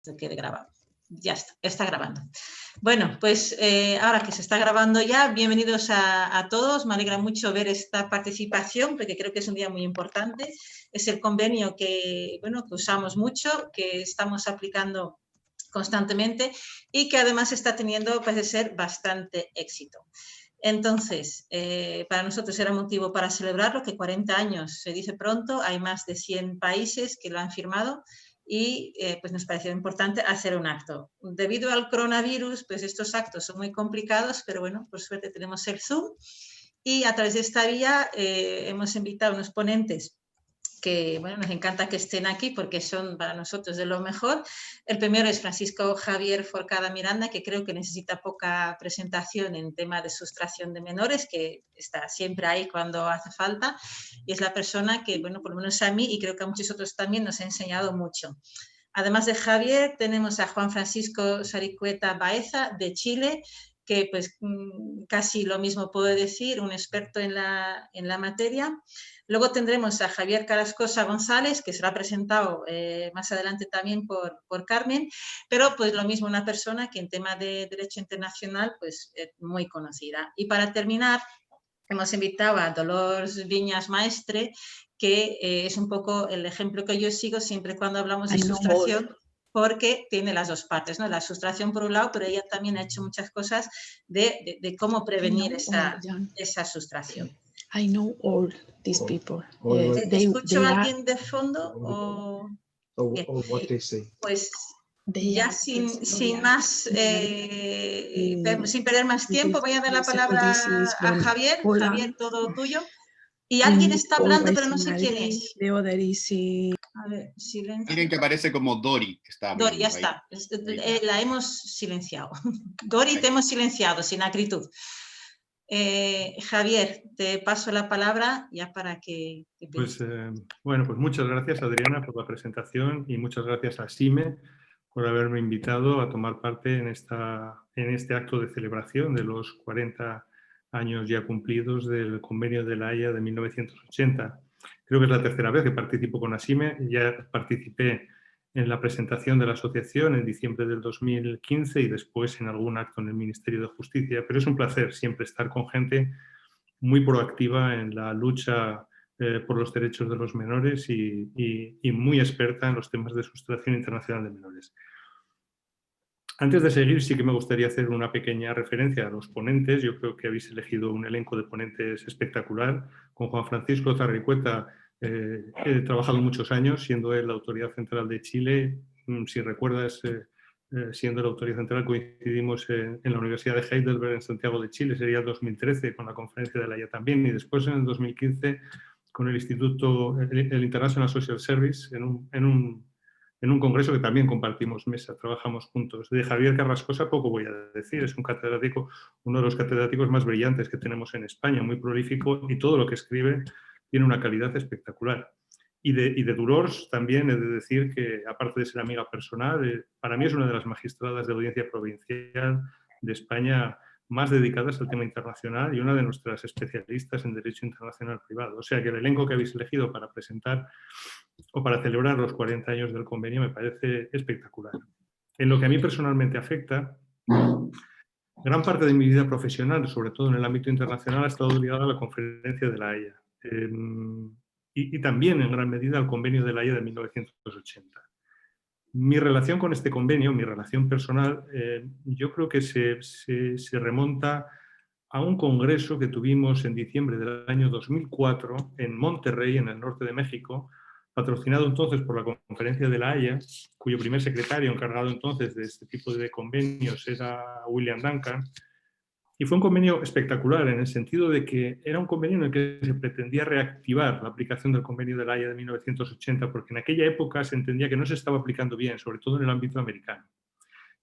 Se quede grabado. Ya está grabando. Bueno, pues ahora que se está grabando ya, bienvenidos a todos. Me alegra mucho ver esta participación porque creo que es un día muy importante. Es el convenio que usamos mucho, que estamos aplicando constantemente y que además está teniendo, parece ser, bastante éxito. Entonces, para nosotros era motivo para celebrarlo, que 40 años se dice pronto, hay más de 100 países que lo han firmado y pues nos pareció importante hacer un acto. Debido al coronavirus, pues estos actos son muy complicados, pero bueno, por suerte tenemos el Zoom y a través de esta vía hemos invitado a unos ponentes que bueno, nos encanta que estén aquí porque son para nosotros de lo mejor. El primero es Francisco Javier Forcada Miranda, que creo que necesita poca presentación en tema de sustracción de menores, que está siempre ahí cuando hace falta, y es la persona que, bueno, por lo menos a mí y creo que a muchos otros también nos ha enseñado mucho. Además de Javier, tenemos a Juan Francisco Saricueta Baeza, de Chile, que pues casi lo mismo puedo decir, un experto en la materia. Luego tendremos a Javier Carrascosa González, que será presentado más adelante también por Carmen, pero pues lo mismo una persona que en tema de derecho internacional pues muy conocida. Y para terminar, hemos invitado a Dolors Viñas Maestre, que es un poco el ejemplo que yo sigo siempre cuando hablamos de sustracción, porque tiene las dos partes, ¿no? La sustracción por un lado, pero ella también ha hecho muchas cosas de cómo prevenir esa sustracción. I know all these people. ¿Escucho a alguien de fondo? What they say. Pues ya sin más, sin perder más tiempo, voy a dar la palabra a Javier. Javier, todo tuyo. Y alguien está hablando, pero no sé quién es. A ver, silencio. Alguien que aparece como Dori. Que está Dori, ya está. La hemos silenciado. Dori, te hemos silenciado, sin acritud. Javier, te paso la palabra ya para que... Bueno, pues muchas gracias, Adriana, por la presentación y muchas gracias a SIME por haberme invitado a tomar parte en este acto de celebración de los 40 años ya cumplidos del Convenio de La Haya de 1980. Creo que es la tercera vez que participo con ASIME. Ya participé en la presentación de la asociación en diciembre del 2015 y después en algún acto en el Ministerio de Justicia. Pero es un placer siempre estar con gente muy proactiva en la lucha por los derechos de los menores y muy experta en los temas de sustracción internacional de menores. Antes de seguir, sí que me gustaría hacer una pequeña referencia a los ponentes. Yo creo que habéis elegido un elenco de ponentes espectacular. Con Juan Francisco Saricueta he trabajado muchos años, siendo él la autoridad central de Chile. Si recuerdas, siendo la autoridad central, coincidimos en la Universidad de Heidelberg, en Santiago de Chile, sería el 2013, con la conferencia de La Haya también, y después en el 2015 con el Instituto, el International Social Service, en un congreso que también compartimos mesa, trabajamos juntos. De Javier Carrascosa poco voy a decir, es un catedrático, uno de los catedráticos más brillantes que tenemos en España, muy prolífico, y todo lo que escribe tiene una calidad espectacular. Y de Dolors también he de decir que, aparte de ser amiga personal, para mí es una de las magistradas de audiencia provincial de España más dedicadas al tema internacional y una de nuestras especialistas en Derecho Internacional Privado. O sea que el elenco que habéis elegido para presentar o para celebrar los 40 años del convenio me parece espectacular. En lo que a mí personalmente afecta, gran parte de mi vida profesional, sobre todo en el ámbito internacional, ha estado ligada a la Conferencia de La Haya y también en gran medida al Convenio de La Haya de 1980. Mi relación con este convenio, mi relación personal, yo creo que se remonta a un congreso que tuvimos en diciembre del año 2004 en Monterrey, en el norte de México, patrocinado entonces por la Conferencia de La Haya, cuyo primer secretario encargado entonces de este tipo de convenios era William Duncan. Y fue un convenio espectacular en el sentido de que era un convenio en el que se pretendía reactivar la aplicación del Convenio de La Haya de 1980, porque en aquella época se entendía que no se estaba aplicando bien, sobre todo en el ámbito americano.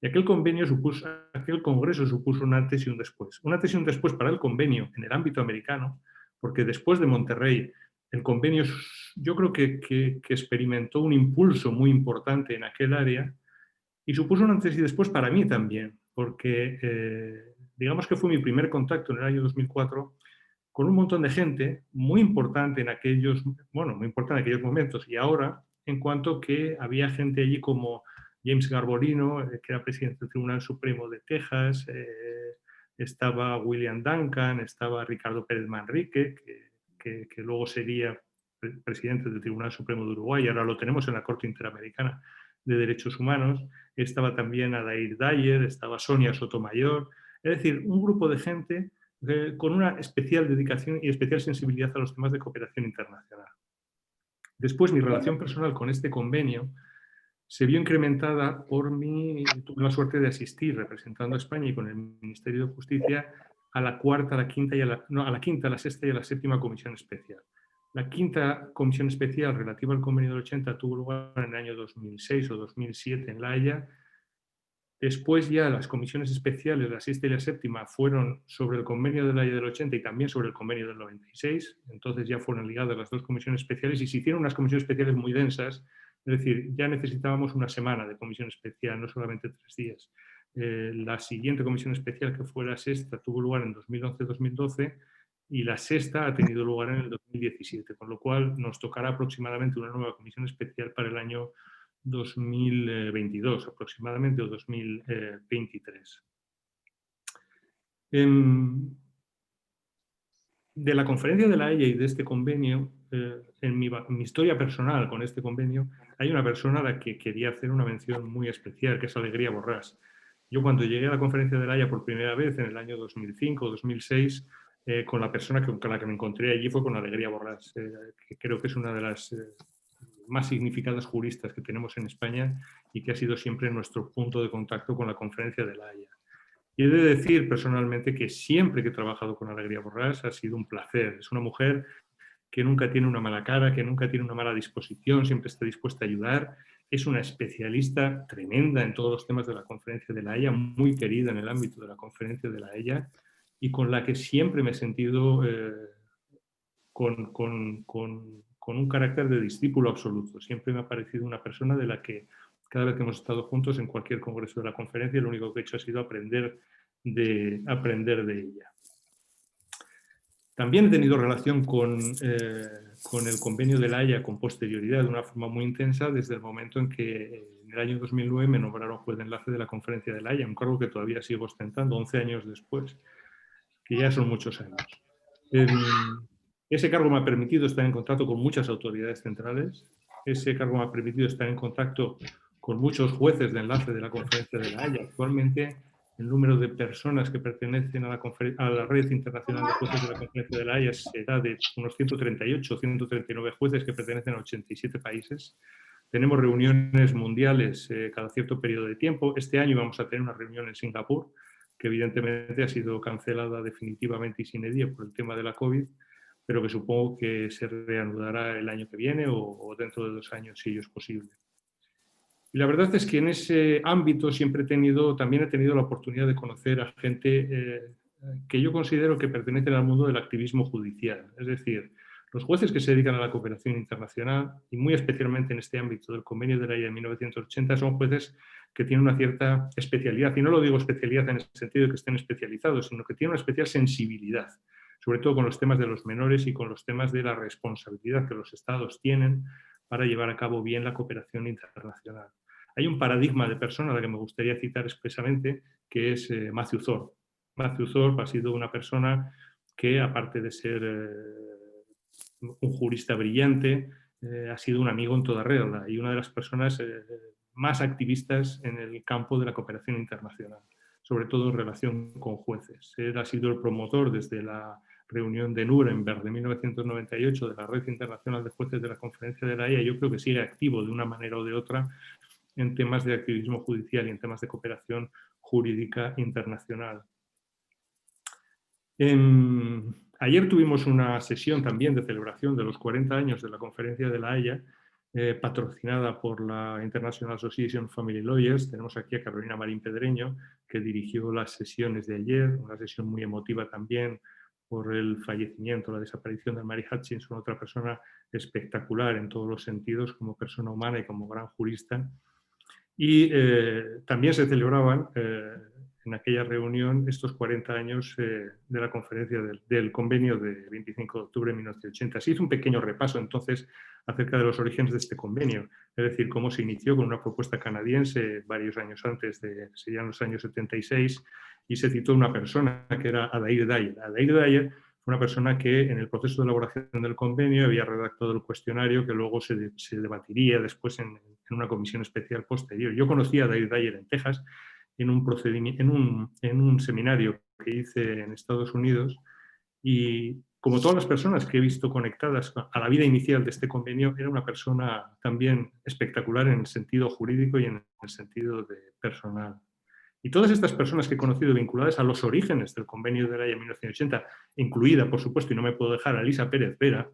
Y aquel congreso supuso un antes y un después. Un antes y un después para el convenio en el ámbito americano, porque después de Monterrey, el convenio yo creo que experimentó un impulso muy importante en aquel área y supuso un antes y después para mí también, porque digamos que fue mi primer contacto en el año 2004 con un montón de gente muy importante en aquellos momentos y ahora, en cuanto que había gente allí como James Garbolino, que era presidente del Tribunal Supremo de Texas, estaba William Duncan, estaba Ricardo Pérez Manrique, que luego sería presidente del Tribunal Supremo de Uruguay, ahora lo tenemos en la Corte Interamericana de Derechos Humanos, estaba también Adair Dyer, estaba Sonia Sotomayor, es decir, un grupo de gente con una especial dedicación y especial sensibilidad a los temas de cooperación internacional. Después, mi relación personal con este convenio se vio incrementada por tuve la suerte de asistir representando a España y con el Ministerio de Justicia a la cuarta, a la quinta, a la quinta, a la sexta y a la séptima comisión especial. La quinta comisión especial relativa al convenio del 80 tuvo lugar en el año 2006 o 2007 en La Haya. Después ya las comisiones especiales, la sexta y la séptima, fueron sobre el convenio de La Haya del 80 y también sobre el convenio del 96. Entonces ya fueron ligadas las dos comisiones especiales y se hicieron unas comisiones especiales muy densas. Es decir, ya necesitábamos una semana de comisión especial, no solamente 3 días. La siguiente comisión especial, que fue la sexta, tuvo lugar en 2011-2012 y la sexta ha tenido lugar en el 2017, con lo cual nos tocará aproximadamente una nueva comisión especial para el año 2022 aproximadamente o 2023. De la conferencia de La Haya y de este convenio, en mi historia personal con este convenio, hay una persona a la que quería hacer una mención muy especial, que es Alegría Borràs. Yo cuando llegué a la conferencia de La Haya por primera vez, en el año 2005 o 2006, con la persona con la que me encontré allí fue con Alegría Borràs, que creo que es una de las más significadas juristas que tenemos en España y que ha sido siempre nuestro punto de contacto con la conferencia de La Haya. Y he de decir personalmente que siempre que he trabajado con Alegría Borràs ha sido un placer. Es una mujer que nunca tiene una mala cara, que nunca tiene una mala disposición, siempre está dispuesta a ayudar. Es una especialista tremenda en todos los temas de la conferencia de La Haya, muy querida en el ámbito de la conferencia de La Haya y con la que siempre me he sentido con un carácter de discípulo absoluto. Siempre me ha parecido una persona de la que cada vez que hemos estado juntos en cualquier congreso de la conferencia, lo único que he hecho ha sido aprender de ella. También he tenido relación con el convenio de La Haya con posterioridad, de una forma muy intensa, desde el momento en que en el año 2009 me nombraron juez de enlace de la conferencia de La Haya, un cargo que todavía sigo ostentando 11 años después, que ya son muchos años. Ese cargo me ha permitido estar en contacto con muchas autoridades centrales, ese cargo me ha permitido estar en contacto con muchos jueces de enlace de la conferencia de La Haya. Actualmente el número de personas que pertenecen a la red internacional de jueces de la conferencia de La Haya será de unos 138 o 139 jueces que pertenecen a 87 países. Tenemos reuniones mundiales cada cierto periodo de tiempo. Este año vamos a tener una reunión en Singapur, que evidentemente ha sido cancelada definitivamente y sin edie por el tema de la COVID, pero que supongo que se reanudará el año que viene o dentro de 2 años, si ello es posible. Y la verdad es que en ese ámbito siempre también he tenido la oportunidad de conocer a gente que yo considero que pertenecen al mundo del activismo judicial. Es decir, los jueces que se dedican a la cooperación internacional, y muy especialmente en este ámbito del Convenio de La Haya de 1980, son jueces que tienen una cierta especialidad. Y no lo digo especialidad en el sentido de que estén especializados, sino que tienen una especial sensibilidad, sobre todo con los temas de los menores y con los temas de la responsabilidad que los estados tienen para llevar a cabo bien la cooperación internacional. Hay un paradigma de persona a la que me gustaría citar expresamente, que es Matthew Thorpe. Matthew Thorpe ha sido una persona que, aparte de ser un jurista brillante, ha sido un amigo en toda regla y una de las personas más activistas en el campo de la cooperación internacional, sobre todo en relación con jueces. Él ha sido el promotor desde la reunión de Nuremberg de 1998 de la Red Internacional de Jueces de la Conferencia de La Haya. Yo creo que sigue activo de una manera o de otra en temas de activismo judicial y en temas de cooperación jurídica internacional. Ayer tuvimos una sesión también de celebración de los 40 años de la Conferencia de La Haya, patrocinada por la International Association of Family Lawyers. Tenemos aquí a Carolina Marín Pedreño, que dirigió las sesiones de ayer, una sesión muy emotiva también por el fallecimiento, la desaparición de Mary Hutchinson, otra persona espectacular en todos los sentidos, como persona humana y como gran jurista. Y también se celebraban en aquella reunión estos 40 años de la conferencia del convenio de 25 de octubre de 1980. Se hizo un pequeño repaso entonces acerca de los orígenes de este convenio, es decir, cómo se inició con una propuesta canadiense varios años antes, serían los años 76, y se citó una persona que era Adair Dyer. Adair Dyer fue una persona que en el proceso de elaboración del convenio había redactado el cuestionario que luego se debatiría después en una comisión especial posterior. Yo conocí a Adair Dyer en Texas en un seminario que hice en Estados Unidos, y como todas las personas que he visto conectadas a la vida inicial de este convenio, era una persona también espectacular en el sentido jurídico y en el sentido personal. Y todas estas personas que he conocido vinculadas a los orígenes del convenio de la Haya 1980, incluida, por supuesto, y no me puedo dejar, a Elisa Pérez Vera,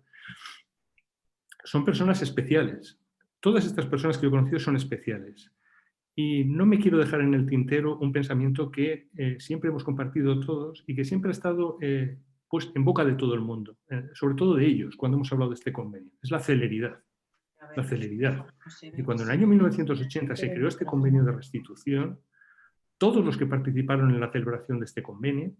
son personas especiales. Todas estas personas que he conocido son especiales. Y no me quiero dejar en el tintero un pensamiento que siempre hemos compartido todos y que siempre ha estado pues, en boca de todo el mundo, sobre todo de ellos, cuando hemos hablado de este convenio. Es la celeridad. La celeridad. Y cuando en el año 1980 se creó este convenio de restitución, todos los que participaron en la celebración de este convenio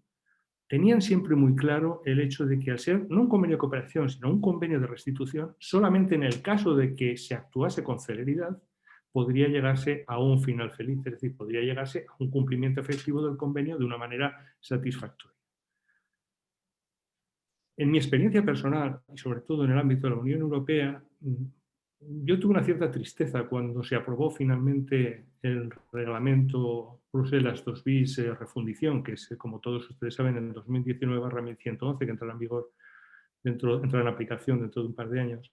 tenían siempre muy claro el hecho de que al ser no un convenio de cooperación, sino un convenio de restitución, solamente en el caso de que se actuase con celeridad, podría llegarse a un final feliz, es decir, podría llegarse a un cumplimiento efectivo del convenio de una manera satisfactoria. En mi experiencia personal, y sobre todo en el ámbito de la Unión Europea, yo tuve una cierta tristeza cuando se aprobó finalmente el reglamento Bruselas 2 bis refundición, que es, como todos ustedes saben, en el 2019/1111, que entrará en vigor, entrará en aplicación dentro de un par de años.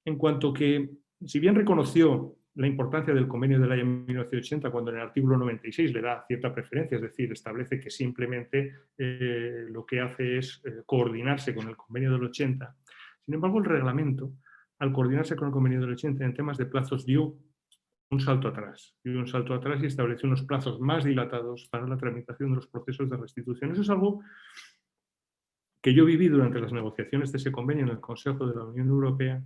En cuanto que, si bien reconoció la importancia del convenio de la Haya 1980 cuando en el artículo 96 le da cierta preferencia, es decir, establece que simplemente lo que hace es coordinarse con el convenio del 80. Sin embargo, el reglamento, al coordinarse con el convenio del 80 en temas de plazos, dio un salto atrás. Dio un salto atrás y estableció unos plazos más dilatados para la tramitación de los procesos de restitución. Eso es algo que yo viví durante las negociaciones de ese convenio en el Consejo de la Unión Europea,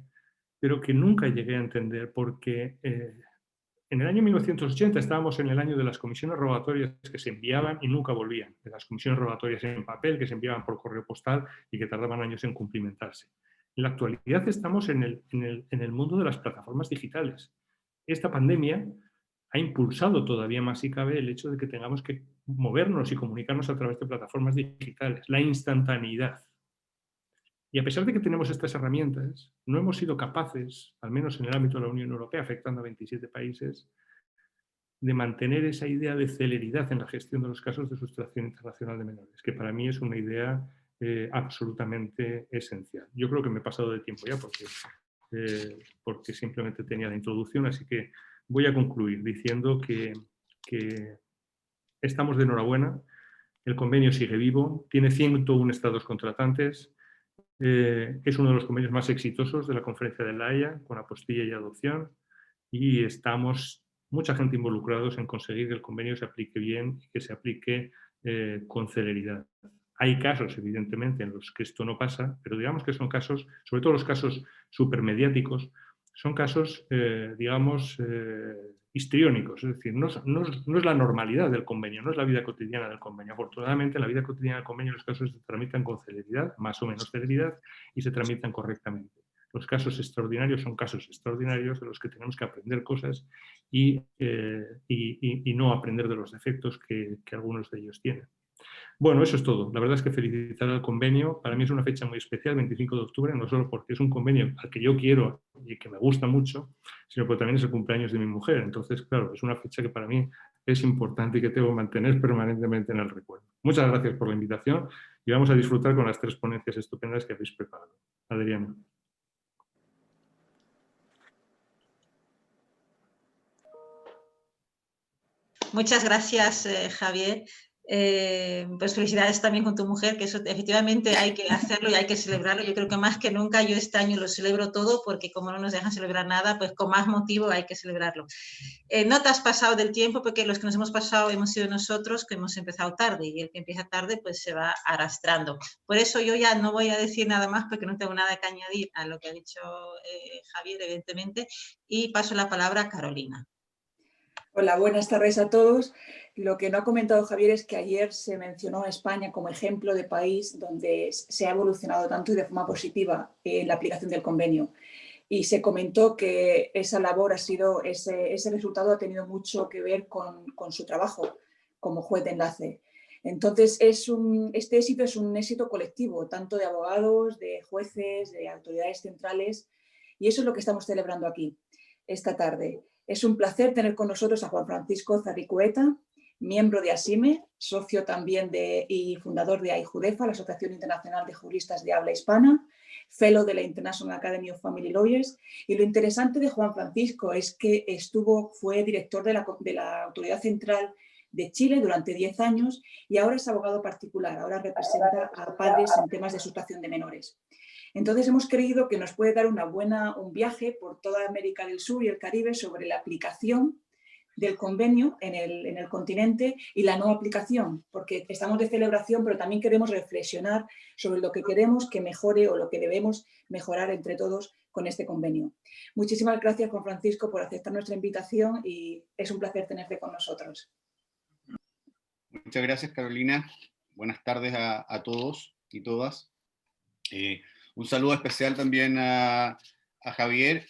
pero que nunca llegué a entender porque en el año 1980 estábamos en el año de las comisiones rogatorias que se enviaban y nunca volvían, de las comisiones rogatorias en papel que se enviaban por correo postal y que tardaban años en cumplimentarse. En la actualidad estamos en el mundo de las plataformas digitales. Esta pandemia ha impulsado todavía más, si cabe, el hecho de que tengamos que movernos y comunicarnos a través de plataformas digitales, la instantaneidad. Y a pesar de que tenemos estas herramientas, no hemos sido capaces, al menos en el ámbito de la Unión Europea, afectando a 27 países, de mantener esa idea de celeridad en la gestión de los casos de sustracción internacional de menores, que para mí es una idea absolutamente esencial. Yo creo que me he pasado de tiempo ya porque simplemente tenía la introducción, así que voy a concluir diciendo que estamos de enhorabuena, el convenio sigue vivo, tiene 101 estados contratantes, es uno de los convenios más exitosos de la Conferencia de La Haya, con apostilla y adopción, y estamos mucha gente involucrados en conseguir que el convenio se aplique bien y que se aplique con celeridad. Hay casos, evidentemente, en los que esto no pasa, pero digamos que son casos, sobre todo los casos supermediáticos, son casos, histriónicos, es decir, no es la normalidad del convenio, no es la vida cotidiana del convenio. Afortunadamente, en la vida cotidiana del convenio los casos se tramitan con celeridad, más o menos celeridad, y se tramitan correctamente. Los casos extraordinarios son casos extraordinarios de los que tenemos que aprender cosas y no aprender de los defectos que algunos de ellos tienen. Bueno, eso es todo. La verdad es que felicitar al convenio. Para mí es una fecha muy especial, 25 de octubre, no solo porque es un convenio al que yo quiero y que me gusta mucho, sino porque también es el cumpleaños de mi mujer. Entonces, claro, es una fecha que para mí es importante y que tengo que mantener permanentemente en el recuerdo. Muchas gracias por la invitación y vamos a disfrutar con las 3 ponencias estupendas que habéis preparado. Adriana. Muchas gracias, Javier. Pues felicidades también con tu mujer, que eso efectivamente hay que hacerlo y hay que celebrarlo. Yo creo que más que nunca yo este año lo celebro todo porque como no nos dejan celebrar nada, pues con más motivo hay que celebrarlo. No te has pasado del tiempo porque los que nos hemos pasado hemos sido nosotros que hemos empezado tarde y el que empieza tarde pues se va arrastrando. Por eso yo ya no voy a decir nada más porque no tengo nada que añadir a lo que ha dicho Javier, evidentemente, y paso la palabra a Carolina. Hola, buenas tardes a todos. Lo que no ha comentado Javier es que ayer se mencionó a España como ejemplo de país donde se ha evolucionado tanto y de forma positiva en la aplicación del convenio. Y se comentó que esa labor ha sido, ese resultado ha tenido mucho que ver con su trabajo como juez de enlace. Entonces, este éxito es un éxito colectivo, tanto de abogados, de jueces, de autoridades centrales, y eso es lo que estamos celebrando aquí esta tarde. Es un placer tener con nosotros a Juan Francisco Zarricueta, miembro de ASIME, socio también y fundador de AIJUDEFA, la Asociación Internacional de Juristas de Habla Hispana, fellow de la International Academy of Family Lawyers. Y lo interesante de Juan Francisco es que fue director de la Autoridad Central de Chile durante 10 años y ahora es abogado particular, ahora representa a padres en temas de sustracción de menores. Entonces hemos creído que nos puede dar un viaje por toda América del Sur y el Caribe sobre la aplicación del convenio en el continente y la no aplicación, porque estamos de celebración, pero también queremos reflexionar sobre lo que queremos que mejore o lo que debemos mejorar entre todos con este convenio. Muchísimas gracias, Juan Francisco, por aceptar nuestra invitación y es un placer tenerte con nosotros. Muchas gracias, Carolina. Buenas tardes a todos y todas. Un saludo especial también a Javier.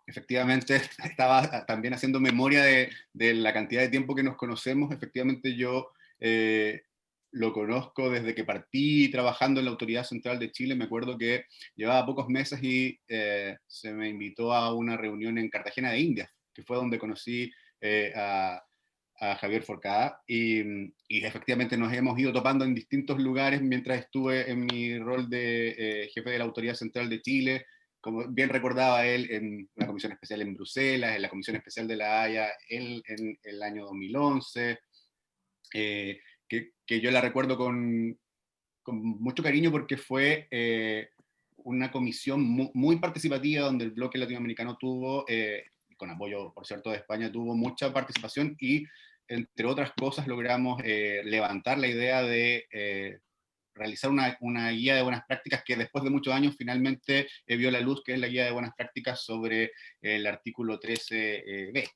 Efectivamente, estaba también haciendo memoria de la cantidad de tiempo que nos conocemos. Efectivamente, yo lo conozco desde que partí trabajando en la Autoridad Central de Chile. Me acuerdo que llevaba pocos meses y se me invitó a una reunión en Cartagena de Indias, que fue donde conocí a Javier Forcada, y efectivamente nos hemos ido topando en distintos lugares mientras estuve en mi rol de jefe de la Autoridad Central de Chile, como bien recordaba él, en una comisión especial en Bruselas, en la Comisión Especial de la Haya, él en el año 2011, que yo la recuerdo con mucho cariño porque fue una comisión muy participativa donde el bloque latinoamericano tuvo, con apoyo, por cierto, de España, tuvo mucha participación y, entre otras cosas, logramos levantar la idea de realizar una guía de buenas prácticas que después de muchos años finalmente vio la luz, que es la guía de buenas prácticas sobre el artículo 13b.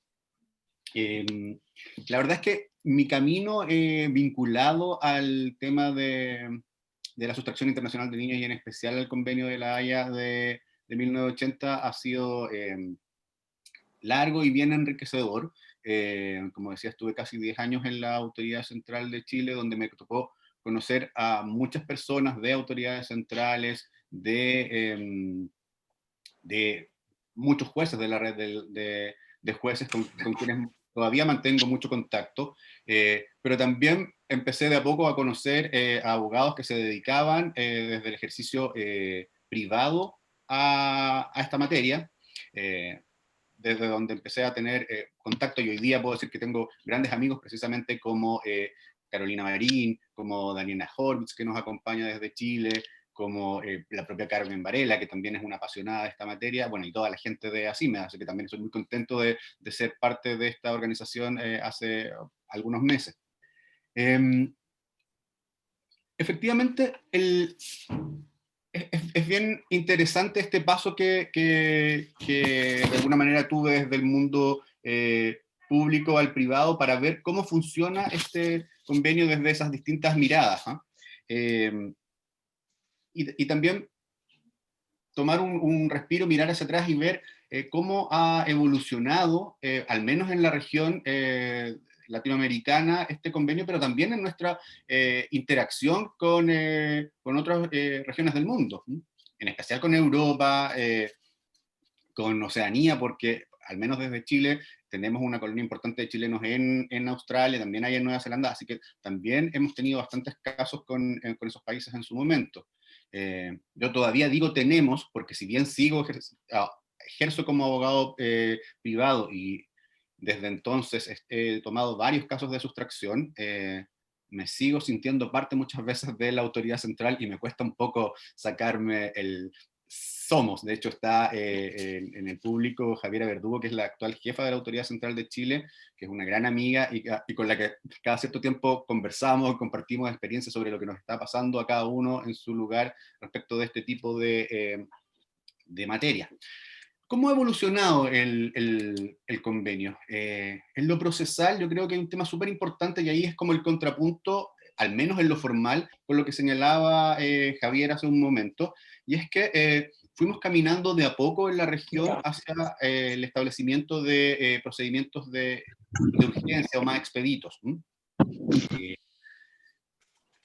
La verdad es que mi camino vinculado al tema de la sustracción internacional de niños y en especial al convenio de la Haya de 1980 ha sido largo y bien enriquecedor. Como decía, estuve casi 10 años en la Autoridad Central de Chile, donde me tocó conocer a muchas personas de autoridades centrales, de muchos jueces de la red de jueces con quienes todavía mantengo mucho contacto, pero también empecé de a poco a conocer a abogados que se dedicaban desde el ejercicio privado a esta materia, desde donde empecé a tener contacto, y hoy día puedo decir que tengo grandes amigos precisamente como Carolina Marín, como Daniela Horvitz, que nos acompaña desde Chile, como la propia Carmen Varela, que también es una apasionada de esta materia, bueno, y toda la gente de ASIME, así que también estoy muy contento de ser parte de esta organización hace algunos meses. Efectivamente, es bien interesante este paso que de alguna manera tuve desde el mundo público al privado para ver cómo funciona este convenio desde esas distintas miradas, ¿eh? Y también tomar un respiro, mirar hacia atrás y ver cómo ha evolucionado, al menos en la región latinoamericana, este convenio, pero también en nuestra interacción con otras regiones del mundo, en especial con Europa, con Oceanía, porque al menos desde Chile tenemos una colonia importante de chilenos en Australia, también hay en Nueva Zelanda, así que también hemos tenido bastantes casos con esos países en su momento. Yo todavía digo tenemos, porque si bien ejerzo como abogado privado y desde entonces he tomado varios casos de sustracción, me sigo sintiendo parte muchas veces de la autoridad central y me cuesta un poco sacarme somos. De hecho, está en el público Javiera Verdugo, que es la actual jefa de la Autoridad Central de Chile, que es una gran amiga y con la que cada cierto tiempo conversamos, compartimos experiencias sobre lo que nos está pasando a cada uno en su lugar respecto de este tipo de materia. ¿Cómo ha evolucionado el convenio? En lo procesal yo creo que hay un tema súper importante y ahí es como el contrapunto, al menos en lo formal, con lo que señalaba Javier hace un momento, y es que fuimos caminando de a poco en la región hacia el establecimiento de procedimientos de urgencia o más expeditos.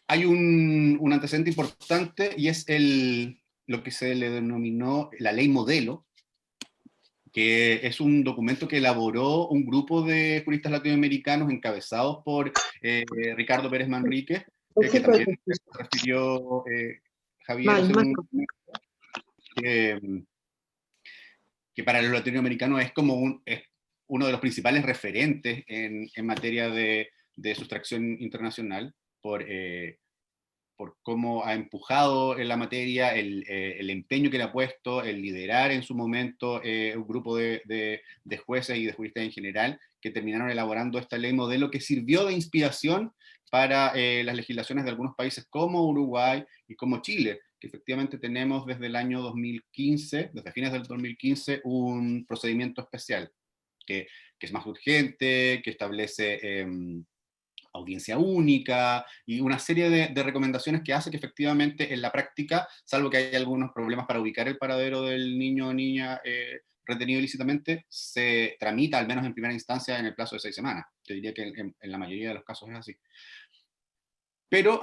Hay un antecedente importante y es lo que se le denominó la ley modelo, que es un documento que elaboró un grupo de juristas latinoamericanos encabezados por Ricardo Pérez Manríquez, que también se refirió Javier hace un momento, que para los latinoamericanos es como es uno de los principales referentes en materia de sustracción internacional, por cómo ha empujado en la materia, el empeño que le ha puesto, el liderar en su momento un grupo de jueces y de juristas en general, que terminaron elaborando esta ley modelo que sirvió de inspiración para las legislaciones de algunos países como Uruguay y como Chile, que efectivamente tenemos desde el año 2015, desde fines del 2015, un procedimiento especial, que es más urgente, que establece audiencia única, y una serie de recomendaciones que hace que efectivamente en la práctica, salvo que haya algunos problemas para ubicar el paradero del niño o niña retenido ilícitamente, se tramita, al menos en primera instancia, en el plazo de 6 semanas. Yo diría que en la mayoría de los casos es así. Pero,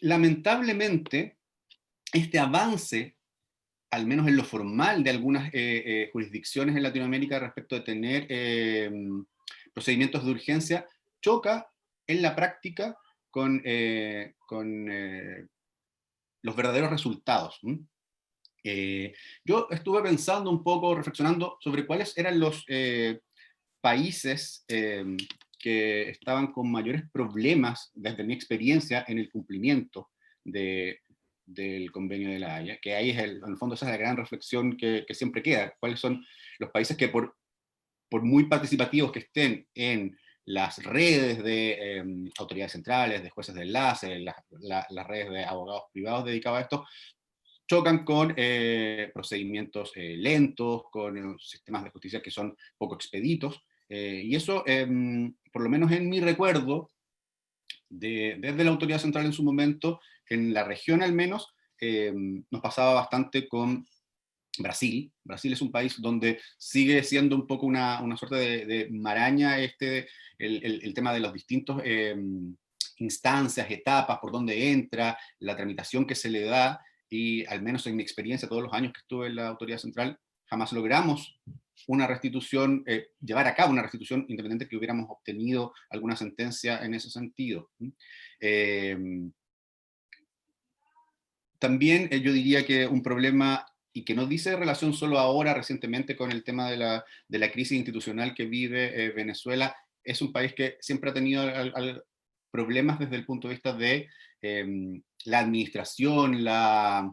lamentablemente, este avance, al menos en lo formal de algunas jurisdicciones en Latinoamérica respecto de tener procedimientos de urgencia, choca en la práctica con los verdaderos resultados. Yo estuve pensando un poco, reflexionando sobre cuáles eran los países que estaban con mayores problemas, desde mi experiencia, en el cumplimiento del Convenio de la Haya, que ahí en el fondo esa es la gran reflexión que siempre queda. ¿Cuáles son los países que por muy participativos que estén en las redes de autoridades centrales, de jueces de enlace, las redes de abogados privados dedicados a esto, chocan con procedimientos lentos, con sistemas de justicia que son poco expeditos, y eso, por lo menos en mi recuerdo, desde la autoridad central en su momento, en la región al menos, nos pasaba bastante con Brasil. Brasil es un país donde sigue siendo un poco una suerte de maraña el tema de los distintos instancias, etapas, por donde entra, la tramitación que se le da, y al menos en mi experiencia, todos los años que estuve en la autoridad central, jamás logramos una restitución, llevar a cabo una restitución independiente que hubiéramos obtenido alguna sentencia en ese sentido. También yo diría que un problema, y que no dice relación solo ahora recientemente con el tema de la crisis institucional que vive Venezuela, es un país que siempre ha tenido problemas desde el punto de vista de la administración, la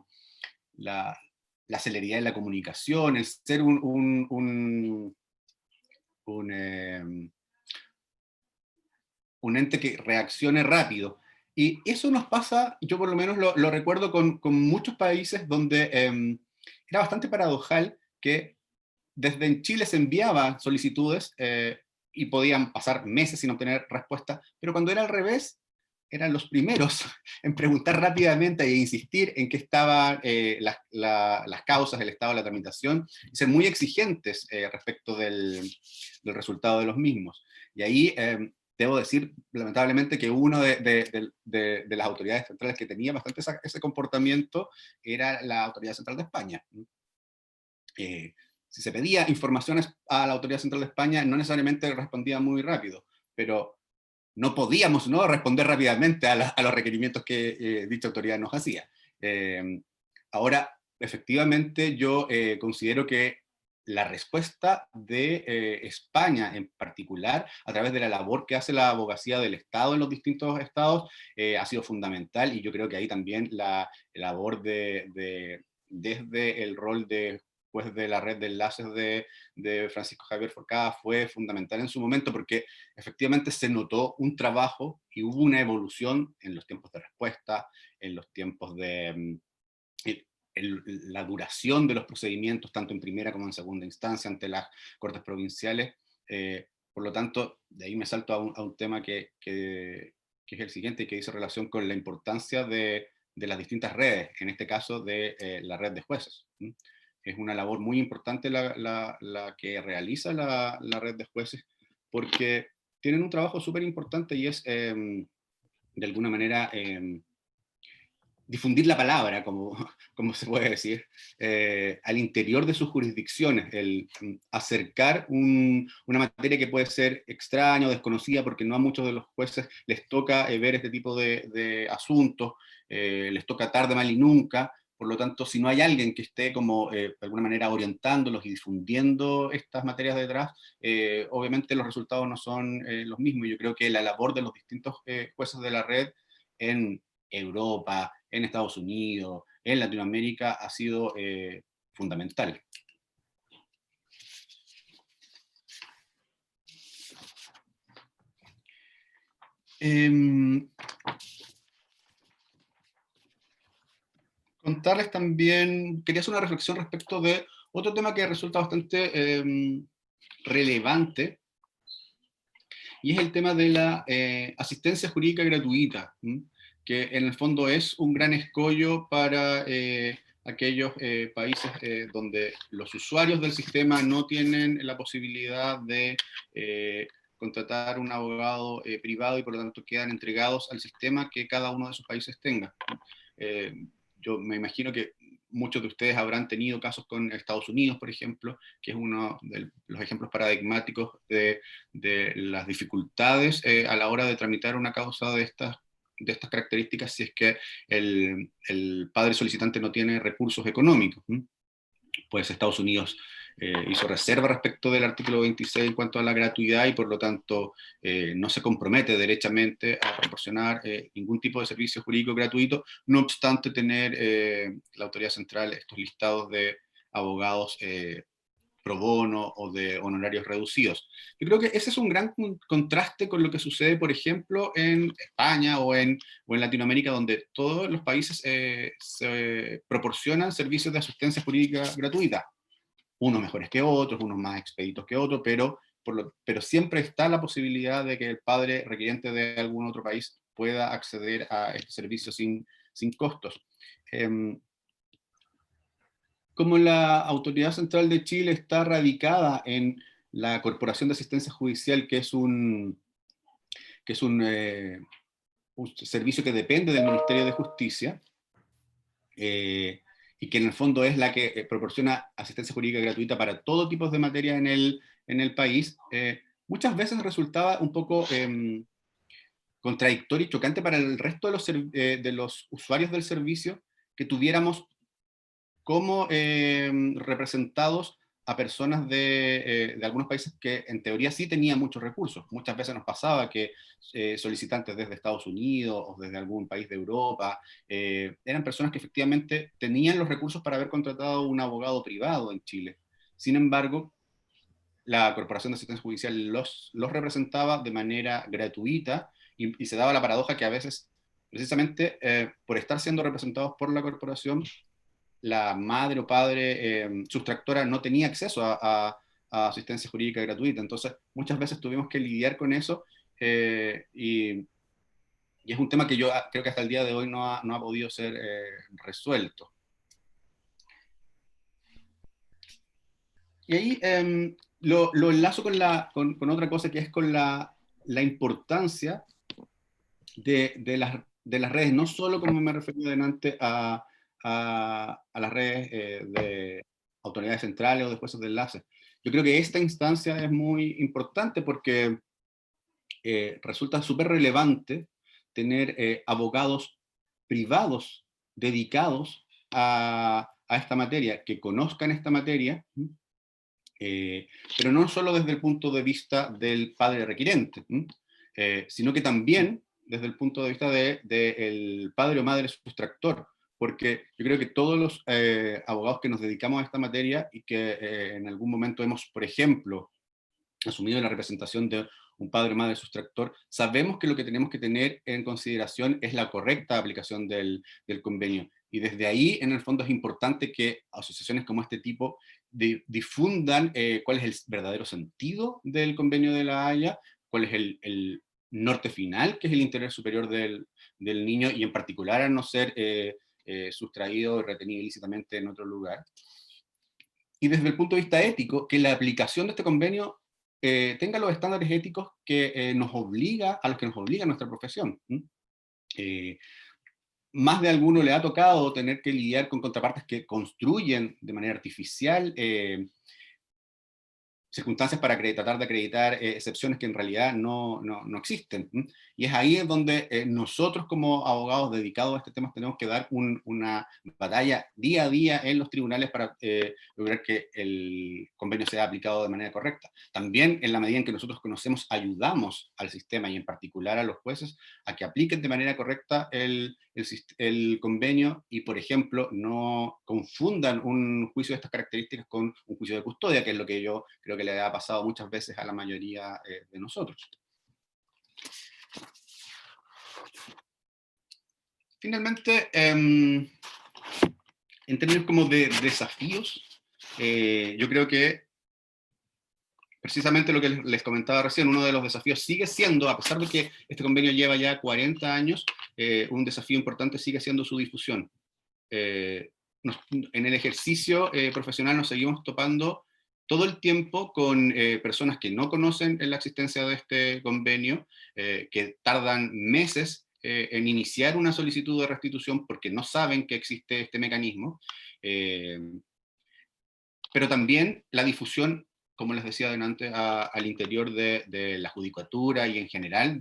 celeridad en la comunicación, el ser un ente que reaccione rápido. Y eso nos pasa, yo por lo menos lo recuerdo con muchos países donde era bastante paradojal que desde en Chile se enviaban solicitudes y podían pasar meses sin obtener respuesta, pero cuando era al revés, eran los primeros en preguntar rápidamente e insistir en qué estaban las causas, el estado de la tramitación, y ser muy exigentes respecto del resultado de los mismos. Y ahí debo decir, lamentablemente, que uno de las autoridades centrales que tenía bastante ese comportamiento era la Autoridad Central de España. Si se pedía informaciones a la Autoridad Central de España, no necesariamente respondía muy rápido, pero no podíamos no responder rápidamente a los requerimientos que dicha autoridad nos hacía. Ahora, efectivamente, yo considero que la respuesta de España en particular, a través de la labor que hace la abogacía del Estado en los distintos estados, ha sido fundamental, y yo creo que ahí también la labor desde el rol de juez de la red de enlaces de Francisco Javier Forcada fue fundamental en su momento, porque efectivamente se notó un trabajo y hubo una evolución en los tiempos de respuesta, en los tiempos la duración de los procedimientos, tanto en primera como en segunda instancia, ante las cortes provinciales. Por lo tanto, de ahí me salto a un tema que es el siguiente, que dice relación con la importancia de las distintas redes, en este caso de la red de jueces. Es una labor muy importante la que realiza la red de jueces, porque tienen un trabajo súper importante y es, de alguna manera, difundir la palabra, como se puede decir, al interior de sus jurisdicciones, el acercar una materia que puede ser extraña o desconocida, porque no a muchos de los jueces les toca ver este tipo de asuntos, les toca tarde, mal y nunca. Por lo tanto, si no hay alguien que esté como, de alguna manera, orientándolos y difundiendo estas materias detrás, obviamente los resultados no son los mismos. Yo creo que la labor de los distintos jueces de la red en Europa, en Estados Unidos, en Latinoamérica, ha sido fundamental. Contarles también, quería hacer una reflexión respecto de otro tema que resulta bastante relevante, y es el tema de la asistencia jurídica gratuita, que en el fondo es un gran escollo para aquellos países donde los usuarios del sistema no tienen la posibilidad de contratar un abogado privado y por lo tanto quedan entregados al sistema que cada uno de esos países tenga. Yo me imagino que muchos de ustedes habrán tenido casos con Estados Unidos, por ejemplo, que es uno de los ejemplos paradigmáticos de las dificultades a la hora de tramitar una causa de estas características, si es que el padre solicitante no tiene recursos económicos. Pues Estados Unidos hizo reserva respecto del artículo 26 en cuanto a la gratuidad y por lo tanto no se compromete derechamente a proporcionar ningún tipo de servicio jurídico gratuito, no obstante tener la autoridad central estos listados de abogados pro bono o de honorarios reducidos. Yo creo que ese es un gran contraste con lo que sucede, por ejemplo, en España o en Latinoamérica, donde todos los países se proporcionan servicios de asistencia jurídica gratuita. Unos mejores que otros, unos más expeditos que otros, pero siempre está la posibilidad de que el padre requiriente de algún otro país pueda acceder a este servicio sin costos. Como la Autoridad Central de Chile está radicada en la Corporación de Asistencia Judicial, que es un servicio que depende del Ministerio de Justicia, y que en el fondo es la que proporciona asistencia jurídica gratuita para todo tipo de materia en el país, muchas veces resultaba un poco contradictorio y chocante para el resto de los usuarios del servicio que tuviéramos como representados a personas de algunos países que en teoría sí tenían muchos recursos. Muchas veces nos pasaba que solicitantes desde Estados Unidos o desde algún país de Europa eran personas que efectivamente tenían los recursos para haber contratado un abogado privado en Chile. Sin embargo, la Corporación de Asistencia Judicial los representaba de manera gratuita y se daba la paradoja que a veces, precisamente por estar siendo representados por la corporación, la madre o padre sustractora no tenía acceso a asistencia jurídica gratuita. Entonces, muchas veces tuvimos que lidiar con eso y es un tema que yo creo que hasta el día de hoy no ha podido ser resuelto. Y ahí lo enlazo con otra cosa, que es con la importancia de las redes, no solo como me referí delante a las redes de autoridades centrales o de jueces de enlace. Yo creo que esta instancia es muy importante porque resulta súper relevante tener abogados privados dedicados a esta materia, que conozcan esta materia, pero no solo desde el punto de vista del padre requirente, sino que también desde el punto de vista del padre o madre sustractor, porque yo creo que todos los abogados que nos dedicamos a esta materia y que en algún momento hemos, por ejemplo, asumido la representación de un padre o madre sustractor, sabemos que lo que tenemos que tener en consideración es la correcta aplicación del convenio. Y desde ahí, en el fondo, es importante que asociaciones como este tipo difundan cuál es el verdadero sentido del Convenio de la Haya, cuál es el norte final, que es el interés superior del niño, y en particular a no ser sustraído o retenido ilícitamente en otro lugar. Y desde el punto de vista ético, que la aplicación de este convenio tenga los estándares éticos que nos obliga, a los que nos obliga nuestra profesión. Más de alguno le ha tocado tener que lidiar con contrapartes que construyen de manera artificial circunstancias para tratar de acreditar excepciones que en realidad no existen. Y es ahí donde nosotros como abogados dedicados a este tema tenemos que dar una batalla día a día en los tribunales para lograr que el convenio sea aplicado de manera correcta. También en la medida en que nosotros conocemos, ayudamos al sistema y en particular a los jueces a que apliquen de manera correcta el convenio y, por ejemplo, no confundan un juicio de estas características con un juicio de custodia, que es lo que yo creo que le ha pasado muchas veces a la mayoría de nosotros. Finalmente, en términos como de desafíos, yo creo que precisamente lo que les comentaba recién, uno de los desafíos sigue siendo, a pesar de que este convenio lleva ya 40 años, un desafío importante sigue siendo su difusión. En el ejercicio profesional nos seguimos topando todo el tiempo con personas que no conocen la existencia de este convenio, que tardan meses en iniciar una solicitud de restitución porque no saben que existe este mecanismo, pero también la difusión, como les decía antes, al interior de la judicatura y en general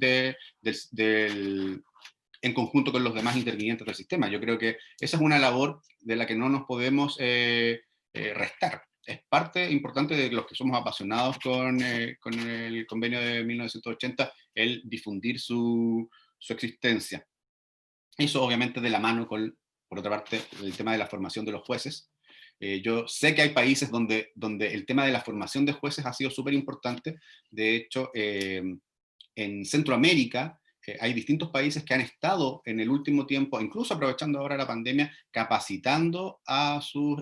en conjunto con los demás intervinientes del sistema. Yo creo que esa es una labor de la que no nos podemos restar. Es parte importante de los que somos apasionados con el convenio de 1980, el difundir su existencia. Eso obviamente de la mano con, por otra parte, el tema de la formación de los jueces. Yo sé que hay países donde el tema de la formación de jueces ha sido súper importante. De hecho, en Centroamérica hay distintos países que han estado en el último tiempo, incluso aprovechando ahora la pandemia, capacitando a sus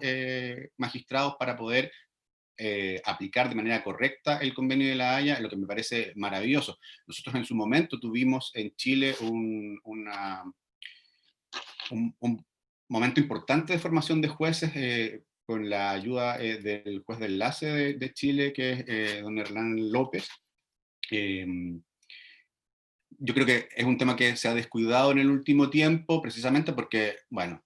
magistrados para poder aplicar de manera correcta el convenio de la Haya, lo que me parece maravilloso. Nosotros en su momento tuvimos en Chile un momento importante de formación de jueces con la ayuda del juez de enlace de Chile, que es don Hernán López. Yo creo que es un tema que se ha descuidado en el último tiempo, precisamente porque, bueno,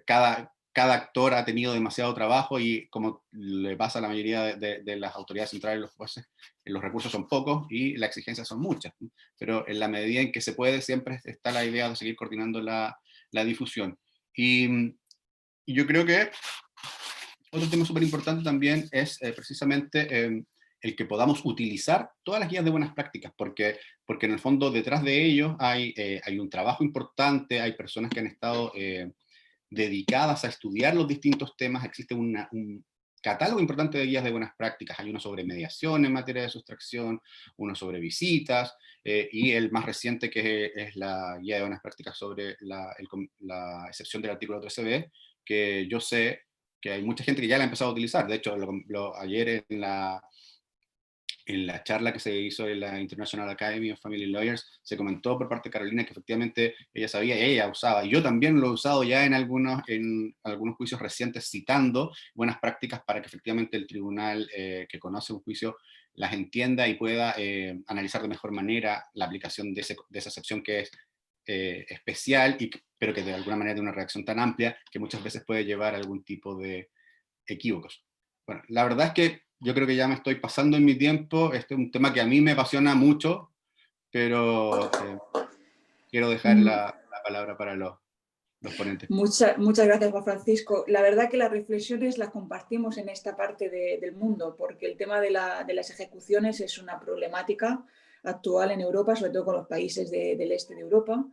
cada actor ha tenido demasiado trabajo y como le pasa a la mayoría de las autoridades centrales, los jueces, los recursos son pocos y las exigencias son muchas. Pero en la medida en que se puede, siempre está la idea de seguir coordinando la difusión. Y yo creo que otro tema súper importante también es precisamente el que podamos utilizar todas las guías de buenas prácticas, porque en el fondo detrás de ellos hay un trabajo importante, hay personas que han estado dedicadas a estudiar los distintos temas, existe un catálogo importante de guías de buenas prácticas, hay uno sobre mediación en materia de sustracción, uno sobre visitas, y el más reciente que es la guía de buenas prácticas sobre la excepción del artículo 13b, que yo sé que hay mucha gente que ya la ha empezado a utilizar. De hecho, ayer en la charla que se hizo en la International Academy of Family Lawyers, se comentó por parte de Carolina que efectivamente ella sabía, ella usaba, y yo también lo he usado ya en algunos juicios recientes, citando buenas prácticas para que efectivamente el tribunal que conoce un juicio las entienda y pueda analizar de mejor manera la aplicación de esa excepción que es especial, pero que de alguna manera tiene una reacción tan amplia que muchas veces puede llevar a algún tipo de equívocos. Bueno, la verdad es que yo creo que ya me estoy pasando en mi tiempo. Este es un tema que a mí me apasiona mucho, pero quiero dejar la palabra para los ponentes. Muchas gracias, Juan Francisco. La verdad que las reflexiones las compartimos en esta parte del mundo, porque el tema de las ejecuciones es una problemática actual en Europa, sobre todo con los países del este de Europa.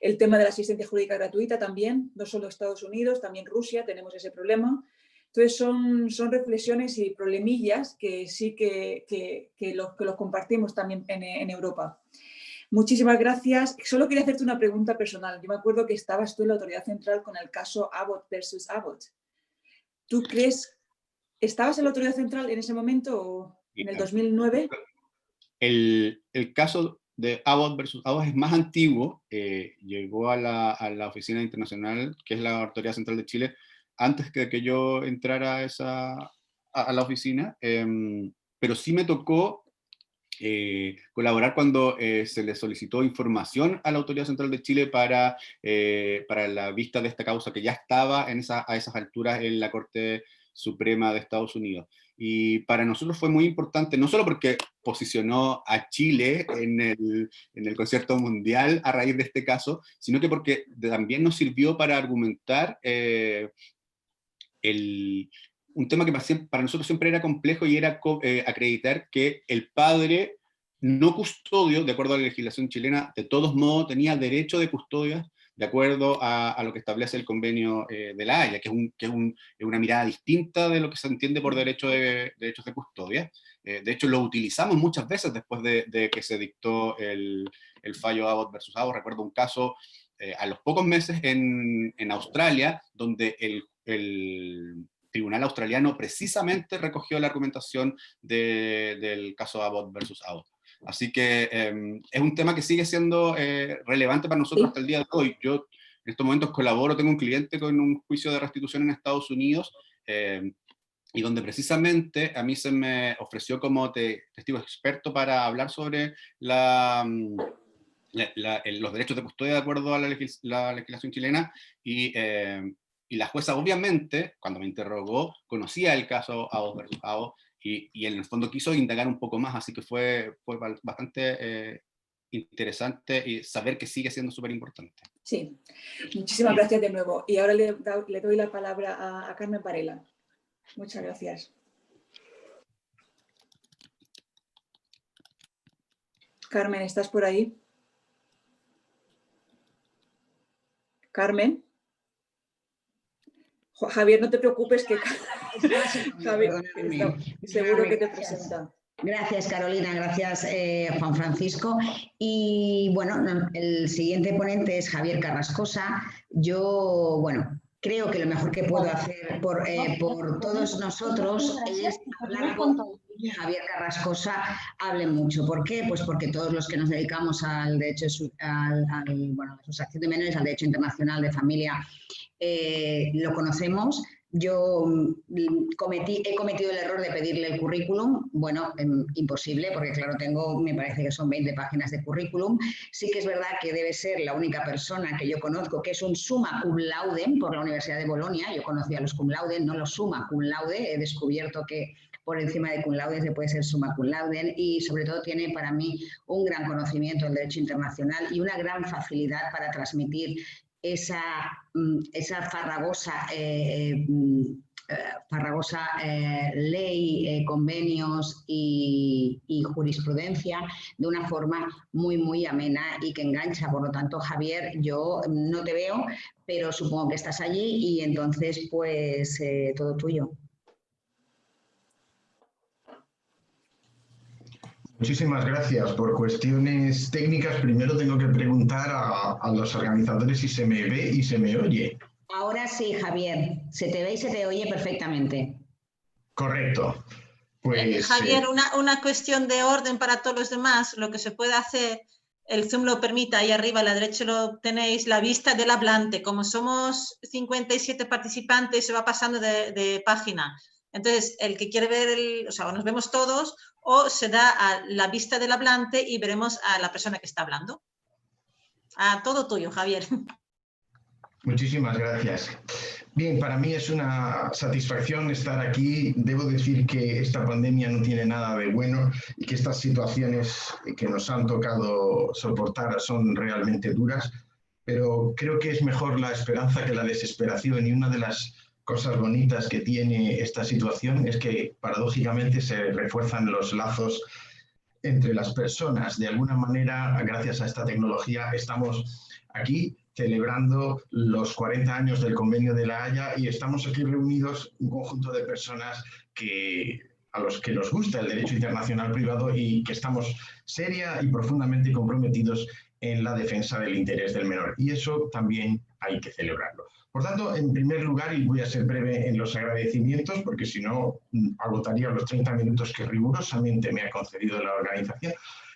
El tema de la asistencia jurídica gratuita también, no solo Estados Unidos, también Rusia, tenemos ese problema. Entonces son reflexiones y problemillas que sí que los compartimos también en Europa. Muchísimas gracias. Solo quería hacerte una pregunta personal. Yo me acuerdo que estabas tú en la Autoridad Central con el caso Abbott versus Abbott. ¿Tú crees, estabas en la Autoridad Central en ese momento o en el 2009? El caso de Abbott versus Abbott es más antiguo, llegó a la oficina internacional, que es la Autoridad Central de Chile, antes que yo entrara a la oficina, pero sí me tocó colaborar cuando se le solicitó información a la Autoridad Central de Chile para la vista de esta causa que ya estaba a esas alturas en la Corte Suprema de Estados Unidos. Y para nosotros fue muy importante, no solo porque posicionó a Chile en el concierto mundial a raíz de este caso, sino que porque también nos sirvió para argumentar un tema que para nosotros siempre era complejo, y era acreditar que el padre no custodio, de acuerdo a la legislación chilena, de todos modos tenía derecho de custodia, de acuerdo a lo que establece el convenio de La Haya, que es una mirada distinta de lo que se entiende por derechos de custodia. De hecho, lo utilizamos muchas veces después de que se dictó el fallo Abbott versus Abbott. Recuerdo un caso a los pocos meses en Australia, donde el tribunal australiano precisamente recogió la argumentación del caso Abbott versus Abbott. Así que es un tema que sigue siendo relevante para nosotros hasta el día de hoy. Yo en estos momentos colaboro, tengo un cliente con un juicio de restitución en Estados Unidos, y donde precisamente a mí se me ofreció como testigo experto para hablar sobre los derechos de custodia de acuerdo a la legislación chilena, y la jueza obviamente, cuando me interrogó, conocía el caso Abbott versus Abbott, y en el fondo quiso indagar un poco más, así que fue bastante interesante y saber que sigue siendo súper importante. Sí, muchísimas gracias de nuevo. Y ahora le doy la palabra a Carmen Varela. Muchas gracias. Carmen, ¿estás por ahí? Carmen. Javier, no te preocupes, que Javier seguro que te presenta. Gracias, Carolina, gracias, Juan Francisco. Y bueno, el siguiente ponente es Javier Carrascosa. Yo, bueno, creo que lo mejor que puedo hacer por todos nosotros es hablar con Javier Carrascosa hable mucho. ¿Por qué? Pues porque todos los que nos dedicamos al derecho, a la sustracción de menores, al derecho internacional de familia, lo conocemos. Yo he cometido el error de pedirle el currículum. Bueno, imposible, porque claro, me parece que son 20 páginas de currículum. Sí que es verdad que debe ser la única persona que yo conozco que es un summa cum laude por la Universidad de Bolonia. Yo conocía a los cum laude, no los summa cum laude. He descubierto que por encima de cum laude se puede ser summa cum laude, y sobre todo tiene para mí un gran conocimiento del derecho internacional y una gran facilidad para transmitir esa farragosa ley, convenios y jurisprudencia de una forma muy, muy amena y que engancha. Por lo tanto, Javier, yo no te veo, pero supongo que estás allí y entonces, pues, todo tuyo. Muchísimas gracias. Por cuestiones técnicas, primero tengo que preguntar a los organizadores si se me ve y se me oye. Ahora sí, Javier. Se te ve y se te oye perfectamente. Correcto. Pues, Javier, una cuestión de orden para todos los demás. Lo que se puede hacer, el Zoom lo permite, ahí arriba a la derecha lo tenéis, la vista del hablante. Como somos 57 participantes, se va pasando de página. Entonces, el que quiere ver, o sea, nos vemos todos, o se da a la vista del hablante y veremos a la persona que está hablando. Todo tuyo, Javier. muchísimas gracias. Bien, para mí es una satisfacción estar aquí. Debo decir que esta pandemia no tiene nada de bueno y que estas situaciones que nos han tocado soportar son realmente duras, pero creo que es mejor la esperanza que la desesperación, y una de las cosas bonitas que tiene esta situación es que paradójicamente se refuerzan los lazos entre las personas. De alguna manera, gracias a esta tecnología, estamos aquí celebrando los 40 años del Convenio de La Haya y estamos aquí reunidos un conjunto de personas que a los que nos gusta el derecho internacional privado y que estamos seria y profundamente comprometidos en la defensa del interés del menor. Y eso también hay que celebrarlo. Por tanto, en primer lugar, y voy a ser breve en los agradecimientos, porque si no agotaría los 30 minutos que rigurosamente me ha concedido la organización,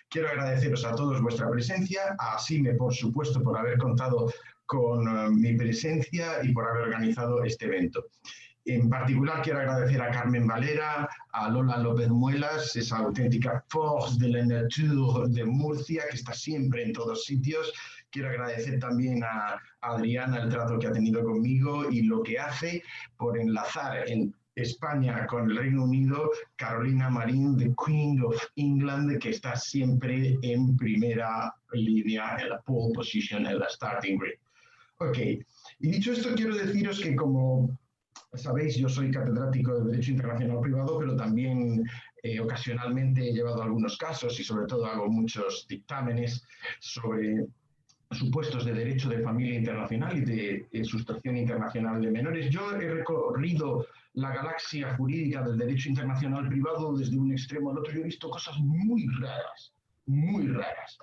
quiero agradeceros a todos vuestra presencia, a Sime, por supuesto, por haber contado con mi presencia y por haber organizado este evento. En particular quiero agradecer a Carmen Valera, a Lola López Muelas, esa auténtica force de la nature de Murcia, que está siempre en todos sitios. Quiero agradecer también a Adriana el trato que ha tenido conmigo y lo que hace por enlazar en España con el Reino Unido, Carolina Marín, the Queen of England, que está siempre en primera línea, en la pole position, en la starting grid. Ok, y dicho esto, quiero deciros que, como sabéis, yo soy catedrático de Derecho Internacional Privado, pero también ocasionalmente he llevado algunos casos y sobre todo hago muchos dictámenes sobre supuestos de derecho de familia internacional y de sustracción internacional de menores. Yo he recorrido la galaxia jurídica del derecho internacional privado desde un extremo al otro. Yo he visto cosas muy raras, muy raras.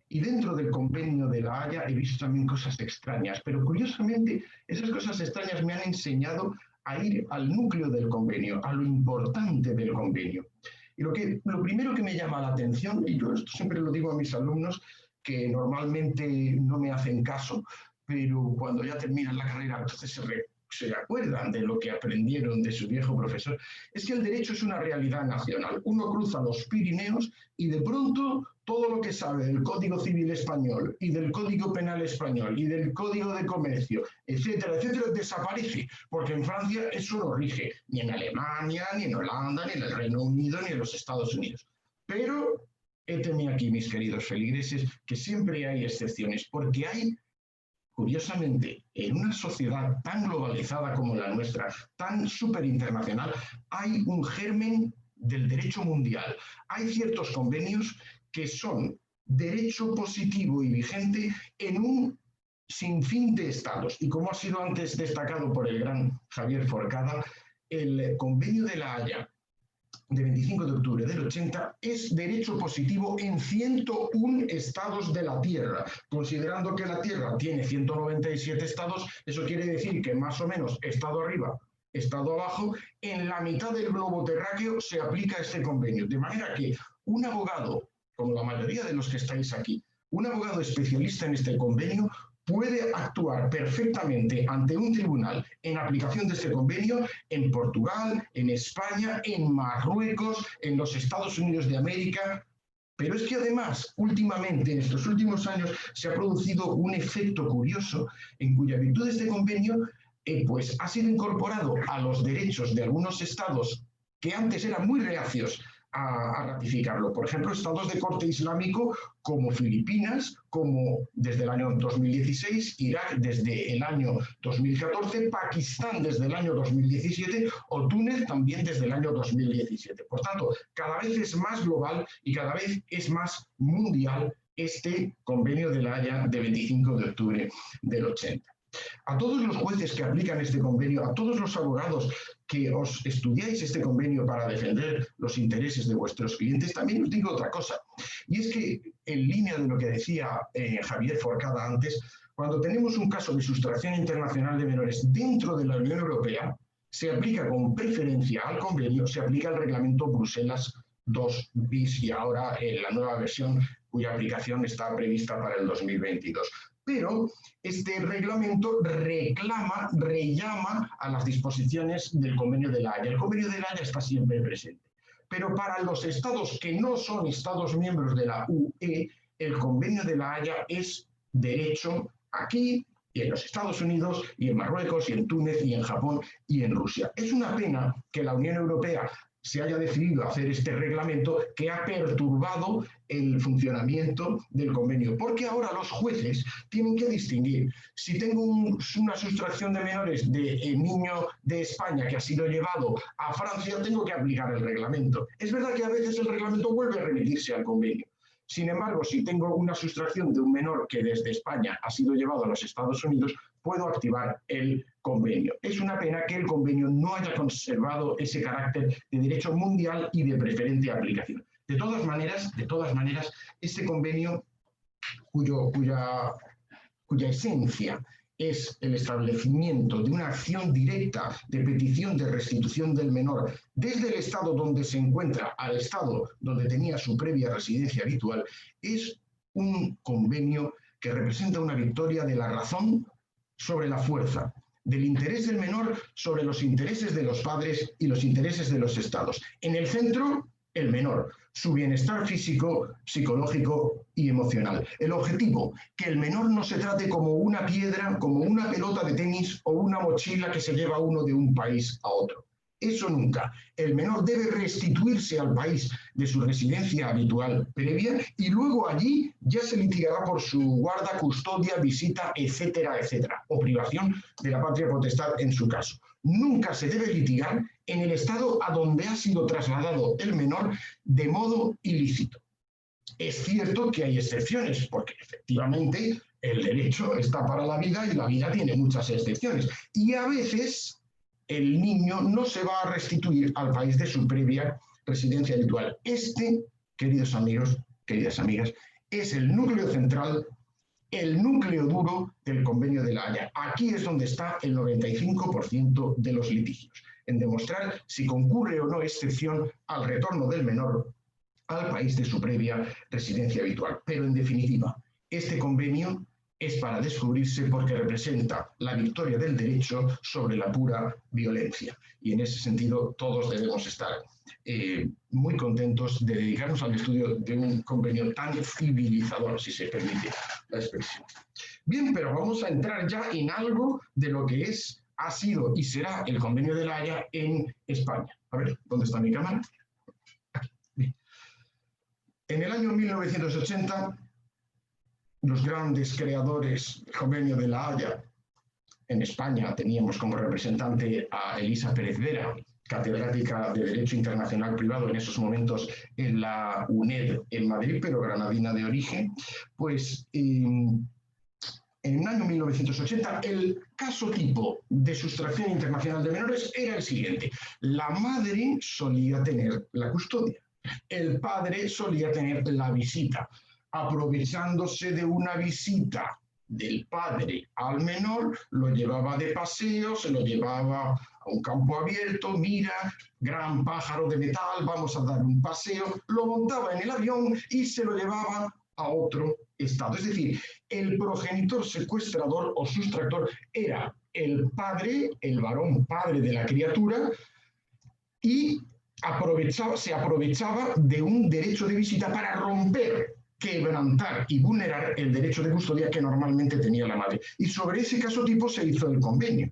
Y dentro del convenio de La Haya he visto también cosas extrañas, pero curiosamente esas cosas extrañas me han enseñado a ir al núcleo del convenio, a lo importante del convenio. Y lo primero que me llama la atención, y yo esto siempre lo digo a mis alumnos, que normalmente no me hacen caso, pero cuando ya terminan la carrera entonces se acuerdan de lo que aprendieron de su viejo profesor, es que el derecho es una realidad nacional. Uno cruza los Pirineos y de pronto todo lo que sabe del Código Civil español y del Código Penal español y del Código de Comercio, etcétera, etcétera, desaparece, porque en Francia eso no rige, ni en Alemania, ni en Holanda, ni en el Reino Unido, ni en los Estados Unidos. Pero héteme aquí, mis queridos feligreses, que siempre hay excepciones, porque hay, curiosamente, en una sociedad tan globalizada como la nuestra, tan súper internacional, hay un germen del derecho mundial. Hay ciertos convenios que son derecho positivo y vigente en un sinfín de estados. Y como ha sido antes destacado por el gran Javier Forcada, el convenio de La Haya de 25 de octubre del 80 es derecho positivo en 101 estados de la Tierra. Considerando que la Tierra tiene 197 estados, eso quiere decir que más o menos estado arriba, estado abajo, en la mitad del globo terráqueo se aplica este convenio. De manera que un abogado, como la mayoría de los que estáis aquí, un abogado especialista en este convenio puede actuar perfectamente ante un tribunal en aplicación de este convenio en Portugal, en España, en Marruecos, en los Estados Unidos de América. Pero es que además, últimamente, en estos últimos años, se ha producido un efecto curioso en cuya virtud este convenio pues ha sido incorporado a los derechos de algunos estados que antes eran muy reacios a ratificarlo. Por ejemplo, estados de corte islámico como Filipinas, como desde el año 2016, Irak desde el año 2014, Pakistán desde el año 2017 o Túnez también desde el año 2017. Por tanto, cada vez es más global y cada vez es más mundial este convenio de La Haya de 25 de octubre del 80. A todos los jueces que aplican este convenio, a todos los abogados que os estudiáis este convenio para defender los intereses de vuestros clientes, también os digo otra cosa. Y es que, en línea de lo que decía Javier Forcada antes, cuando tenemos un caso de sustracción internacional de menores dentro de la Unión Europea, se aplica con preferencia al convenio, se aplica el reglamento Bruselas 2 bis y ahora la nueva versión cuya aplicación está prevista para el 2022. Pero este reglamento rellama a las disposiciones del Convenio de La Haya. El Convenio de La Haya está siempre presente. Pero para los estados que no son estados miembros de la UE, el Convenio de La Haya es derecho aquí y en los Estados Unidos, y en Marruecos, y en Túnez, y en Japón, y en Rusia. Es una pena que la Unión Europea se haya decidido hacer este reglamento que ha perturbado el funcionamiento del convenio, porque ahora los jueces tienen que distinguir si tengo una sustracción de menores de niño de España que ha sido llevado a Francia, tengo que aplicar el reglamento. Es verdad que a veces el reglamento vuelve a remitirse al convenio. Sin embargo, si tengo una sustracción de un menor que desde España ha sido llevado a los Estados Unidos, puedo activar el convenio. Es una pena que el convenio no haya conservado ese carácter de derecho mundial y de preferente aplicación. De todas maneras, este convenio, cuya esencia es el establecimiento de una acción directa de petición de restitución del menor desde el estado donde se encuentra al estado donde tenía su previa residencia habitual, es un convenio que representa una victoria de la razón sobre la fuerza, del interés del menor sobre los intereses de los padres y los intereses de los estados. En el centro, el menor, su bienestar físico, psicológico y emocional. El objetivo, que el menor no se trate como una piedra, como una pelota de tenis o una mochila que se lleva uno de un país a otro. Eso nunca. El menor debe restituirse al país de su residencia habitual previa y luego allí ya se litigará por su guarda, custodia, visita, etcétera, etcétera, o privación de la patria potestad en su caso. Nunca se debe litigar en el estado a donde ha sido trasladado el menor de modo ilícito. Es cierto que hay excepciones, porque efectivamente el derecho está para la vida y la vida tiene muchas excepciones. Y a veces el niño no se va a restituir al país de su previa residencia habitual. Este, queridos amigos, queridas amigas, es el núcleo central, el núcleo duro del Convenio de La Haya. Aquí es donde está el 95% de los litigios, en demostrar si concurre o no excepción al retorno del menor al país de su previa residencia habitual. Pero en definitiva, este convenio es para descubrirse porque representa la victoria del derecho sobre la pura violencia. Y en ese sentido todos debemos estar muy contentos de dedicarnos al estudio de un convenio tan civilizador, si se permite la expresión. Bien, pero vamos a entrar ya en algo de lo que ha sido y será el Convenio de La Haya en España. A ver, ¿dónde está mi cámara? Aquí. Bien. En el año 1980, los grandes creadores del Convenio de La Haya, en España teníamos como representante a Elisa Pérez Vera, catedrática de Derecho Internacional Privado en esos momentos en la UNED en Madrid, pero granadina de origen, pues en el año 1980 el caso tipo de sustracción internacional de menores era el siguiente. La madre solía tener la custodia, el padre solía tener la visita. Aprovechándose de una visita del padre al menor, lo llevaba de paseo, se lo llevaba a un campo abierto, mira, gran pájaro de metal, vamos a dar un paseo, lo montaba en el avión y se lo llevaba a otro estado. Es decir, el progenitor secuestrador o sustractor era el padre, el varón padre de la criatura, y se aprovechaba de un derecho de visita para romper, quebrantar y vulnerar el derecho de custodia que normalmente tenía la madre. Y sobre ese caso tipo se hizo el convenio.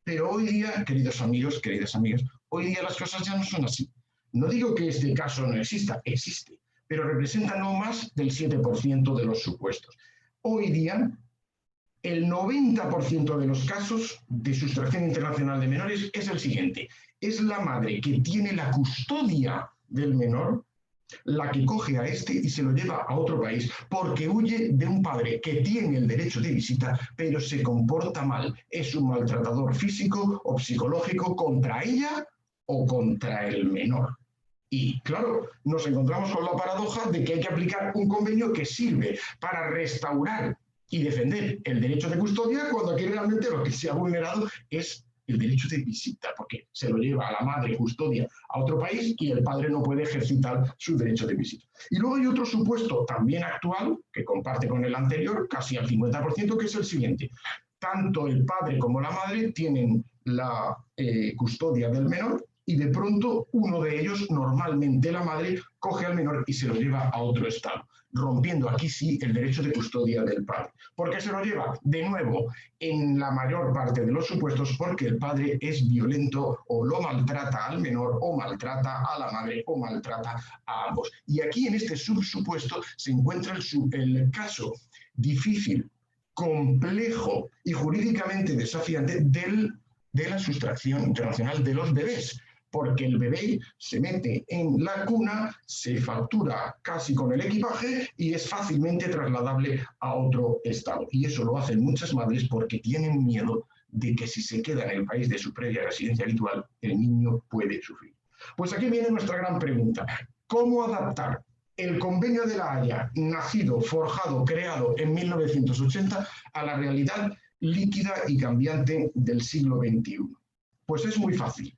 Pero hoy día, queridos amigos, queridas amigas, hoy día las cosas ya no son así. No digo que este caso no exista, existe, pero representa no más del 7% de los supuestos. Hoy día, el 90% de los casos de sustracción internacional de menores es el siguiente. Es la madre que tiene la custodia del menor la que coge a este y se lo lleva a otro país porque huye de un padre que tiene el derecho de visita pero se comporta mal, es un maltratador físico o psicológico contra ella o contra el menor. Y claro, nos encontramos con la paradoja de que hay que aplicar un convenio que sirve para restaurar y defender el derecho de custodia cuando aquí realmente lo que se ha vulnerado es el derecho de visita, porque se lo lleva a la madre custodia a otro país y el padre no puede ejercitar su derecho de visita. Y luego hay otro supuesto también actual, que comparte con el anterior, casi al 50%, que es el siguiente. Tanto el padre como la madre tienen la custodia del menor y de pronto uno de ellos, normalmente la madre, coge al menor y se lo lleva a otro estado, rompiendo aquí sí el derecho de custodia del padre. ¿Por qué se lo lleva? De nuevo, en la mayor parte de los supuestos, porque el padre es violento o lo maltrata al menor o maltrata a la madre o maltrata a ambos. Y aquí en este subsupuesto se encuentra el caso difícil, complejo y jurídicamente desafiante de la sustracción internacional de los bebés, porque el bebé se mete en la cuna, se factura casi con el equipaje y es fácilmente trasladable a otro estado. Y eso lo hacen muchas madres porque tienen miedo de que si se queda en el país de su previa residencia habitual, el niño puede sufrir. Pues aquí viene nuestra gran pregunta. ¿Cómo adaptar el Convenio de La Haya, nacido, forjado, creado en 1980, a la realidad líquida y cambiante del siglo XXI? Pues es muy fácil.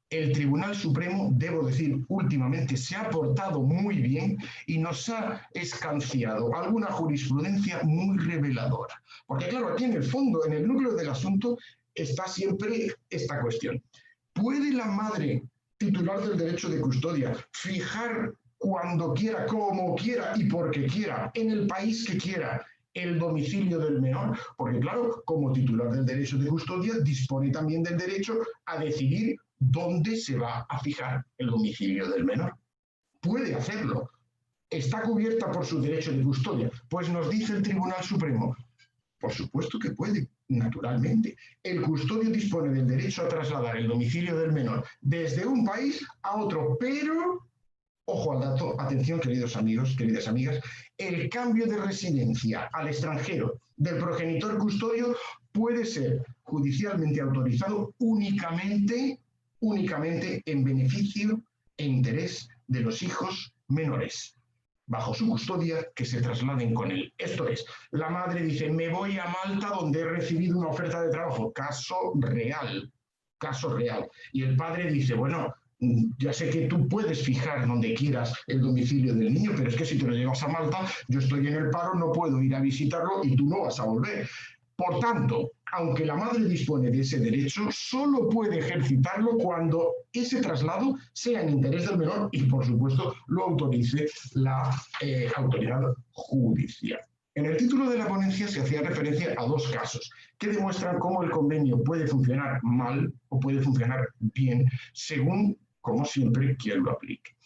El Tribunal Supremo, debo decir, últimamente se ha portado muy bien y nos ha escanciado alguna jurisprudencia muy reveladora. Porque claro, aquí en el fondo, en el núcleo del asunto, está siempre esta cuestión. ¿Puede la madre titular del derecho de custodia fijar cuando quiera, como quiera y porque quiera, en el país que quiera, el domicilio del menor? Porque claro, como titular del derecho de custodia, dispone también del derecho a decidir dónde se va a fijar el domicilio del menor. Puede hacerlo. ¿Está cubierta por su derecho de custodia? Pues nos dice el Tribunal Supremo. Por supuesto que puede, naturalmente. El custodio dispone del derecho a trasladar el domicilio del menor desde un país a otro, pero, ojo al dato, atención queridos amigos, queridas amigas, el cambio de residencia al extranjero del progenitor custodio puede ser judicialmente autorizado únicamente en beneficio e interés de los hijos menores, bajo su custodia, que se trasladen con él. Esto es, la madre dice, me voy a Malta donde he recibido una oferta de trabajo, caso real, y el padre dice, bueno, ya sé que tú puedes fijar donde quieras el domicilio del niño, pero es que si te lo llevas a Malta, yo estoy en el paro, no puedo ir a visitarlo y tú no vas a volver. Por tanto, aunque la madre dispone de ese derecho, solo puede ejercitarlo cuando ese traslado sea en interés del menor y, por supuesto, lo autorice la autoridad judicial. En el título de la ponencia se hacía referencia a dos casos que demuestran cómo el convenio puede funcionar mal o puede funcionar bien, según, como siempre, quien lo aplique.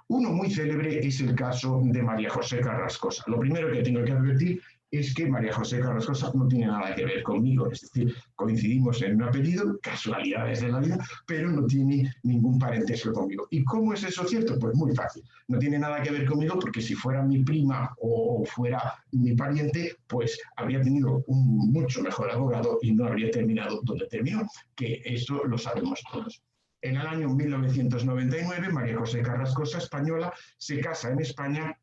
Uno muy célebre es el caso de María José Carrascosa. Lo primero que tengo que advertir es que María José Carrascosa no tiene nada que ver conmigo, es decir, coincidimos en un apellido, casualidades de la vida, pero no tiene ningún parentesco conmigo. ¿Y cómo es eso cierto? Pues muy fácil. No tiene nada que ver conmigo porque si fuera mi prima o fuera mi pariente, pues habría tenido un mucho mejor abogado y no habría terminado donde terminó, que esto lo sabemos todos. En el año 1999, María José Carrascosa, española, se casa en España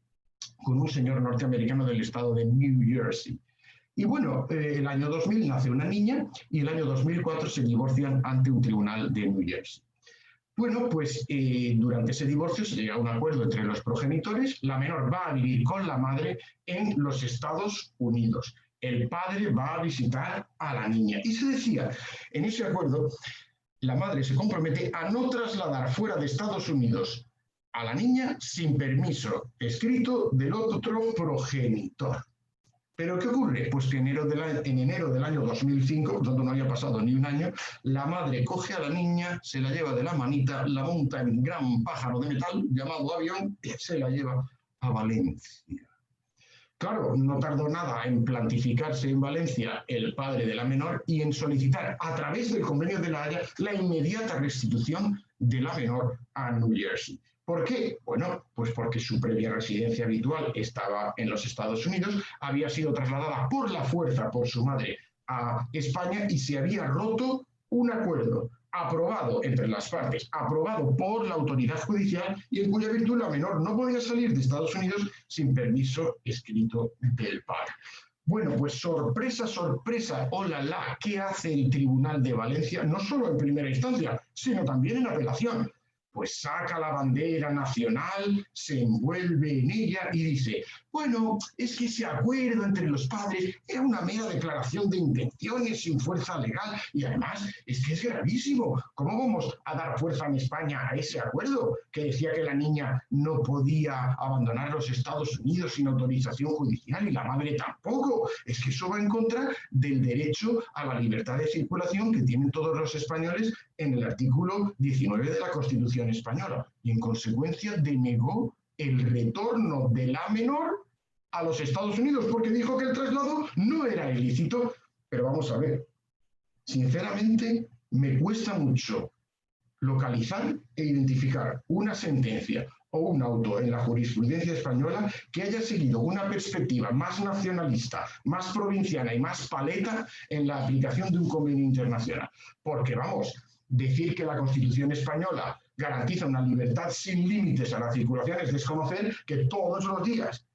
con un señor norteamericano del estado de New Jersey. Y bueno, el año 2000 nace una niña y el año 2004 se divorcian ante un tribunal de New Jersey. Bueno, pues durante ese divorcio se llega a un acuerdo entre los progenitores. La menor va a vivir con la madre en los Estados Unidos. El padre va a visitar a la niña. Y se decía, en ese acuerdo, la madre se compromete a no trasladar fuera de Estados Unidos a la niña sin permiso escrito del otro progenitor. ¿Pero qué ocurre? Pues que en enero del año 2005, donde no había pasado ni un año, la madre coge a la niña, se la lleva de la manita, la monta en un gran pájaro de metal llamado avión y se la lleva a Valencia. Claro, no tardó nada en plantificarse en Valencia el padre de la menor y en solicitar a través del Convenio de La Haya la inmediata restitución de la menor a New Jersey. ¿Por qué? Bueno, pues porque su previa residencia habitual estaba en los Estados Unidos, había sido trasladada por la fuerza por su madre a España y se había roto un acuerdo aprobado entre las partes, aprobado por la autoridad judicial y en cuya virtud la menor no podía salir de Estados Unidos sin permiso escrito del padre. Bueno, pues sorpresa, sorpresa, la, ¿qué hace el Tribunal de Valencia? No solo en primera instancia, sino también en apelación. Pues saca la bandera nacional, se envuelve en ella y dice, bueno, es que ese acuerdo entre los padres era una mera declaración de intenciones sin fuerza legal y además es que es gravísimo. ¿Cómo vamos a dar fuerza en España a ese acuerdo que decía que la niña no podía abandonar los Estados Unidos sin autorización judicial y la madre tampoco? Es que eso va en contra del derecho a la libertad de circulación que tienen todos los españoles en el artículo 19 de la Constitución española y en consecuencia denegó el retorno de la menor a los Estados Unidos porque dijo que el traslado no era ilícito. Pero vamos a ver, sinceramente me cuesta mucho localizar e identificar una sentencia o un auto en la jurisprudencia española que haya seguido una perspectiva más nacionalista, más provinciana y más paleta en la aplicación de un convenio internacional. Porque, vamos, decir que la Constitución española garantiza una libertad sin límites a la circulación es desconocer que todos los días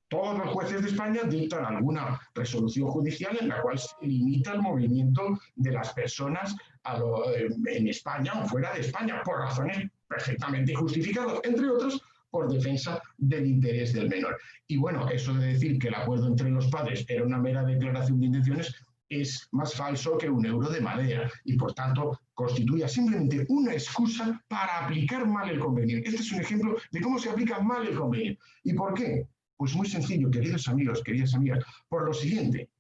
todos los jueces de España dictan alguna resolución judicial en la cual se limita el movimiento de las personas en España o fuera de España, por razones perfectamente justificadas, entre otros, por defensa del interés del menor. Y bueno, eso de decir que el acuerdo entre los padres era una mera declaración de intenciones es más falso que un euro de madera y, por tanto, constituye simplemente una excusa para aplicar mal el convenio. Este es un ejemplo de cómo se aplica mal el convenio. ¿Y por qué? Pues muy sencillo, queridos amigos, queridas amigas, por lo siguiente.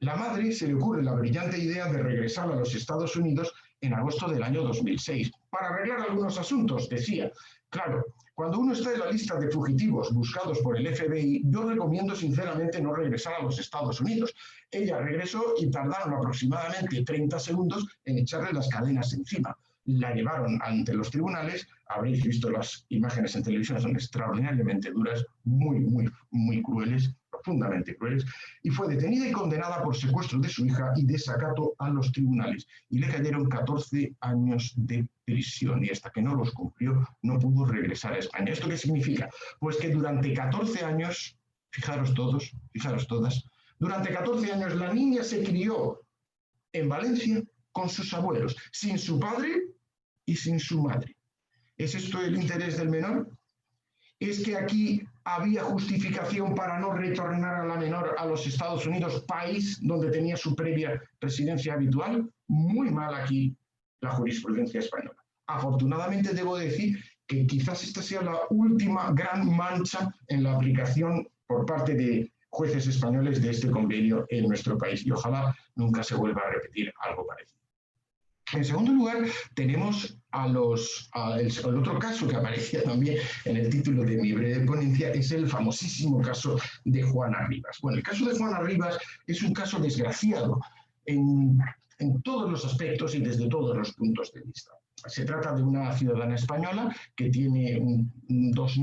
La madre se le ocurre la brillante idea de regresar a los Estados Unidos en agosto del año 2006 para arreglar algunos asuntos, decía. Claro, cuando uno está en la lista de fugitivos buscados por el FBI, yo recomiendo sinceramente no regresar a los Estados Unidos. Ella regresó y tardaron aproximadamente 30 segundos en echarle las cadenas encima. La llevaron ante los tribunales, habréis visto las imágenes en televisión, son extraordinariamente duras, muy crueles, profundamente crueles, y fue detenida y condenada por secuestro de su hija y desacato a los tribunales. Y le cayeron 14 años de prisión, y hasta que no los cumplió no pudo regresar a España. ¿Esto qué significa? Pues que durante 14 años, fijaros todos, fijaros todas, durante 14 años la niña se crió en Valencia con sus abuelos, sin su padre y sin su madre. ¿Es esto el interés del menor? ¿Es que aquí había justificación para no retornar a la menor a los Estados Unidos, país donde tenía su previa residencia habitual? Muy mal aquí la jurisprudencia española. Afortunadamente debo decir que quizás esta sea la última gran mancha en la aplicación por parte de jueces españoles de este convenio en nuestro país y ojalá nunca se vuelva a repetir algo parecido. En segundo lugar, tenemos el otro caso que aparecía también en el título de mi breve ponencia, es el famosísimo caso de Juana Rivas. Bueno, el caso de Juana Rivas es un caso desgraciado en todos los aspectos y desde todos los puntos de vista. Se trata de una ciudadana española que tiene dos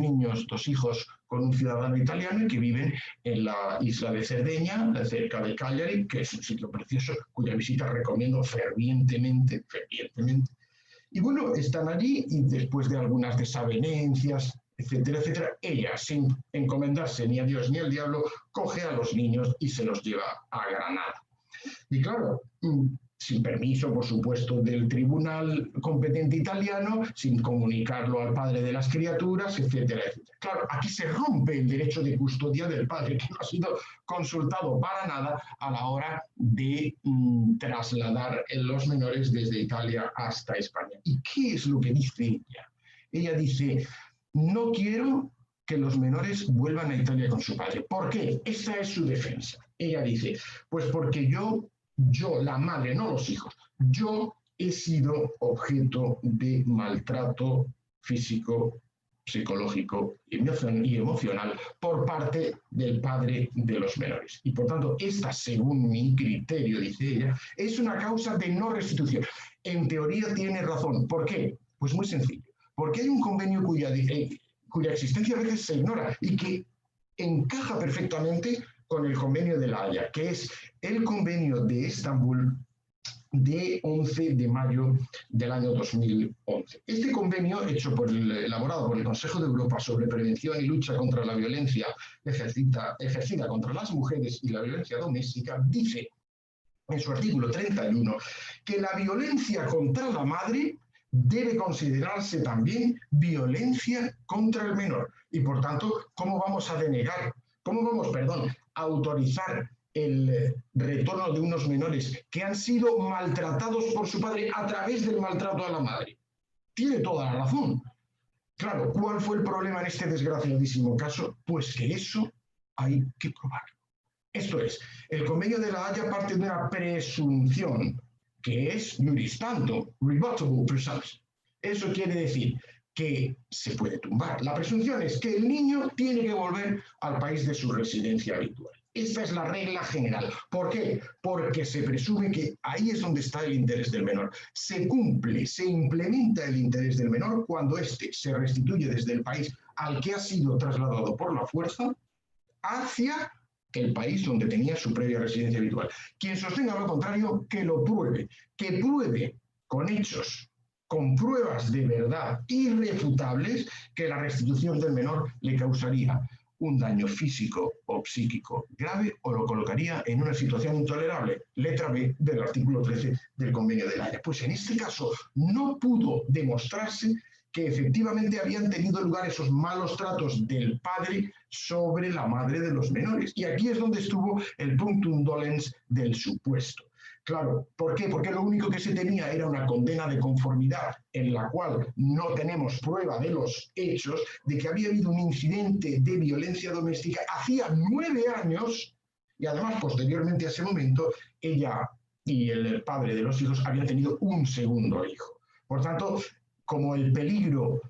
hijos con un ciudadano italiano y que viven en la isla de Cerdeña, cerca de Cagliari, que es un sitio precioso cuya visita recomiendo fervientemente. Y bueno, están allí y después de algunas desavenencias, etcétera, etcétera, ella, sin encomendarse ni a Dios ni al diablo, coge a los niños y se los lleva a Granada. Y claro, sin permiso, por supuesto, del tribunal competente italiano, sin comunicarlo al padre de las criaturas, etcétera, etcétera. Claro, aquí se rompe el derecho de custodia del padre, que no ha sido consultado para nada a la hora de trasladar los menores desde Italia hasta España. ¿Y qué es lo que dice ella? Ella dice, no quiero que los menores vuelvan a Italia con su padre. ¿Por qué? Esa es su defensa. Ella dice, pues porque yo, la madre, no los hijos, yo he sido objeto de maltrato físico, psicológico y emocional por parte del padre de los menores. Y por tanto, esta, según mi criterio, dice ella, es una causa de no restitución. En teoría tiene razón. ¿Por qué? Pues muy sencillo. Porque hay un convenio cuya existencia a veces se ignora y que encaja perfectamente con el convenio de La Haya, que es el convenio de Estambul de 11 de mayo del año 2011. Este convenio, elaborado por el Consejo de Europa sobre prevención y lucha contra la violencia ejercida contra las mujeres y la violencia doméstica, dice en su artículo 31 que la violencia contra la madre debe considerarse también violencia contra el menor. Y por tanto, ¿cómo vamos a autorizar el retorno de unos menores que han sido maltratados por su padre a través del maltrato a la madre? Tiene toda la razón. Claro, ¿cuál fue el problema en este desgraciadísimo caso? Pues que eso hay que probarlo. Esto es, el convenio de La Haya parte de una presunción que es juris tantum, rebuttable presumption. Eso quiere decir que se puede tumbar. La presunción es que el niño tiene que volver al país de su residencia habitual. Esta es la regla general. ¿Por qué? Porque se presume que ahí es donde está el interés del menor. Se cumple, se implementa el interés del menor cuando éste se restituye desde el país al que ha sido trasladado por la fuerza hacia el país donde tenía su previa residencia habitual. Quien sostenga lo contrario, que lo pruebe, que pruebe con hechos, con pruebas de verdad irrefutables, que la restitución del menor le causaría un daño físico o psíquico grave o lo colocaría en una situación intolerable. Letra B del artículo 13 del Convenio de La Haya. Pues en este caso no pudo demostrarse que efectivamente habían tenido lugar esos malos tratos del padre sobre la madre de los menores. Y aquí es donde estuvo el punctum dolens del supuesto. Claro, ¿por qué? Porque lo único que se tenía era una condena de conformidad en la cual no tenemos prueba de los hechos de que había habido un incidente de violencia doméstica hacía 9 años y además posteriormente a ese momento ella y el padre de los hijos habían tenido un segundo hijo. Por tanto, como el peligro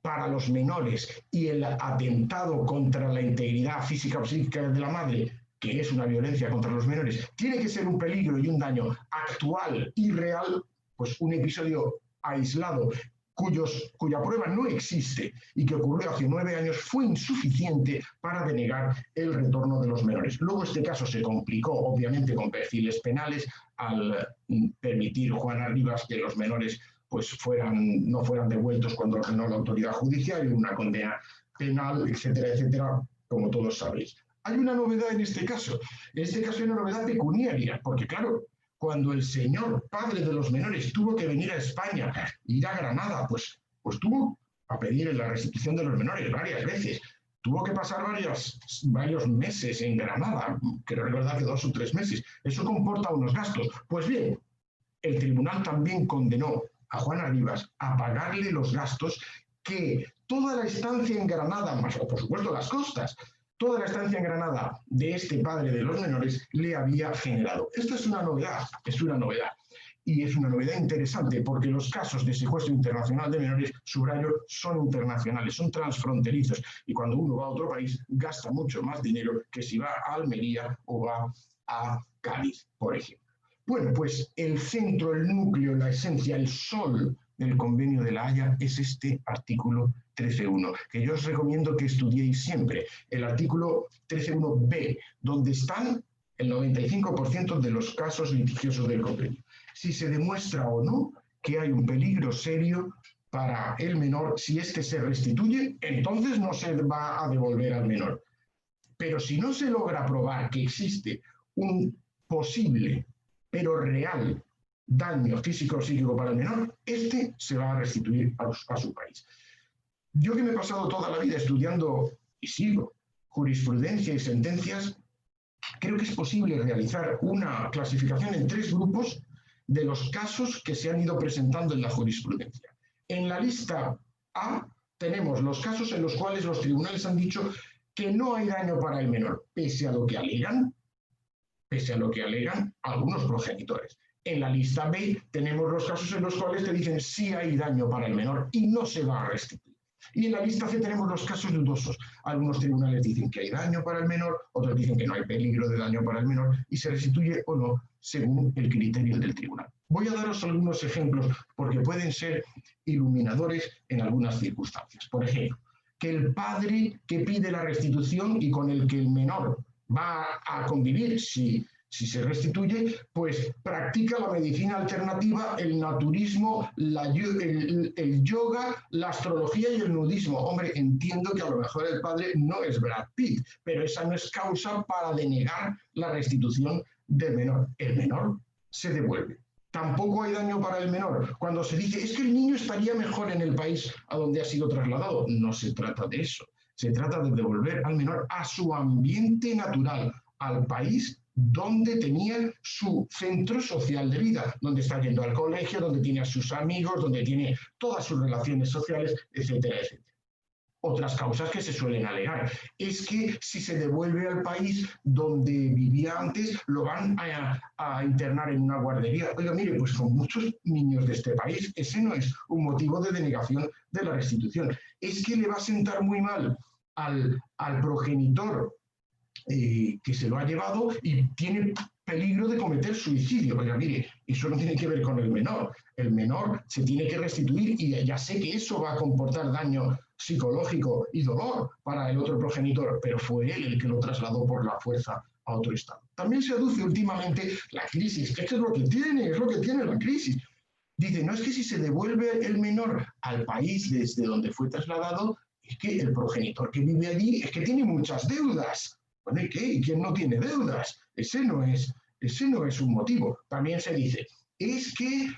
para los menores y el atentado contra la integridad física o psíquica de la madre, que es una violencia contra los menores, tiene que ser un peligro y un daño actual y real, pues un episodio aislado cuya prueba no existe y que ocurrió hace 9 años fue insuficiente para denegar el retorno de los menores. Luego este caso se complicó, obviamente, con perfiles penales al permitir Juana Rivas que los menores pues no fueran devueltos cuando ordenó la autoridad judicial y una condena penal, etcétera, etcétera, como todos sabéis. Hay una novedad en este caso. En este caso hay una novedad pecuniaria, porque claro, cuando el señor padre de los menores tuvo que venir a España, ir a Granada, pues tuvo a pedir la restitución de los menores varias veces. Tuvo que pasar varios meses en Granada, creo recordar que 2 o 3 meses. Eso comporta unos gastos. Pues bien, el tribunal también condenó a Juana Rivas a pagarle los gastos que toda la estancia en Granada, más o por supuesto las costas, toda la estancia en Granada de este padre de los menores le había generado. Esto es una novedad, y es una novedad interesante porque los casos de secuestro internacional de menores, subrayo, son internacionales, son transfronterizos, y cuando uno va a otro país gasta mucho más dinero que si va a Almería o va a Cádiz, por ejemplo. Bueno, pues el centro, el núcleo, la esencia, el sol del Convenio de La Haya es este artículo 13.1, que yo os recomiendo que estudiéis siempre. El artículo 13.1b, donde están el 95% de los casos litigiosos del convenio. Si se demuestra o no que hay un peligro serio para el menor, si éste se restituye, entonces no se va a devolver al menor. Pero si no se logra probar que existe un posible pero real daño físico o psíquico para el menor, este se va a restituir a su país. Yo que me he pasado toda la vida estudiando, y sigo, jurisprudencia y sentencias, creo que es posible realizar una clasificación en 3 grupos de los casos que se han ido presentando en la jurisprudencia. En la lista A tenemos los casos en los cuales los tribunales han dicho que no hay daño para el menor, pese a lo que alegan algunos progenitores. En la lista B tenemos los casos en los cuales te dicen sí hay daño para el menor y no se va a restituir. Y en la lista C tenemos los casos dudosos. Algunos tribunales dicen que hay daño para el menor, otros dicen que no hay peligro de daño para el menor y se restituye o no según el criterio del tribunal. Voy a daros algunos ejemplos porque pueden ser iluminadores en algunas circunstancias. Por ejemplo, que el padre que pide la restitución y con el que el menor va a convivir si se restituye, pues practica la medicina alternativa, el naturismo, el yoga, la astrología y el nudismo. Hombre, entiendo que a lo mejor el padre no es Brad Pitt, pero esa no es causa para denegar la restitución del menor. El menor se devuelve. Tampoco hay daño para el menor. Cuando se dice, es que el niño estaría mejor en el país a donde ha sido trasladado, no se trata de eso. Se trata de devolver al menor a su ambiente natural, al país donde tenía su centro social de vida, donde está yendo al colegio, donde tiene a sus amigos, donde tiene todas sus relaciones sociales, etcétera, etcétera. Otras causas que se suelen alegar es que si se devuelve al país donde vivía antes, lo van a internar en una guardería. Oiga, mire, pues con muchos niños de este país, ese no es un motivo de denegación de la restitución. Es que le va a sentar muy mal al progenitor que se lo ha llevado y tiene peligro de cometer suicidio. Oiga, mire, eso no tiene que ver con el menor. El menor se tiene que restituir y ya sé que eso va a comportar daño psicológico y dolor para el otro progenitor, pero fue él el que lo trasladó por la fuerza a otro estado. También se aduce últimamente la crisis, que es lo que tiene la crisis. Dice, no es que si se devuelve el menor al país desde donde fue trasladado, es que el progenitor que vive allí es que tiene muchas deudas. Bueno, ¿y qué? ¿Y quién no tiene deudas? Ese no es un motivo. También se dice, es que,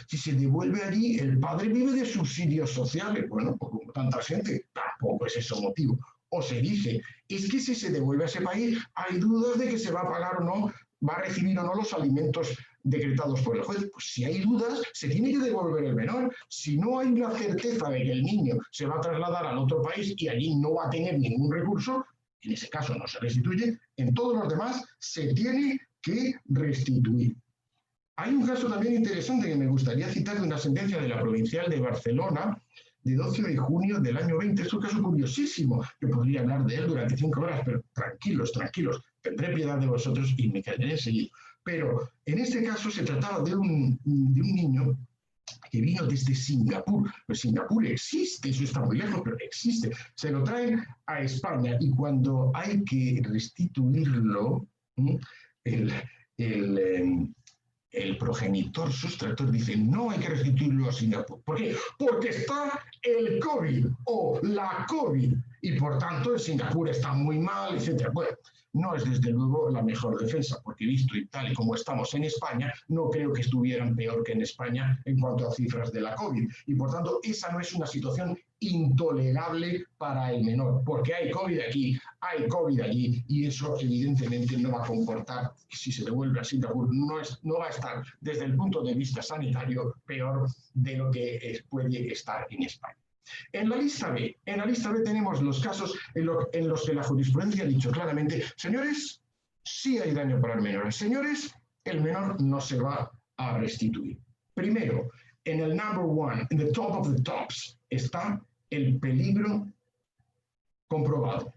si se devuelve allí, el padre vive de subsidios sociales. Bueno, pues como tanta gente, tampoco es ese motivo. O se dice, es que si se devuelve a ese país, hay dudas de que se va a pagar o no, va a recibir o no los alimentos decretados por el juez. Pues si hay dudas, se tiene que devolver el menor. Si no hay una certeza de que el niño se va a trasladar al otro país y allí no va a tener ningún recurso, en ese caso no se restituye, en todos los demás se tiene que restituir. Hay un caso también interesante que me gustaría citar de una sentencia de la Provincial de Barcelona de 12 de junio del año 20. Es un caso curiosísimo. Yo podría hablar de él durante 5 horas, pero tranquilos, tendré piedad de vosotros y me quedaré seguido. Pero en este caso se trataba de un niño que vino desde Singapur. Pues Singapur existe, eso está muy lejos, pero existe. Se lo traen a España y cuando hay que restituirlo, el progenitor sustractor dice, no hay que restituirlo a Singapur. ¿Por qué? Porque está el COVID o la COVID y por tanto en Singapur está muy mal, etc. Bueno, no es desde luego la mejor defensa, porque visto y tal y como estamos en España, no creo que estuvieran peor que en España en cuanto a cifras de la COVID. Y por tanto, esa no es una situación intolerable para el menor, porque hay COVID aquí, hay COVID allí, y eso evidentemente no va a comportar, si se devuelve a Singapur, no va a estar desde el punto de vista sanitario peor de lo que puede estar en España. En la lista B tenemos los casos en los que la jurisprudencia ha dicho claramente, señores, sí hay daño para el menor, señores, el menor no se va a restituir. Primero, en el number one, en the top of the tops, está el peligro comprobado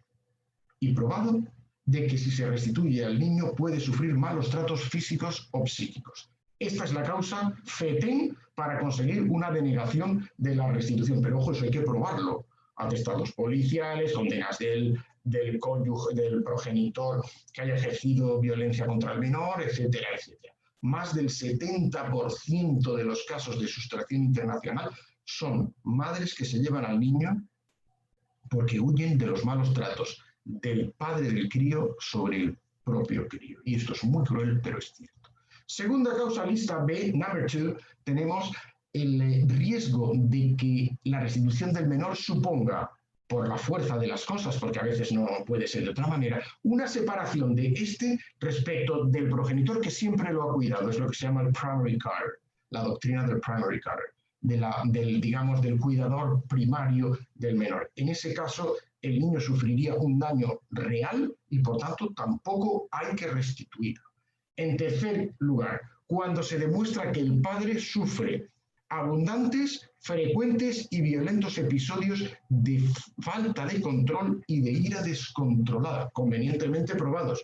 y probado de que si se restituye al niño puede sufrir malos tratos físicos o psíquicos. Esta es la causa FETEN para conseguir una denegación de la restitución. Pero ojo, eso hay que probarlo. Atestados policiales, condenas del cónyuge, del progenitor que haya ejercido violencia contra el menor, etcétera, etcétera. Más del 70% de los casos de sustracción internacional son madres que se llevan al niño porque huyen de los malos tratos del padre del crío sobre el propio crío. Y esto es muy cruel, pero es cierto. Segunda causa, lista B, number 2, tenemos el riesgo de que la restitución del menor suponga, por la fuerza de las cosas, porque a veces no puede ser de otra manera, una separación de este respecto del progenitor que siempre lo ha cuidado. Es lo que se llama el primary care, la doctrina del primary care, del cuidador primario del menor. En ese caso, el niño sufriría un daño real y, por tanto, tampoco hay que restituirlo. En tercer lugar, cuando se demuestra que el padre sufre abundantes, frecuentes y violentos episodios de falta de control y de ira descontrolada, convenientemente probados,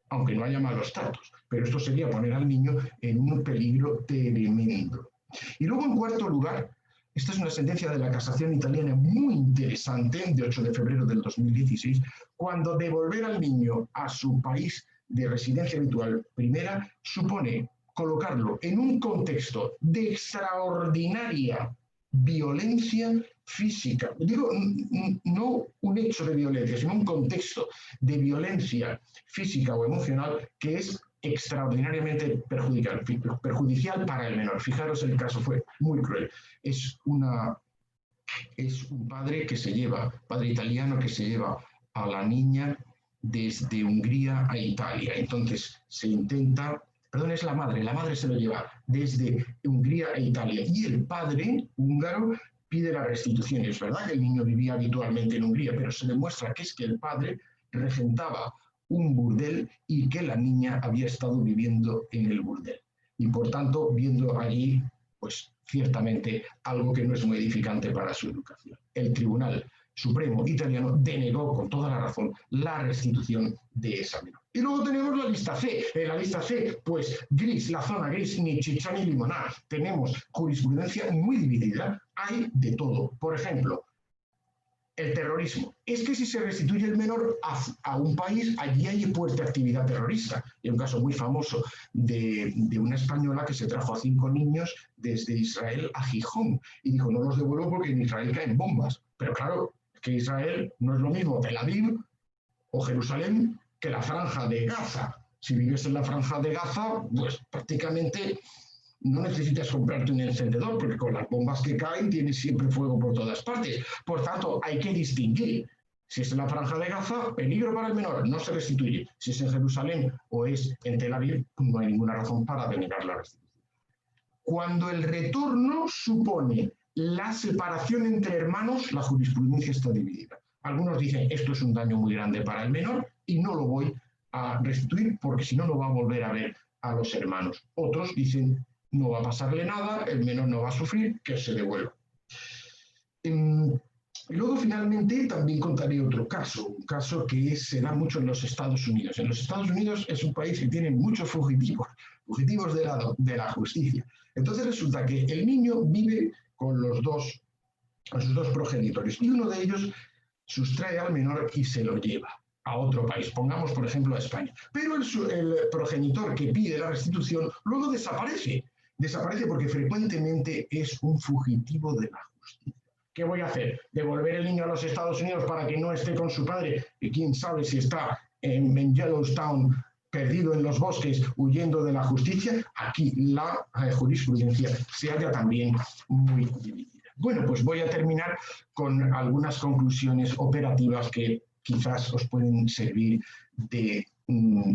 aunque no haya malos tratos. Pero esto sería poner al niño en un peligro tremendo. Y luego, en cuarto lugar, esta es una sentencia de la Casación italiana muy interesante, de 8 de febrero del 2016, cuando devolver al niño a su país de residencia habitual primera supone colocarlo en un contexto de extraordinaria violencia física. Digo, no un hecho de violencia, sino un contexto de violencia física o emocional que es extraordinariamente perjudicial para el menor. Fijaros, el caso fue muy cruel. Es un padre padre italiano que se lleva a la niña desde Hungría a Italia. Entonces se intenta, es la madre se lo lleva desde Hungría a Italia y el padre húngaro pide la restitución. Es verdad que el niño vivía habitualmente en Hungría, pero se demuestra que es que el padre regentaba un burdel y que la niña había estado viviendo en el burdel. Y por tanto, viendo allí, pues ciertamente algo que no es muy edificante para su educación. El tribunal Supremo italiano denegó con toda la razón la restitución de esa menor. Y luego tenemos la lista C. En la lista C, pues gris, la zona gris, ni chicha ni limonada. Tenemos jurisprudencia muy dividida, hay de todo. Por ejemplo, el terrorismo. Es que si se restituye el menor a un país, allí hay fuerte actividad terrorista. Hay un caso muy famoso de una española que se trajo a 5 niños desde Israel a Gijón y dijo, no los devuelvo porque en Israel caen bombas. Pero claro, que Israel no es lo mismo Tel Aviv o Jerusalén que la franja de Gaza. Si vives en la franja de Gaza, pues prácticamente no necesitas comprarte un encendedor, porque con las bombas que caen tienes siempre fuego por todas partes. Por tanto, hay que distinguir. Si es en la franja de Gaza, peligro para el menor, no se restituye. Si es en Jerusalén o es en Tel Aviv, no hay ninguna razón para denegar la restitución. Cuando el retorno supone la separación entre hermanos, la jurisprudencia está dividida. Algunos dicen, esto es un daño muy grande para el menor y no lo voy a restituir porque si no, no va a volver a ver a los hermanos. Otros dicen, no va a pasarle nada, el menor no va a sufrir, que se devuelva. Luego, finalmente, también contaré otro caso, un caso que se da mucho en los Estados Unidos. En los Estados Unidos es un país que tiene muchos fugitivos de la justicia. Entonces resulta que el niño vive con sus dos progenitores y uno de ellos sustrae al menor y se lo lleva a otro país, pongamos por ejemplo a España. Pero el progenitor que pide la restitución luego desaparece porque frecuentemente es un fugitivo de la justicia. ¿Qué voy a hacer? ¿Devolver el niño a los Estados Unidos para que no esté con su padre? Y quién sabe si está en Yellowstone, perdido en los bosques, huyendo de la justicia. Aquí la jurisprudencia se halla también muy dividida. Bueno, pues voy a terminar con algunas conclusiones operativas que quizás os pueden servir de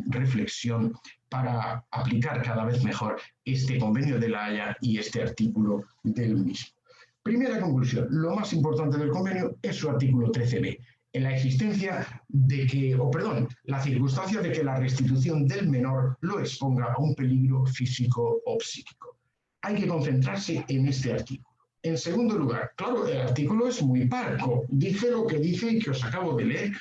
reflexión para aplicar cada vez mejor este convenio de La Haya y este artículo del mismo. Primera conclusión, lo más importante del convenio es su artículo 13b, en la existencia de que, la circunstancia de que la restitución del menor lo exponga a un peligro físico o psíquico. Hay que concentrarse en este artículo. En segundo lugar, claro, el artículo es muy parco, dice lo que dice y que os acabo de leer,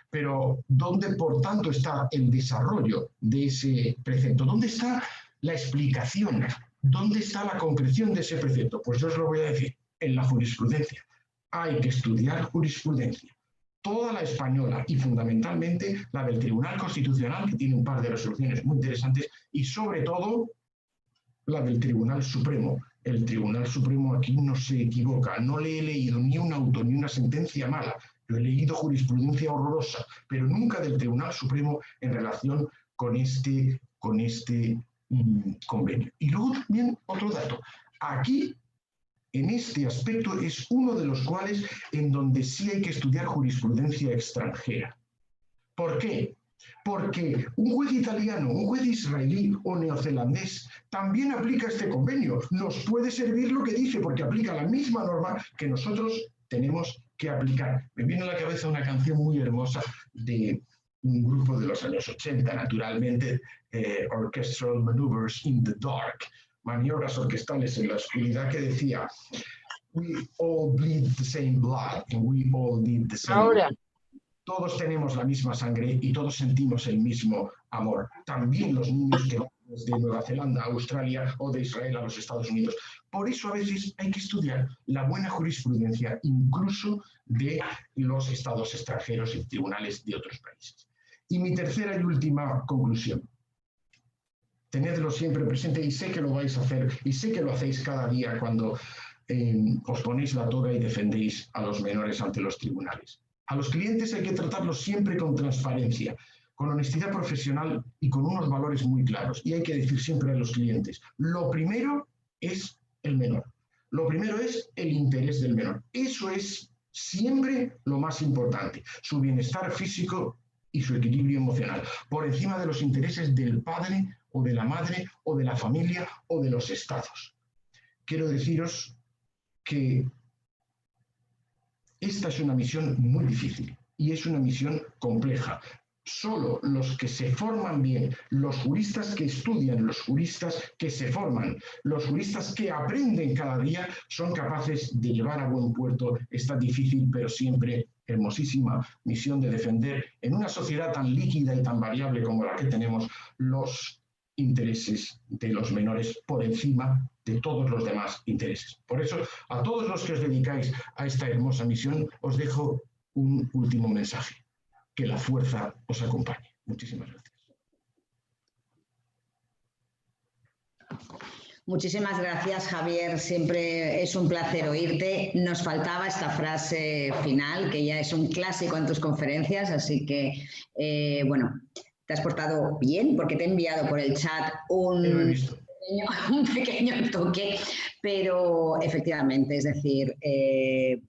pero ¿dónde, por tanto, está el desarrollo de ese precepto? ¿Dónde está la explicación? ¿Dónde está la concreción de ese precepto? Pues yo os lo voy a decir, en la jurisprudencia. Hay que estudiar jurisprudencia. Toda la española y fundamentalmente la del Tribunal Constitucional, que tiene un par de resoluciones muy interesantes, y sobre todo la del Tribunal Supremo. El Tribunal Supremo aquí no se equivoca. No le he leído ni un auto ni una sentencia mala. Yo he leído jurisprudencia horrorosa, pero nunca del Tribunal Supremo en relación con este convenio. Y luego también otro dato. Aquí, en este aspecto, es uno de los cuales en donde sí hay que estudiar jurisprudencia extranjera. ¿Por qué? Porque un juez italiano, un juez israelí o neozelandés también aplica este convenio. Nos puede servir lo que dice, porque aplica la misma norma que nosotros tenemos que aplicar. Me viene a la cabeza una canción muy hermosa de un grupo de los años 80, naturalmente, Orchestral Maneuvers in the Dark, maniobras orquestales en la oscuridad, que decía "We all bleed the same blood and we all need the same blood". Todos tenemos la misma sangre y todos sentimos el mismo amor. También los niños que van desde Nueva Zelanda a Australia o de Israel a los Estados Unidos. Por eso a veces hay que estudiar la buena jurisprudencia incluso de los estados extranjeros y tribunales de otros países. Y mi tercera y última conclusión. Tenedlo siempre presente y sé que lo vais a hacer y sé que lo hacéis cada día cuando os ponéis la toga y defendéis a los menores ante los tribunales. A los clientes hay que tratarlos siempre con transparencia, con honestidad profesional y con unos valores muy claros. Y hay que decir siempre a los clientes, lo primero es el menor. Lo primero es el interés del menor. Eso es siempre lo más importante, su bienestar físico y su equilibrio emocional, por encima de los intereses del padre o de la madre o de la familia o de los estados. Quiero deciros que esta es una misión muy difícil y es una misión compleja. Solo los que se forman bien, los juristas que estudian, los juristas que se forman, los juristas que aprenden cada día, son capaces de llevar a buen puerto esta difícil pero siempre hermosísima misión de defender en una sociedad tan líquida y tan variable como la que tenemos los intereses de los menores por encima de todos los demás intereses. Por eso, a todos los que os dedicáis a esta hermosa misión, os dejo un último mensaje. Que la fuerza os acompañe. Muchísimas gracias. Muchísimas gracias, Javier. Siempre es un placer oírte. Nos faltaba esta frase final, que ya es un clásico en tus conferencias, así que, bueno, te has portado bien porque te he enviado por el chat un pequeño toque, pero efectivamente, es decir,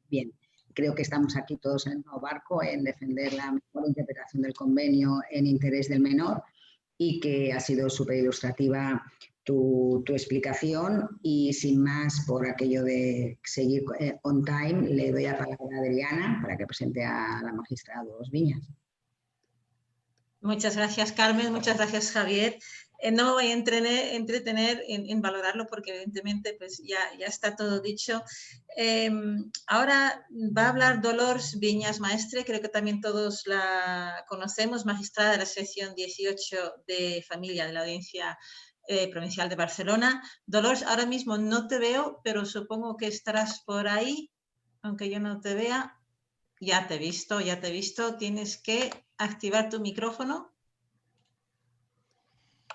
bien, creo que estamos aquí todos en el mismo barco en defender la mejor interpretación del convenio en interés del menor y que ha sido súper ilustrativa tu explicación y sin más por aquello de seguir on time, le doy la palabra a Adriana para que presente a la magistrada Dolors Viñas. Muchas gracias, Carmen. Muchas gracias, Javier. No me voy a entretener en valorarlo porque evidentemente pues ya está todo dicho. Ahora va a hablar Dolors Viñas Maestre, creo que también todos la conocemos, magistrada de la sección 18 de familia de la Audiencia Provincial de Barcelona. Dolors, ahora mismo no te veo, pero supongo que estarás por ahí, aunque yo no te vea. Ya te he visto, ya te he visto. Tienes que activar tu micrófono.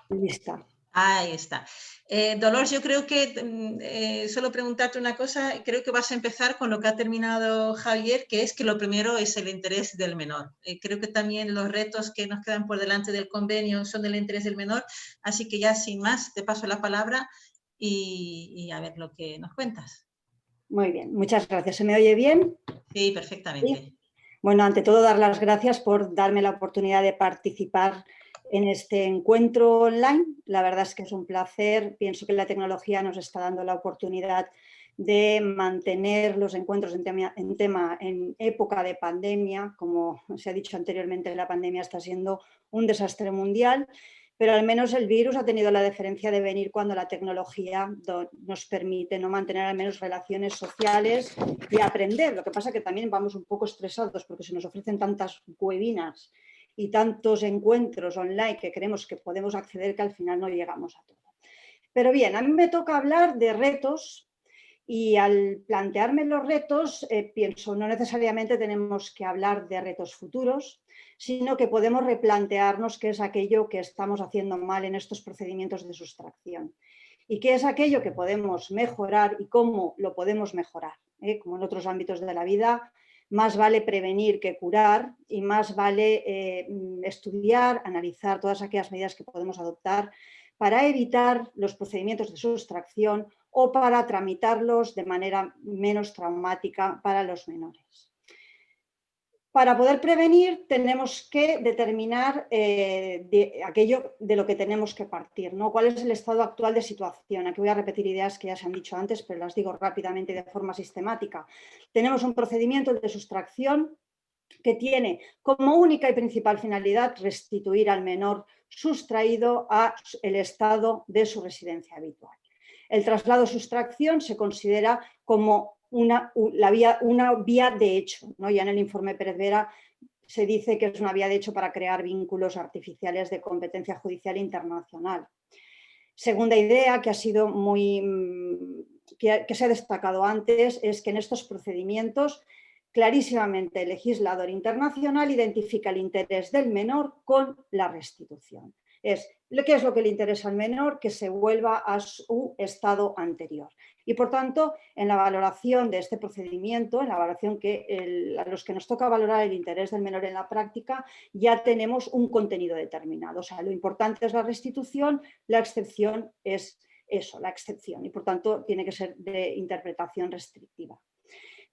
Lista. Ahí está. Dolors, yo creo que solo preguntarte una cosa, creo que vas a empezar con lo que ha terminado Javier, que es que lo primero es el interés del menor. Creo que también los retos que nos quedan por delante del convenio son del interés del menor, así que ya sin más te paso la palabra y a ver lo que nos cuentas. Muy bien, muchas gracias. ¿Se me oye bien? Sí, perfectamente. ¿Sí? Bueno, ante todo dar las gracias por darme la oportunidad de participar en este encuentro online. La verdad es que es un placer. Pienso que la tecnología nos está dando la oportunidad de mantener los encuentros en época de pandemia. Como se ha dicho anteriormente, la pandemia está siendo un desastre mundial, pero al menos el virus ha tenido la deferencia de venir cuando la tecnología nos permite no mantener al menos relaciones sociales y aprender. Lo que pasa es que también vamos un poco estresados porque se nos ofrecen tantas webinars y tantos encuentros online que creemos que podemos acceder que al final no llegamos a todo. Pero bien, a mí me toca hablar de retos y al plantearme los retos pienso no necesariamente tenemos que hablar de retos futuros, sino que podemos replantearnos qué es aquello que estamos haciendo mal en estos procedimientos de sustracción y qué es aquello que podemos mejorar y cómo lo podemos mejorar. Como en otros ámbitos de la vida, más vale prevenir que curar y más vale estudiar, analizar todas aquellas medidas que podemos adoptar para evitar los procedimientos de sustracción o para tramitarlos de manera menos traumática para los menores. Para poder prevenir tenemos que determinar aquello de lo que tenemos que partir, ¿no? ¿Cuál es el estado actual de situación? Aquí voy a repetir ideas que ya se han dicho antes, pero las digo rápidamente y de forma sistemática. Tenemos un procedimiento de sustracción que tiene como única y principal finalidad restituir al menor sustraído al estado de su residencia habitual. El traslado sustracción se considera como una vía de hecho, ¿no? Ya en el informe Pérez Vera se dice que es una vía de hecho para crear vínculos artificiales de competencia judicial internacional. Segunda idea que ha sido que se ha destacado antes es que en estos procedimientos clarísimamente el legislador internacional identifica el interés del menor con la restitución. ¿Qué es lo que le interesa al menor? Que se vuelva a su estado anterior. Y por tanto, en la valoración de este procedimiento, en la valoración a los que nos toca valorar el interés del menor en la práctica, ya tenemos un contenido determinado. O sea, lo importante es la restitución, la excepción es eso, la excepción. Y por tanto, tiene que ser de interpretación restrictiva.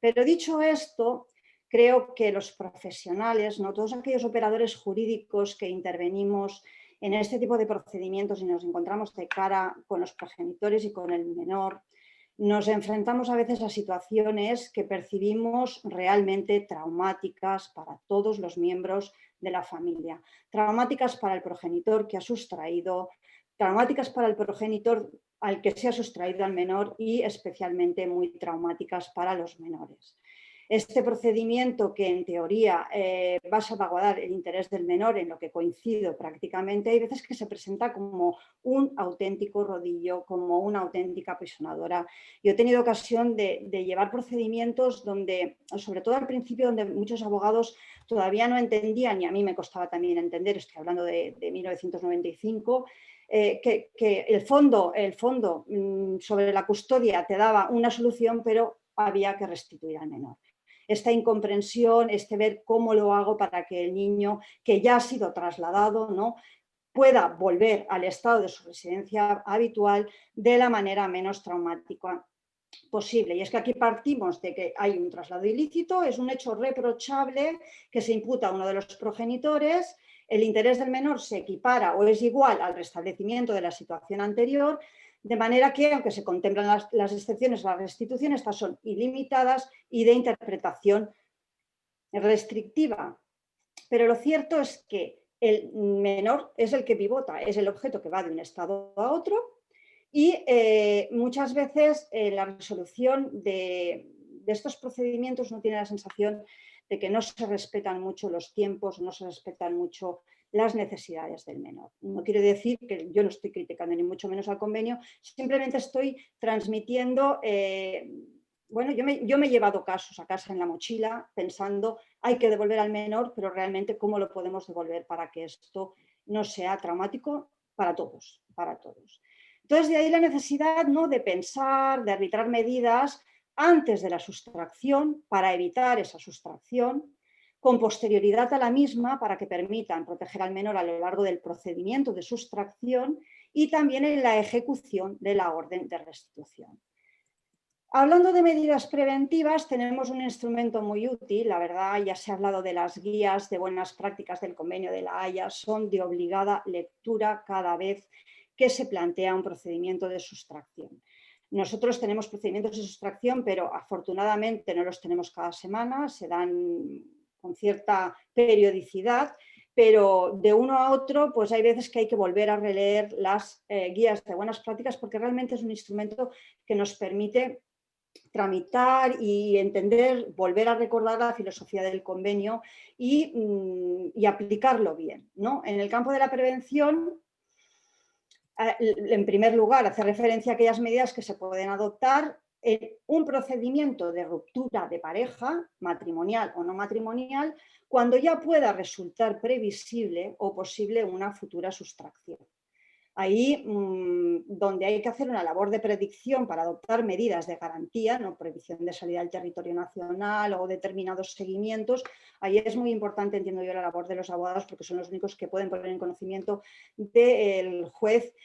Pero dicho esto, creo que los profesionales, ¿no? Todos aquellos operadores jurídicos que intervenimos en este tipo de procedimientos y nos encontramos de cara con los progenitores y con el menor, nos enfrentamos a veces a situaciones que percibimos realmente traumáticas para todos los miembros de la familia. Traumáticas para el progenitor que ha sustraído, traumáticas para el progenitor al que se ha sustraído al menor y especialmente muy traumáticas para los menores. Este procedimiento que en teoría va a salvaguardar el interés del menor, en lo que coincido prácticamente, hay veces que se presenta como un auténtico rodillo, como una auténtica apisonadora. Yo he tenido ocasión de llevar procedimientos donde, sobre todo al principio, donde muchos abogados todavía no entendían, y a mí me costaba también entender, estoy hablando de 1995, que el fondo sobre la custodia te daba una solución, pero había que restituir al menor. Esta incomprensión, ver cómo lo hago para que el niño que ya ha sido trasladado, ¿no?, pueda volver al estado de su residencia habitual de la manera menos traumática posible. Y es que aquí partimos de que hay un traslado ilícito, es un hecho reprochable que se imputa a uno de los progenitores, el interés del menor se equipara o es igual al restablecimiento de la situación anterior, de manera que, aunque se contemplan las excepciones a la restitución, estas son ilimitadas y de interpretación restrictiva. Pero lo cierto es que el menor es el que pivota, es el objeto que va de un estado a otro y muchas veces la resolución de estos procedimientos uno tiene la sensación de que no se respetan mucho los tiempos, no se respetan mucho las necesidades del menor. No quiere decir que yo no estoy criticando ni mucho menos al convenio, simplemente estoy transmitiendo, bueno, yo me he llevado casos a casa en la mochila pensando hay que devolver al menor, pero realmente cómo lo podemos devolver para que esto no sea traumático para todos, para todos. Entonces, de ahí la necesidad, ¿no?, de pensar, de arbitrar medidas antes de la sustracción para evitar esa sustracción, con posterioridad a la misma para que permitan proteger al menor a lo largo del procedimiento de sustracción y también en la ejecución de la orden de restitución. Hablando de medidas preventivas, tenemos un instrumento muy útil, la verdad, ya se ha hablado de las guías de buenas prácticas del Convenio de la Haya, son de obligada lectura cada vez que se plantea un procedimiento de sustracción. Nosotros tenemos procedimientos de sustracción, pero afortunadamente no los tenemos cada semana, se dan con cierta periodicidad, pero de uno a otro pues hay veces que hay que volver a releer las guías de buenas prácticas porque realmente es un instrumento que nos permite tramitar y entender, volver a recordar la filosofía del convenio y aplicarlo bien, ¿no? En el campo de la prevención, en primer lugar, hace referencia a aquellas medidas que se pueden adoptar en un procedimiento de ruptura de pareja, matrimonial o no matrimonial, cuando ya pueda resultar previsible o posible una futura sustracción. Ahí donde hay que hacer una labor de predicción para adoptar medidas de garantía, no prohibición de salida del territorio nacional o determinados seguimientos, ahí es muy importante, entiendo yo, la labor de los abogados porque son los únicos que pueden poner en conocimiento del juez,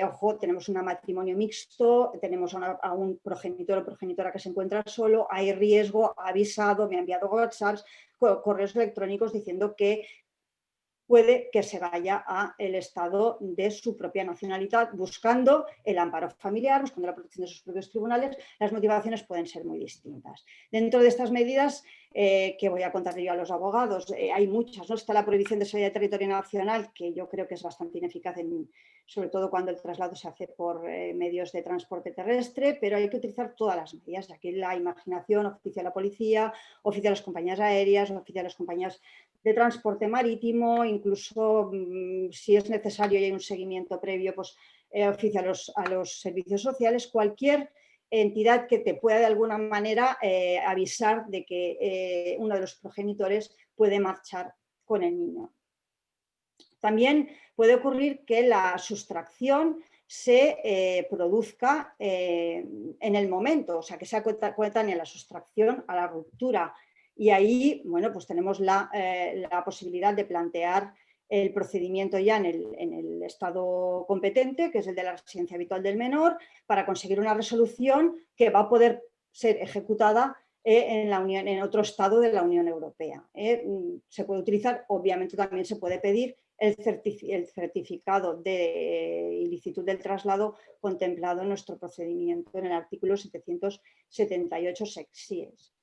ojo, tenemos un matrimonio mixto, tenemos a un progenitor o progenitora que se encuentra solo, hay riesgo, ha avisado, me ha enviado WhatsApps, correos electrónicos diciendo que puede que se vaya al estado de su propia nacionalidad buscando el amparo familiar, buscando la protección de sus propios tribunales. Las motivaciones pueden ser muy distintas. Dentro de estas medidas que voy a contar yo a los abogados, hay muchas, ¿no? Está la prohibición de salida de territorio nacional, que yo creo que es bastante ineficaz, sobre todo cuando el traslado se hace por medios de transporte terrestre, pero hay que utilizar todas las medidas. Aquí la imaginación oficia a la policía, oficia a las compañías aéreas, oficia a las compañías de transporte marítimo, incluso si es necesario y hay un seguimiento previo, pues oficia a los servicios sociales, cualquier entidad que te pueda de alguna manera avisar de que uno de los progenitores puede marchar con el niño. También puede ocurrir que la sustracción se produzca en el momento, o sea, que sea coetánea la sustracción a la ruptura. Y ahí, bueno, pues tenemos la posibilidad de plantear el procedimiento ya en el estado competente, que es el de la residencia habitual del menor, para conseguir una resolución que va a poder ser ejecutada en otro estado de la Unión Europea. Se puede utilizar, obviamente también se puede pedir el certificado de ilicitud del traslado contemplado en nuestro procedimiento en el artículo 778 sexies.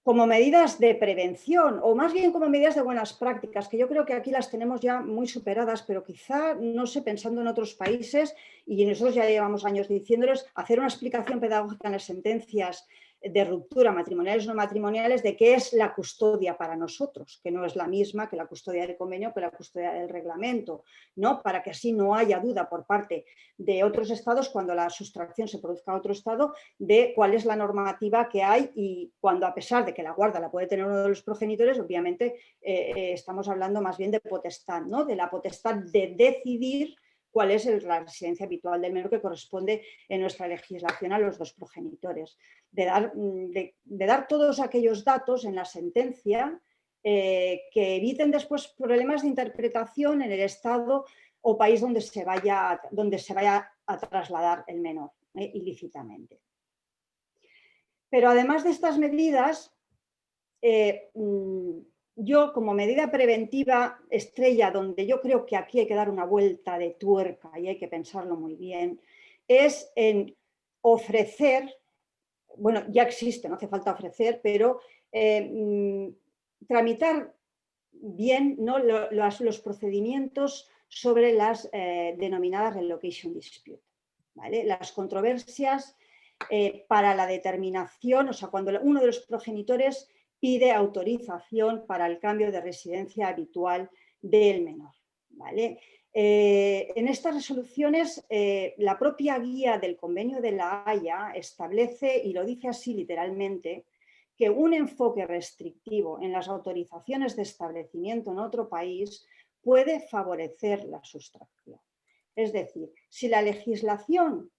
Como medidas de prevención, o más bien como medidas de buenas prácticas, que yo creo que aquí las tenemos ya muy superadas, pero quizá, no sé, pensando en otros países, y nosotros ya llevamos años diciéndoles, hacer una explicación pedagógica en las sentencias de ruptura, matrimoniales o no matrimoniales, de qué es la custodia para nosotros, que no es la misma que la custodia del convenio, que la custodia del reglamento, ¿no? Para que así no haya duda por parte de otros estados cuando la sustracción se produzca a otro estado de cuál es la normativa que hay y cuando, a pesar de que la guarda la puede tener uno de los progenitores, obviamente estamos hablando más bien de potestad, ¿no? De la potestad de decidir cuál es la residencia habitual del menor que corresponde en nuestra legislación a los dos progenitores. De dar todos aquellos datos en la sentencia que eviten después problemas de interpretación en el estado o país donde se vaya a trasladar el menor ilícitamente. Pero además de estas medidas, yo, como medida preventiva estrella, donde yo creo que aquí hay que dar una vuelta de tuerca y hay que pensarlo muy bien, es en ofrecer, bueno, ya existe, no hace falta ofrecer, pero tramitar bien, ¿no?, los procedimientos sobre las denominadas relocation dispute, ¿vale? Las controversias para la determinación, o sea, cuando uno de los progenitores pide autorización para el cambio de residencia habitual del menor, ¿vale? En estas resoluciones, la propia guía del Convenio de La Haya establece, y lo dice así literalmente, que un enfoque restrictivo en las autorizaciones de establecimiento en otro país puede favorecer la sustracción. Es decir, si la legislación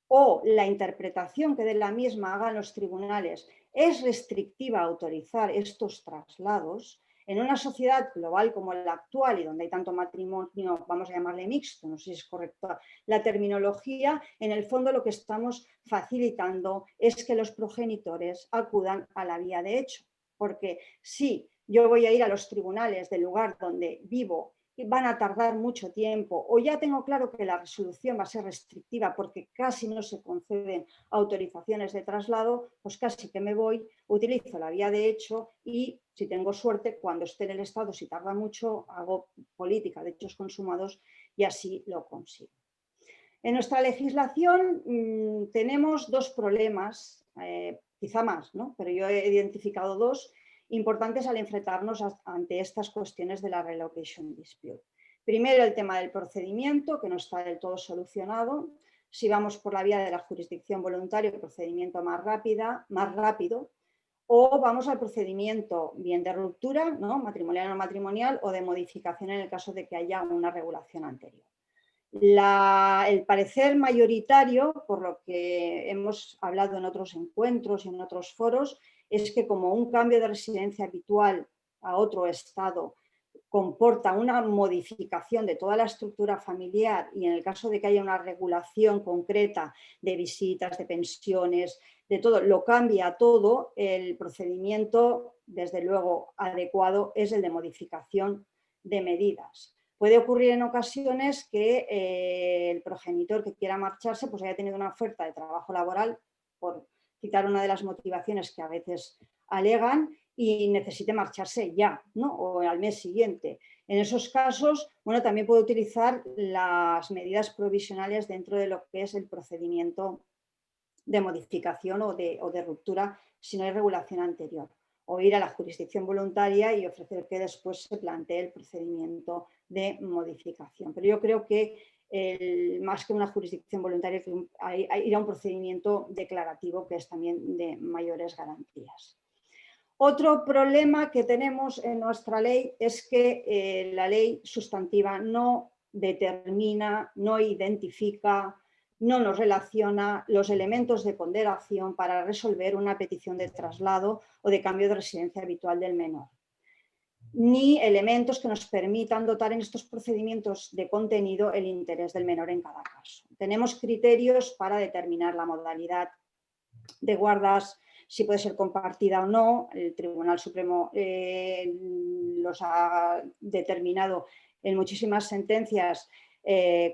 o la interpretación que de la misma hagan los tribunales es restrictiva a autorizar estos traslados, en una sociedad global como la actual y donde hay tanto matrimonio, vamos a llamarle mixto, no sé si es correcta la terminología, en el fondo lo que estamos facilitando es que los progenitores acudan a la vía de hecho, porque si yo voy a ir a los tribunales del lugar donde vivo y van a tardar mucho tiempo, o ya tengo claro que la resolución va a ser restrictiva porque casi no se conceden autorizaciones de traslado, pues casi que me voy, utilizo la vía de hecho y, si tengo suerte, cuando esté en el estado, si tarda mucho, hago política de hechos consumados y así lo consigo. En nuestra legislación tenemos dos problemas, quizá más, ¿no? Pero yo he identificado dos importantes al enfrentarnos ante estas cuestiones de la relocation dispute. Primero, el tema del procedimiento, que no está del todo solucionado. Si vamos por la vía de la jurisdicción voluntaria, el procedimiento más rápido, o vamos al procedimiento bien de ruptura, ¿no?, matrimonial o no matrimonial, o de modificación en el caso de que haya una regulación anterior. El parecer mayoritario, por lo que hemos hablado en otros encuentros y en otros foros, es que como un cambio de residencia habitual a otro estado comporta una modificación de toda la estructura familiar y en el caso de que haya una regulación concreta de visitas, de pensiones, de todo, lo cambia todo, el procedimiento, desde luego, adecuado es el de modificación de medidas. Puede ocurrir en ocasiones que el progenitor que quiera marcharse pues haya tenido una oferta de trabajo laboral, por citar una de las motivaciones que a veces alegan, y necesite marcharse ya, ¿no?, o al mes siguiente. En esos casos, bueno, también puede utilizar las medidas provisionales dentro de lo que es el procedimiento de modificación o de ruptura si no hay regulación anterior, o ir a la jurisdicción voluntaria y ofrecer que después se plantee el procedimiento de modificación. Pero yo creo que más que una jurisdicción voluntaria, ir a un procedimiento declarativo que es también de mayores garantías. Otro problema que tenemos en nuestra ley es que la ley sustantiva no determina, no identifica, no nos relaciona los elementos de ponderación para resolver una petición de traslado o de cambio de residencia habitual del menor, ni elementos que nos permitan dotar en estos procedimientos de contenido el interés del menor en cada caso. Tenemos criterios para determinar la modalidad de guardas, si puede ser compartida o no. El Tribunal Supremo los ha determinado en muchísimas sentencias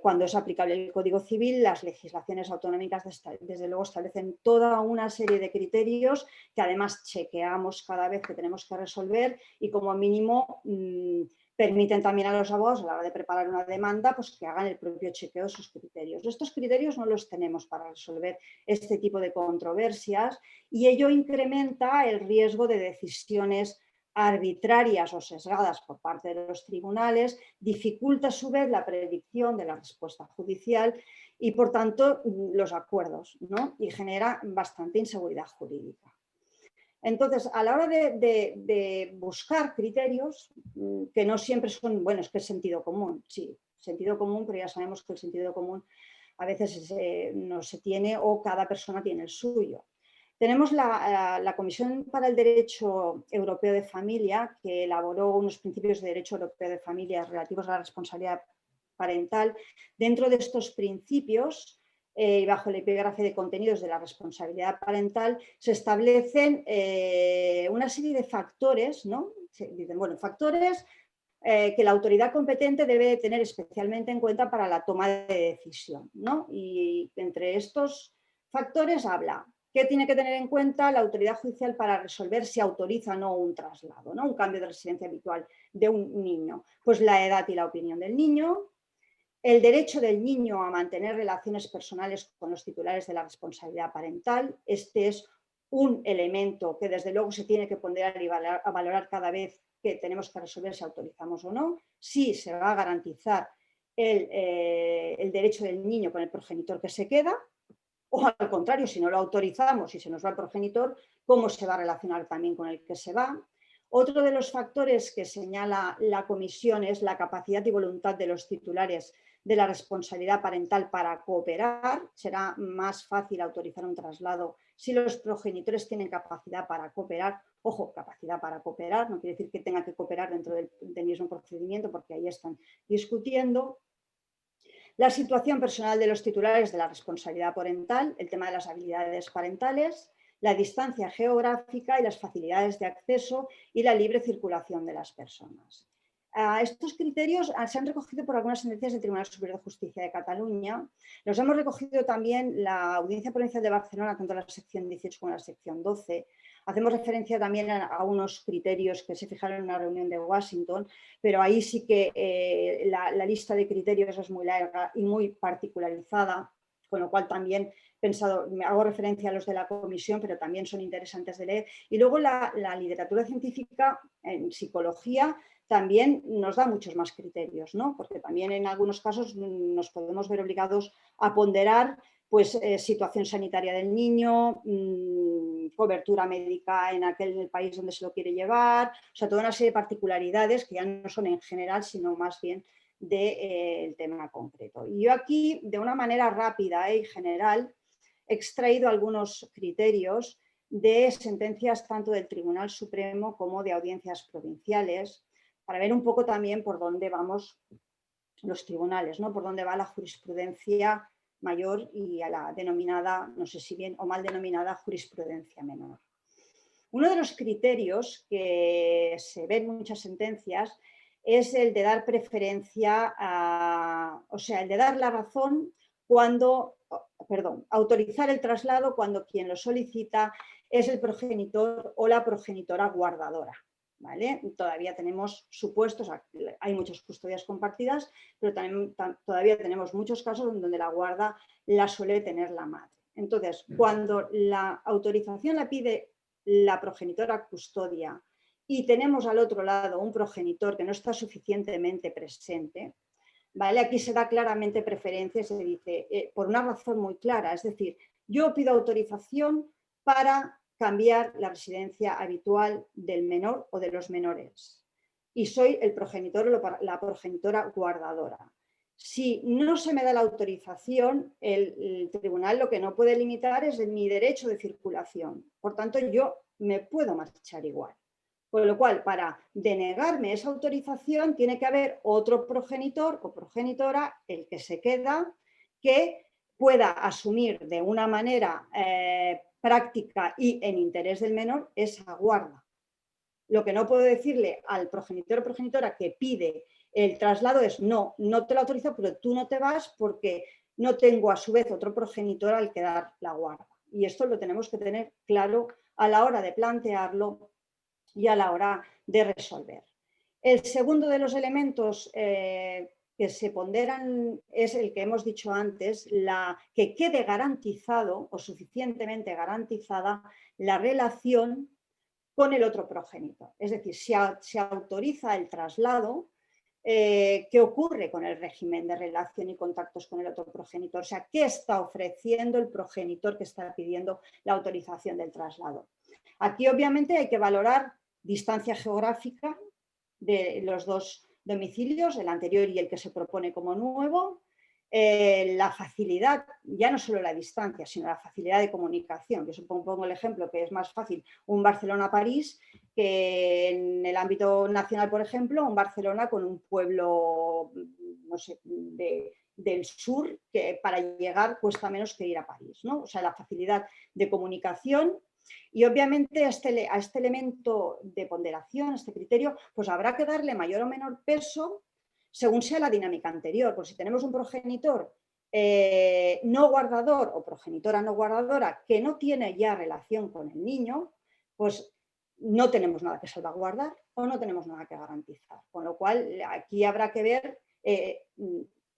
cuando es aplicable el Código Civil. Las legislaciones autonómicas desde luego establecen toda una serie de criterios que además chequeamos cada vez que tenemos que resolver y como mínimo permiten también a los abogados a la hora de preparar una demanda pues que hagan el propio chequeo de sus criterios. Estos criterios no los tenemos para resolver este tipo de controversias y ello incrementa el riesgo de decisiones arbitrarias o sesgadas por parte de los tribunales, dificulta a su vez la predicción de la respuesta judicial y por tanto los acuerdos, ¿no? Y genera bastante inseguridad jurídica. Entonces, a la hora de buscar criterios, que no siempre son, bueno, es que es sentido común, sí, sentido común, pero ya sabemos que el sentido común a veces no se tiene o cada persona tiene el suyo. Tenemos la Comisión para el Derecho Europeo de Familia, que elaboró unos principios de derecho europeo de familia relativos a la responsabilidad parental. Dentro de estos principios, y bajo el epígrafe de contenidos de la responsabilidad parental, se establecen una serie de factores, ¿no? Se dicen, bueno, factores que la autoridad competente debe tener especialmente en cuenta para la toma de decisión, ¿no? Y entre estos factores habla qué tiene que tener en cuenta la autoridad judicial para resolver si autoriza o no un traslado, ¿no? Un cambio de residencia habitual de un niño. Pues la edad y la opinión del niño, el derecho del niño a mantener relaciones personales con los titulares de la responsabilidad parental. Este es un elemento que desde luego se tiene que ponderar y valorar cada vez que tenemos que resolver si autorizamos o no. Si se va a garantizar el derecho del niño con el progenitor que se queda, o al contrario, si no lo autorizamos y se nos va el progenitor, ¿cómo se va a relacionar también con el que se va? Otro de los factores que señala la Comisión es la capacidad y voluntad de los titulares de la responsabilidad parental para cooperar. Será más fácil autorizar un traslado si los progenitores tienen capacidad para cooperar. Ojo, capacidad para cooperar, no quiere decir que tenga que cooperar dentro del mismo procedimiento, porque ahí están discutiendo. La situación personal de los titulares de la responsabilidad parental, el tema de las habilidades parentales, la distancia geográfica y las facilidades de acceso y la libre circulación de las personas. Estos criterios se han recogido por algunas sentencias del Tribunal Superior de Justicia de Cataluña. Los hemos recogido también la Audiencia Provincial de Barcelona, tanto la sección 18 como la sección 12. Hacemos referencia también a unos criterios que se fijaron en una reunión de Washington, pero ahí sí que la lista de criterios es muy larga y muy particularizada, con lo cual también me hago referencia a los de la comisión, pero también son interesantes de leer. Y luego la literatura científica en psicología también nos da muchos más criterios, ¿no? Porque también en algunos casos nos podemos ver obligados a ponderar pues, situación sanitaria del niño, cobertura médica en el país donde se lo quiere llevar, o sea, toda una serie de particularidades que ya no son en general, sino más bien del tema concreto. Y yo aquí, de una manera rápida y general, he extraído algunos criterios de sentencias tanto del Tribunal Supremo como de audiencias provinciales, para ver un poco también por dónde vamos los tribunales, ¿no? Por dónde va la jurisprudencia mayor y a la denominada, no sé si bien o mal denominada, jurisprudencia menor. Uno de los criterios que se ve en muchas sentencias es el de dar preferencia o sea, el de dar la razón autorizar el traslado cuando quien lo solicita es el progenitor o la progenitora guardadora. ¿Vale? Todavía tenemos supuestos, hay muchas custodias compartidas, pero también, todavía tenemos muchos casos donde la guarda la suele tener la madre. Entonces, cuando la autorización la pide la progenitora custodia y tenemos al otro lado un progenitor que no está suficientemente presente, ¿vale? Aquí se da claramente preferencia, se dice, por una razón muy clara, es decir, yo pido autorización para cambiar la residencia habitual del menor o de los menores y soy el progenitor o la progenitora guardadora. Si no se me da la autorización, el tribunal lo que no puede limitar es mi derecho de circulación. Por tanto, yo me puedo marchar igual. Con lo cual, para denegarme esa autorización, tiene que haber otro progenitor o progenitora, el que se queda, que pueda asumir de una manera práctica y en interés del menor esa guarda. Lo que no puedo decirle al progenitor o progenitora que pide el traslado es no te lo autorizo, pero tú no te vas porque no tengo a su vez otro progenitor al que dar la guarda. Y esto lo tenemos que tener claro a la hora de plantearlo y a la hora de resolver. El segundo de los elementos que se ponderan es el que hemos dicho antes, que quede garantizado o suficientemente garantizada la relación con el otro progenitor. Es decir, se autoriza el traslado, ¿qué ocurre con el régimen de relación y contactos con el otro progenitor? O sea, ¿qué está ofreciendo el progenitor que está pidiendo la autorización del traslado? Aquí obviamente hay que valorar distancia geográfica de los dos domicilios, el anterior y el que se propone como nuevo, la facilidad, ya no solo la distancia, sino la facilidad de comunicación. Yo pongo el ejemplo que es más fácil un Barcelona-París que en el ámbito nacional, por ejemplo, un Barcelona con un pueblo, no sé, del sur, que para llegar cuesta menos que ir a París, ¿no? O sea, la facilidad de comunicación. Y obviamente a este elemento de ponderación, a este criterio, pues habrá que darle mayor o menor peso según sea la dinámica anterior. Pues si tenemos un progenitor no guardador o progenitora no guardadora que no tiene ya relación con el niño, pues no tenemos nada que salvaguardar o no tenemos nada que garantizar. Con lo cual aquí habrá que ver,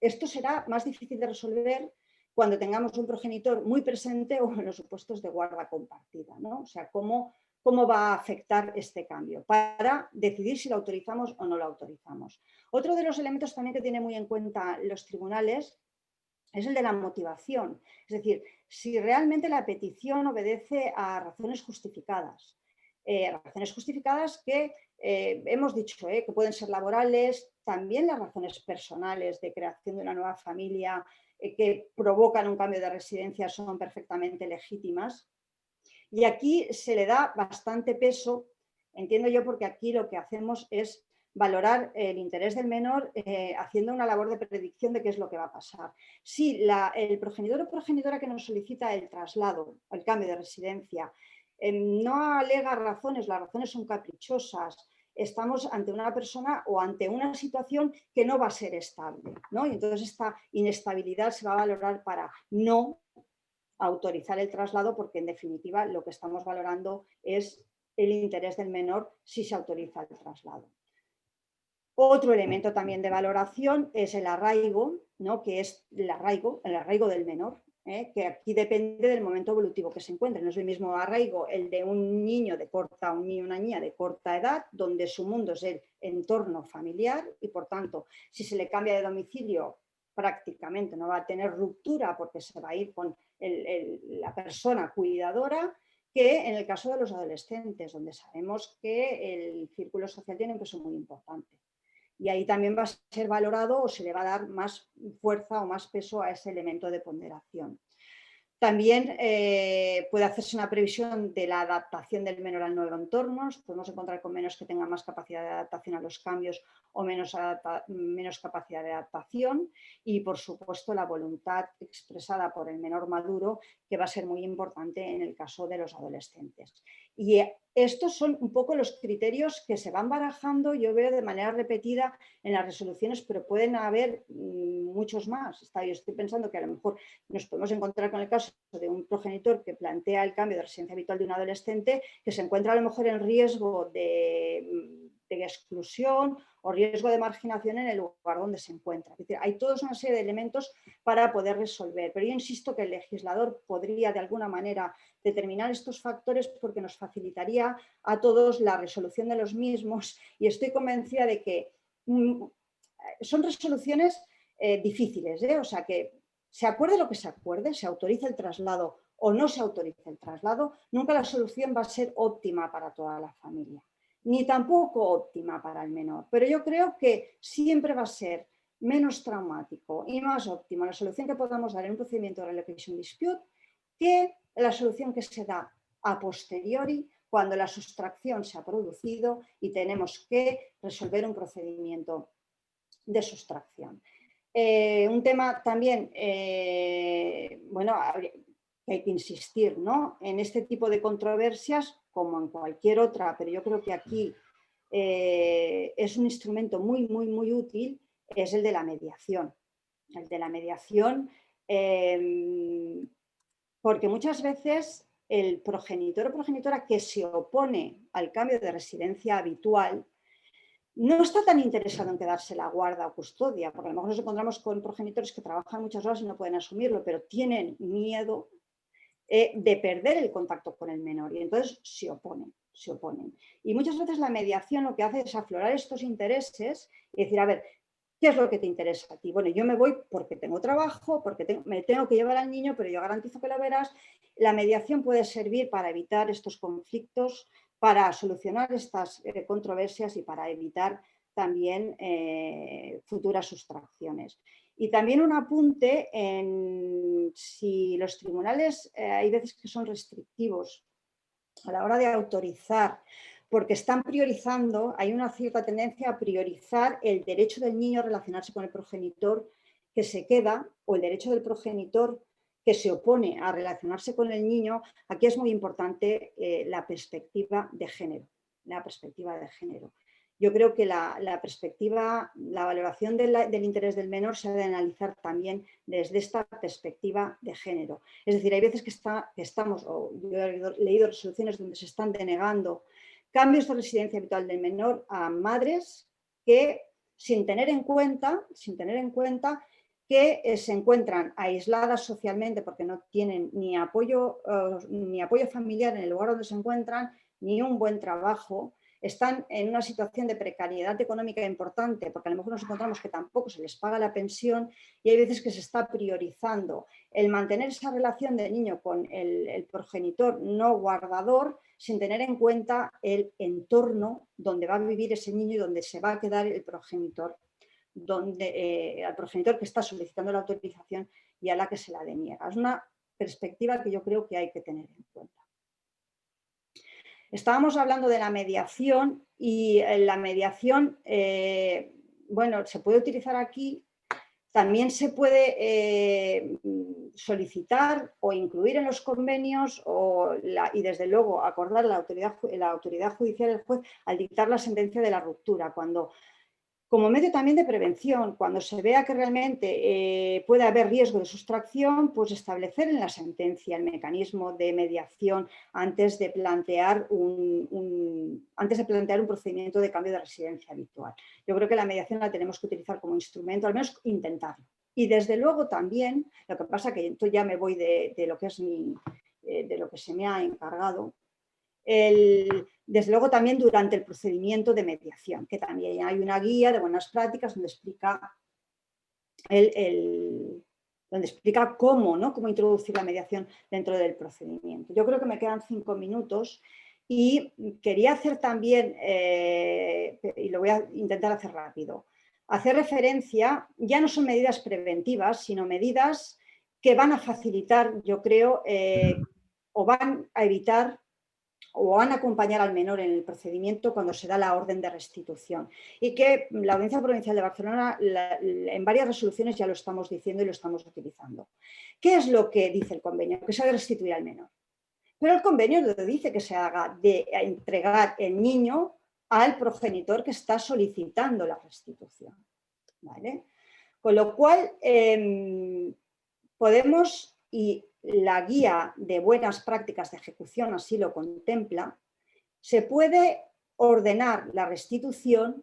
esto será más difícil de resolver cuando tengamos un progenitor muy presente o en los supuestos de guarda compartida, ¿no? O sea, cómo va a afectar este cambio para decidir si lo autorizamos o no lo autorizamos. Otro de los elementos también que tienen muy en cuenta los tribunales es el de la motivación. Es decir, si realmente la petición obedece a razones justificadas. Razones justificadas que hemos dicho que pueden ser laborales, también las razones personales de creación de una nueva familia que provocan un cambio de residencia son perfectamente legítimas. Y aquí se le da bastante peso, entiendo yo, porque aquí lo que hacemos es valorar el interés del menor haciendo una labor de predicción de qué es lo que va a pasar. Si el progenitor o progenitora que nos solicita el traslado o el cambio de residencia no alega razones, las razones son caprichosas, estamos ante una persona o ante una situación que no va a ser estable, ¿no? Y entonces esta inestabilidad se va a valorar para no autorizar el traslado, porque en definitiva lo que estamos valorando es el interés del menor si se autoriza el traslado. Otro elemento también de valoración es el arraigo, ¿no? Que es el arraigo del menor, que aquí depende del momento evolutivo que se encuentre. No es el mismo arraigo el de un niño una niña de corta edad, donde su mundo es el entorno familiar y por tanto, si se le cambia de domicilio, prácticamente no va a tener ruptura porque se va a ir con la persona cuidadora, que en el caso de los adolescentes, donde sabemos que el círculo social tiene un peso muy importante. Y ahí también va a ser valorado o se le va a dar más fuerza o más peso a ese elemento de ponderación. También puede hacerse una previsión de la adaptación del menor al nuevo entorno. Podemos encontrar con menores que tengan más capacidad de adaptación a los cambios o menos capacidad de adaptación. Y, por supuesto, la voluntad expresada por el menor maduro, que va a ser muy importante en el caso de los adolescentes. Y estos son un poco los criterios que se van barajando, yo veo de manera repetida en las resoluciones, pero pueden haber muchos más. Yo estoy pensando que a lo mejor nos podemos encontrar con el caso de un progenitor que plantea el cambio de residencia habitual de un adolescente que se encuentra a lo mejor en riesgo de exclusión o riesgo de marginación en el lugar donde se encuentra. Es decir, hay toda una serie de elementos para poder resolver, pero yo insisto que el legislador podría de alguna manera determinar estos factores porque nos facilitaría a todos la resolución de los mismos y estoy convencida de que son resoluciones difíciles, o sea que se acuerde lo que se acuerde, se autoriza el traslado o no se autoriza el traslado, nunca la solución va a ser óptima para toda la familia, ni tampoco óptima para el menor, pero yo creo que siempre va a ser menos traumático y más óptimo la solución que podamos dar en un procedimiento de relocation dispute que la solución que se da a posteriori cuando la sustracción se ha producido y tenemos que resolver un procedimiento de sustracción. Un tema también, bueno, hay que insistir, ¿no? En este tipo de controversias, como en cualquier otra, pero yo creo que aquí es un instrumento muy, muy, muy útil, es el de la mediación. El de la mediación, porque muchas veces el progenitor o progenitora que se opone al cambio de residencia habitual no está tan interesado en quedarse la guarda o custodia, porque a lo mejor nos encontramos con progenitores que trabajan muchas horas y no pueden asumirlo, pero tienen miedo de perder el contacto con el menor y entonces se oponen. Y muchas veces la mediación lo que hace es aflorar estos intereses y decir, a ver, ¿qué es lo que te interesa a ti? Bueno, yo me voy porque tengo trabajo, porque me tengo que llevar al niño, pero yo garantizo que lo verás. La mediación puede servir para evitar estos conflictos, para solucionar estas controversias y para evitar también futuras sustracciones. Y también un apunte en si los tribunales hay veces que son restrictivos a la hora de autorizar, porque están priorizando, hay una cierta tendencia a priorizar el derecho del niño a relacionarse con el progenitor que se queda o el derecho del progenitor que se opone a relacionarse con el niño. Aquí es muy importante la perspectiva de género. Yo creo que la perspectiva, la valoración del interés del menor se ha de analizar también desde esta perspectiva de género. Es decir, hay veces que estamos, o yo he leído resoluciones donde se están denegando cambios de residencia habitual del menor a madres que sin tener en cuenta que se encuentran aisladas socialmente porque no tienen ni apoyo familiar en el lugar donde se encuentran, ni un buen trabajo, están en una situación de precariedad económica importante, porque a lo mejor nos encontramos que tampoco se les paga la pensión y hay veces que se está priorizando el mantener esa relación del niño con el progenitor no guardador sin tener en cuenta el entorno donde va a vivir ese niño y donde se va a quedar el progenitor, al progenitor que está solicitando la autorización y a la que se la deniega. Es una perspectiva que yo creo que hay que tener en cuenta. Estábamos hablando de la mediación y la mediación, bueno, se puede utilizar aquí, también se puede solicitar o incluir en los convenios y desde luego acordar la autoridad judicial, el juez, al dictar la sentencia de la ruptura, como medio también de prevención, cuando se vea que realmente puede haber riesgo de sustracción, pues establecer en la sentencia el mecanismo de mediación antes de plantear un procedimiento de cambio de residencia habitual. Yo creo que la mediación la tenemos que utilizar como instrumento, al menos intentarlo. Y desde luego también, lo que pasa que yo ya me voy de lo que es de lo que se me ha encargado, desde luego también durante el procedimiento de mediación, que también hay una guía de buenas prácticas donde explica cómo, ¿no? Cómo introducir la mediación dentro del procedimiento. Yo creo que me quedan 5 minutos y quería hacer también, y lo voy a intentar hacer rápido, hacer referencia, ya no son medidas preventivas, sino medidas que van a facilitar, yo creo, o van a evitar o van a acompañar al menor en el procedimiento cuando se da la orden de restitución. Y que la Audiencia Provincial de Barcelona en varias resoluciones ya lo estamos diciendo y lo estamos utilizando. ¿Qué es lo que dice el convenio? Que se ha de restituir al menor. Pero el convenio lo dice que se haga de entregar el niño al progenitor que está solicitando la restitución. ¿Vale? Con lo cual, podemos, y la guía de buenas prácticas de ejecución así lo contempla, se puede ordenar la restitución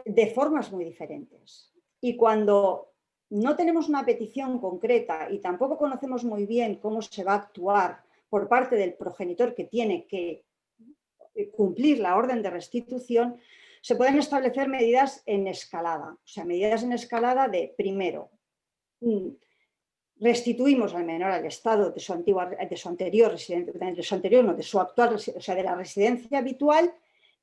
de formas muy diferentes. Y cuando no tenemos una petición concreta y tampoco conocemos muy bien cómo se va a actuar por parte del progenitor que tiene que cumplir la orden de restitución, se pueden establecer medidas en escalada. O sea, medidas en escalada de, primero, restituimos al menor al estado de su actual, o sea, de la residencia habitual,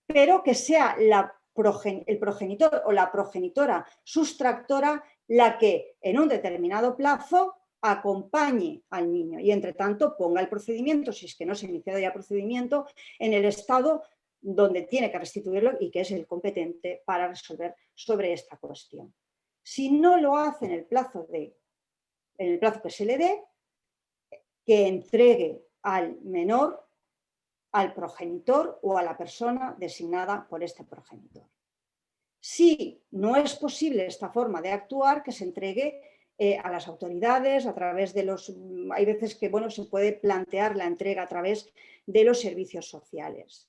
pero que sea el progenitor o la progenitora sustractora la que en un determinado plazo acompañe al niño y entre tanto ponga el procedimiento, si es que no se ha iniciado ya procedimiento, en el estado donde tiene que restituirlo y que es el competente para resolver sobre esta cuestión. Si no lo hace en el plazo que se le dé, que entregue al menor al progenitor o a la persona designada por este progenitor. Si no es posible esta forma de actuar, que se entregue a las autoridades a través de los... Hay veces que se puede plantear la entrega a través de los servicios sociales.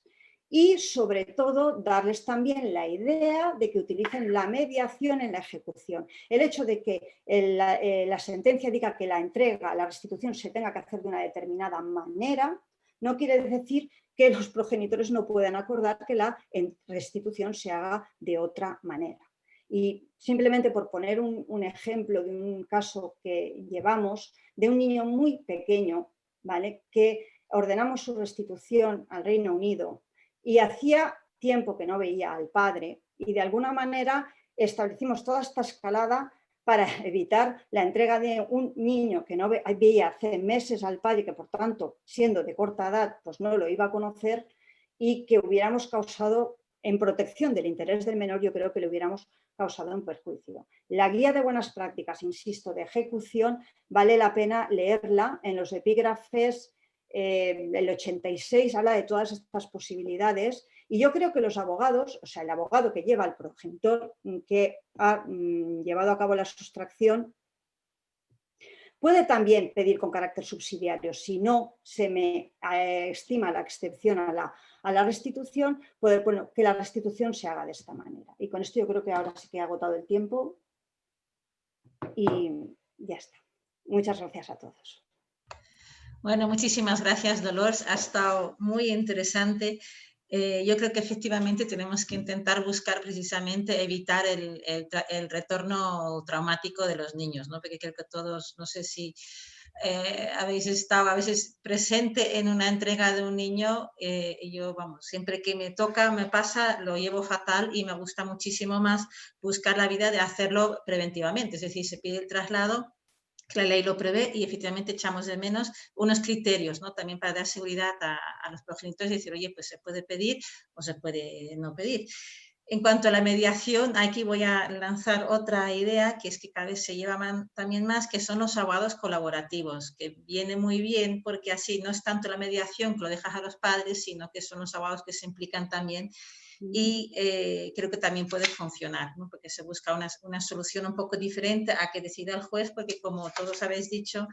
y sobre todo darles también la idea de que utilicen la mediación en la ejecución. El hecho de que la sentencia diga que la entrega, la restitución se tenga que hacer de una determinada manera, no quiere decir que los progenitores no puedan acordar que la restitución se haga de otra manera. Y simplemente por poner un ejemplo de un caso que llevamos, de un niño muy pequeño, ¿vale?, que ordenamos su restitución al Reino Unido y hacía tiempo que no veía al padre y de alguna manera establecimos toda esta escalada para evitar la entrega de un niño que no veía hace meses al padre, que por tanto, siendo de corta edad, pues no lo iba a conocer, y que hubiéramos causado, en protección del interés del menor, yo creo que le hubiéramos causado un perjuicio. La guía de buenas prácticas, insisto, de ejecución, vale la pena leerla en los epígrafes. El 86 habla de todas estas posibilidades y yo creo que los abogados, o sea, el abogado que lleva al progenitor que ha llevado a cabo la sustracción, puede también pedir con carácter subsidiario, si no se me estima la excepción a la restitución, poder, bueno, que la restitución se haga de esta manera. Y con esto yo creo que ahora sí que he agotado el tiempo y ya está. Muchas gracias a todos. Bueno, muchísimas gracias, Dolors. Ha estado muy interesante. Yo creo que efectivamente tenemos que intentar buscar precisamente evitar el retorno traumático de los niños, ¿no? Porque creo que todos, no sé si habéis estado a veces presente en una entrega de un niño, y yo, vamos, siempre que me toca, me pasa, lo llevo fatal y me gusta muchísimo más buscar la vida de hacerlo preventivamente, es decir, se pide el traslado, que la ley lo prevé y efectivamente echamos de menos unos criterios, ¿no? También para dar seguridad a los progenitores y decir, oye, pues se puede pedir o se puede no pedir. En cuanto a la mediación, aquí voy a lanzar otra idea, que es que cada vez se lleva también más, que son los abogados colaborativos, que viene muy bien porque así no es tanto la mediación que lo dejas a los padres, sino que son los abogados que se implican también y creo que también puede funcionar, ¿no? Porque se busca una solución un poco diferente a que decida el juez, porque como todos habéis dicho,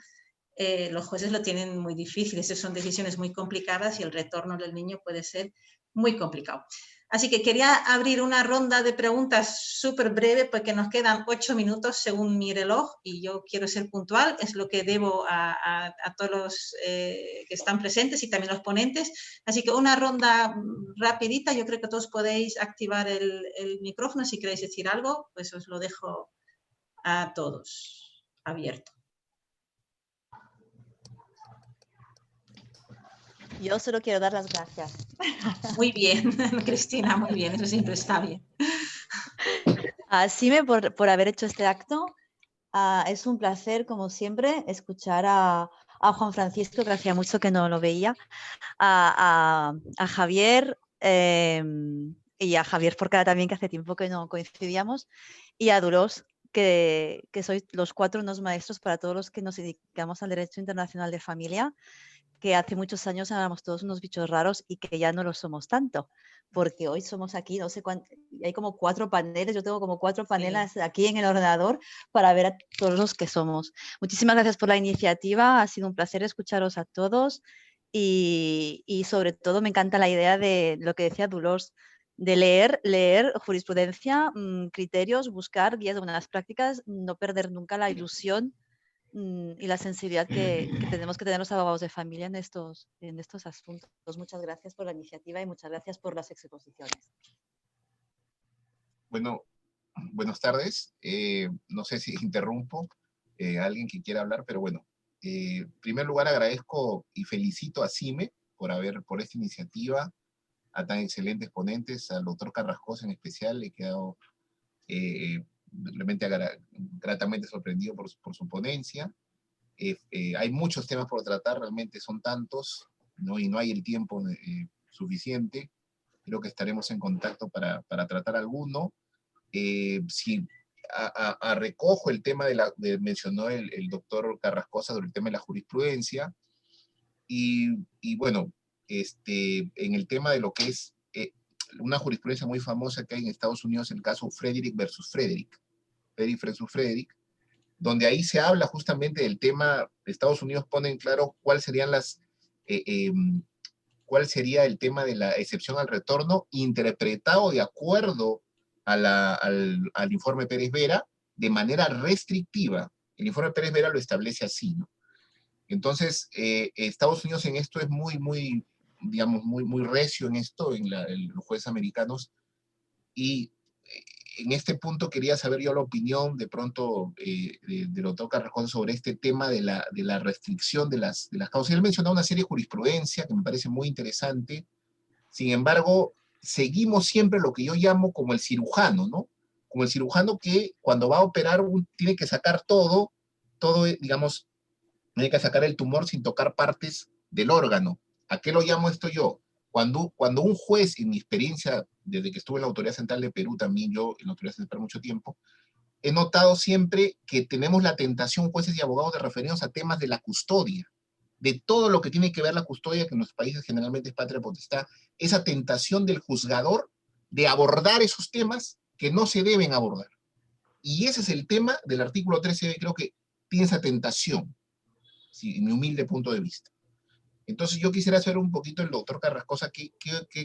los jueces lo tienen muy difícil, esas son decisiones muy complicadas y el retorno del niño puede ser muy complicado. Así que quería abrir una ronda de preguntas súper breve porque nos quedan 8 minutos según mi reloj y yo quiero ser puntual, es lo que debo a todos los que están presentes y también los ponentes. Así que una ronda rapidita, yo creo que todos podéis activar el micrófono si queréis decir algo, pues os lo dejo a todos abierto. Yo solo quiero dar las gracias. Muy bien, Cristina, muy bien, eso siempre está bien. Sime, por haber hecho este acto. Es un placer, como siempre, escuchar a Juan Francisco, que hacía mucho que no lo veía, a Javier y a Javier Forcada también, que hace tiempo que no coincidíamos, y a Dolors, que sois los 4 unos maestros para todos los que nos dedicamos al derecho internacional de familia, que hace muchos años éramos todos unos bichos raros y que ya no lo somos tanto, porque hoy somos aquí, no sé cuánto, hay como 4 paneles, yo tengo como 4 paneles aquí en el ordenador para ver a todos los que somos. Muchísimas gracias por la iniciativa, ha sido un placer escucharos a todos y sobre todo me encanta la idea de lo que decía Dolors, de leer jurisprudencia, criterios, buscar guías de buenas prácticas, no perder nunca la ilusión y la sensibilidad que tenemos que tener los abogados de familia en estos asuntos. Muchas gracias por la iniciativa y muchas gracias por las exposiciones. Bueno, buenas tardes. No sé si interrumpo a alguien que quiera hablar, pero bueno. En primer lugar, agradezco y felicito a Sime por esta iniciativa, a tan excelentes ponentes, al doctor Carrascosa en especial. He quedado realmente gratamente sorprendido por su ponencia. Hay muchos temas por tratar, realmente son tantos, ¿no? Y no hay el tiempo suficiente. Creo que estaremos en contacto para tratar alguno. Si recojo el tema mencionó el doctor Carrascosa sobre el tema de la jurisprudencia, y bueno, en el tema de lo que es una jurisprudencia muy famosa que hay en Estados Unidos, el caso Frederick versus Frederick, donde ahí se habla justamente del tema. Estados Unidos pone en claro cuáles serían cuál sería el tema de la excepción al retorno interpretado de acuerdo al informe Pérez Vera de manera restrictiva. El informe Pérez Vera lo establece así, ¿no? Entonces, Estados Unidos en esto es muy digamos, muy recio en esto, los jueces americanos, y en este punto quería saber yo la opinión de pronto del doctor Carrascosa sobre este tema de la restricción de las causas. Él mencionó una serie de jurisprudencia que me parece muy interesante. Sin embargo, seguimos siempre lo que yo llamo como el cirujano, ¿no? Como el cirujano que cuando va a operar tiene que sacar todo, digamos, tiene que sacar el tumor sin tocar partes del órgano. ¿A qué lo llamo esto yo? Cuando un juez, en mi experiencia, desde que estuve en la Autoridad Central de Perú, también yo en la Autoridad Central mucho tiempo, he notado siempre que tenemos la tentación, jueces y abogados, de referirnos a temas de la custodia, de todo lo que tiene que ver la custodia, que en los países generalmente es patria potestad, esa tentación del juzgador de abordar esos temas que no se deben abordar. Y ese es el tema del artículo 13, creo que tiene esa tentación, sí, en mi humilde punto de vista. Entonces yo quisiera saber un poquito el doctor Carrascosa qué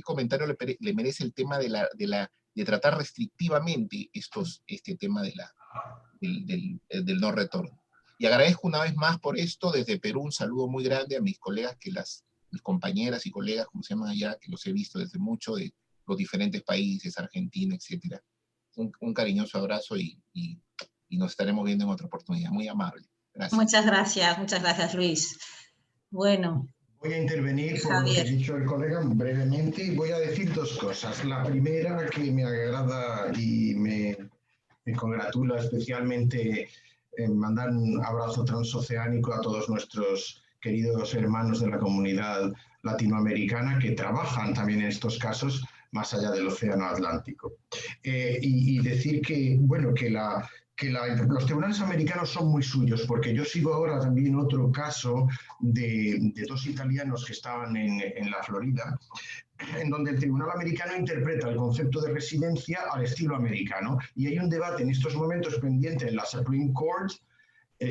comentario le merece el tema de tratar restrictivamente este tema del no retorno. Y agradezco una vez más por esto, desde Perú un saludo muy grande a mis colegas, mis compañeras y colegas, como se llaman allá, que los he visto desde mucho de los diferentes países, Argentina, etc. Un cariñoso abrazo y nos estaremos viendo en otra oportunidad. Muy amable. Gracias. Muchas gracias, Luis. Bueno. Voy a intervenir por lo que ha dicho el colega brevemente y voy a decir dos cosas. La primera, que me agrada y me congratula especialmente en mandar un abrazo transoceánico a todos nuestros queridos hermanos de la comunidad latinoamericana que trabajan también en estos casos más allá del océano Atlántico. Y decir que, bueno, que los tribunales americanos son muy suyos, porque yo sigo ahora también otro caso de dos italianos que estaban en la Florida, en donde el tribunal americano interpreta el concepto de residencia al estilo americano. Y hay un debate en estos momentos pendiente en la Supreme Court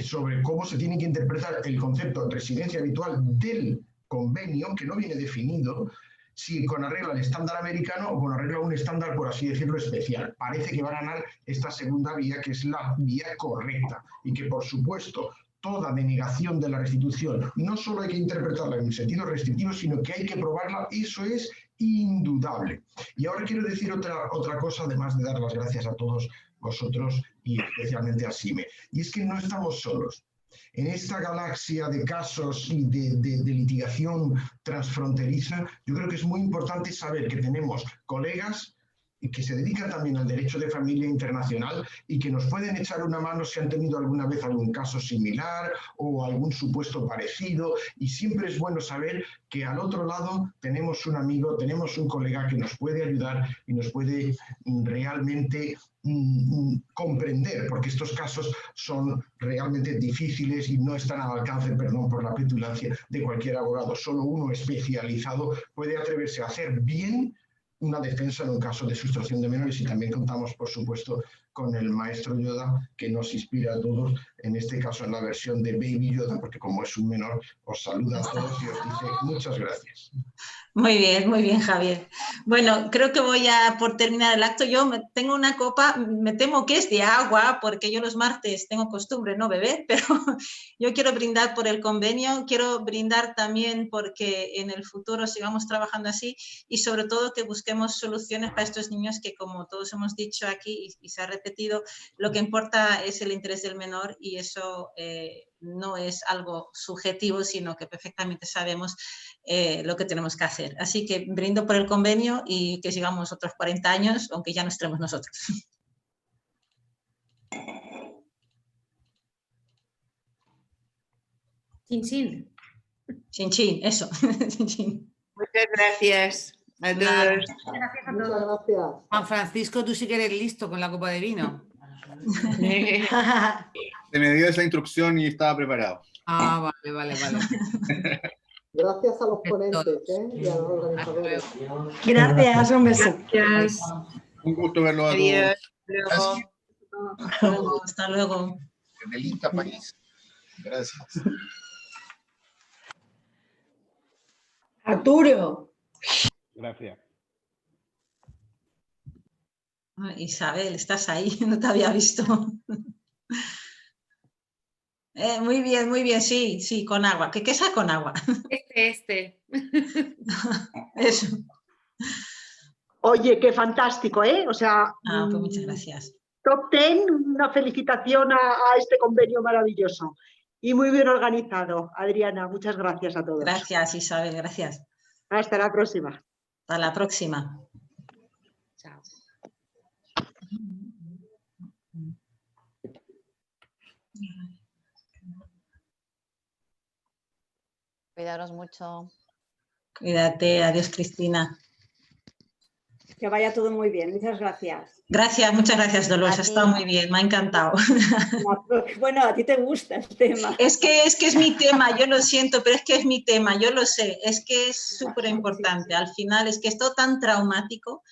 sobre cómo se tiene que interpretar el concepto de residencia habitual del convenio, que no viene definido, si con arreglo al estándar americano o con arreglo a un estándar, por así decirlo, especial. Parece que va a ganar esta segunda vía, que es la vía correcta, y que, por supuesto, toda denegación de la restitución no solo hay que interpretarla en un sentido restrictivo, sino que hay que probarla, eso es indudable. Y ahora quiero decir otra cosa, además de dar las gracias a todos vosotros y especialmente a Sime, y es que no estamos solos. En esta galaxia de casos y de litigación transfronteriza, yo creo que es muy importante saber que tenemos colegas que se dedican también al derecho de familia internacional y que nos pueden echar una mano si han tenido alguna vez algún caso similar o algún supuesto parecido, y siempre es bueno saber que al otro lado tenemos un amigo, tenemos un colega que nos puede ayudar y nos puede realmente comprender, porque estos casos son realmente difíciles y no están al alcance, perdón por la petulancia, de cualquier abogado. Solo uno especializado puede atreverse a hacer bien una defensa en un caso de sustracción de menores, y también contamos, por supuesto, con el maestro Yoda, que nos inspira a todos, en este caso en la versión de Baby Yoda, porque como es un menor, os saluda a todos y os dice muchas gracias. Muy bien, Javier. Bueno, creo que voy a por terminar el acto. Yo tengo una copa, me temo que es de agua, porque yo los martes tengo costumbre no beber, pero yo quiero brindar por el convenio, quiero brindar también porque en el futuro sigamos trabajando así y sobre todo que busquemos soluciones para estos niños que, como todos hemos dicho aquí y se ha repetido, lo que importa es el interés del menor, y eso no es algo subjetivo, sino que perfectamente sabemos lo que tenemos que hacer. Así que brindo por el convenio y que sigamos otros 40 años, aunque ya no estemos nosotros. Chin, chin. Chin, chin, eso. Chin, chin. Muchas gracias a todos. Gracias a todos. Muchas gracias. Juan Francisco, tú sí que eres listo con la copa de vino. Se me dio esa instrucción y estaba preparado. Ah, vale. Gracias a los ponentes y a los organizadores. Gracias, un beso. Gracias. Un gusto verlo a todos. Gracias. Hasta luego. En el Inca País. Gracias. Arturo. Gracias. Isabel, estás ahí, no te había visto. Muy bien, sí, sí, con agua. ¿Qué es con agua? Este. Eso. Oye, qué fantástico, ¿eh? O sea, Pues muchas gracias. Top 10, una felicitación a este convenio maravilloso. Y muy bien organizado. Adriana, muchas gracias a todos. Gracias, Isabel, gracias. Hasta la próxima. Hasta la próxima. Chao. Cuidaros mucho. Cuídate, adiós, Cristina. Que vaya todo muy bien, muchas gracias. Gracias, muchas gracias, Dolores, ha estado muy bien, me ha encantado. Bueno, a ti te gusta el tema. Es que es mi tema, yo lo siento, pero es que es mi tema, yo lo sé, es que es súper importante. Al final es que es todo tan traumático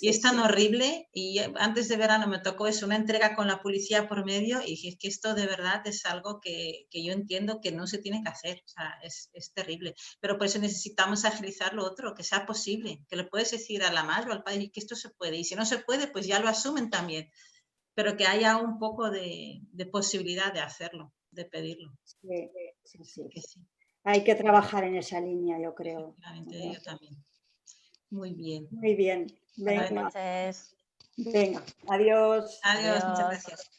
y es tan horrible, y antes de verano me tocó eso, una entrega con la policía por medio, y dije, es que esto de verdad es algo que yo entiendo que no se tiene que hacer, o sea, es terrible, pero por eso necesitamos agilizar lo otro, que sea posible, que le puedes decir a la madre o al padre que esto se puede, y si no se puede, pues ya lo asumen también, pero que haya un poco de posibilidad de hacerlo, de pedirlo. Sí. Hay que trabajar en esa línea, yo creo. Yo también. Muy bien. Muy bien. Buenas noches. Venga, adiós. Adiós, muchas gracias.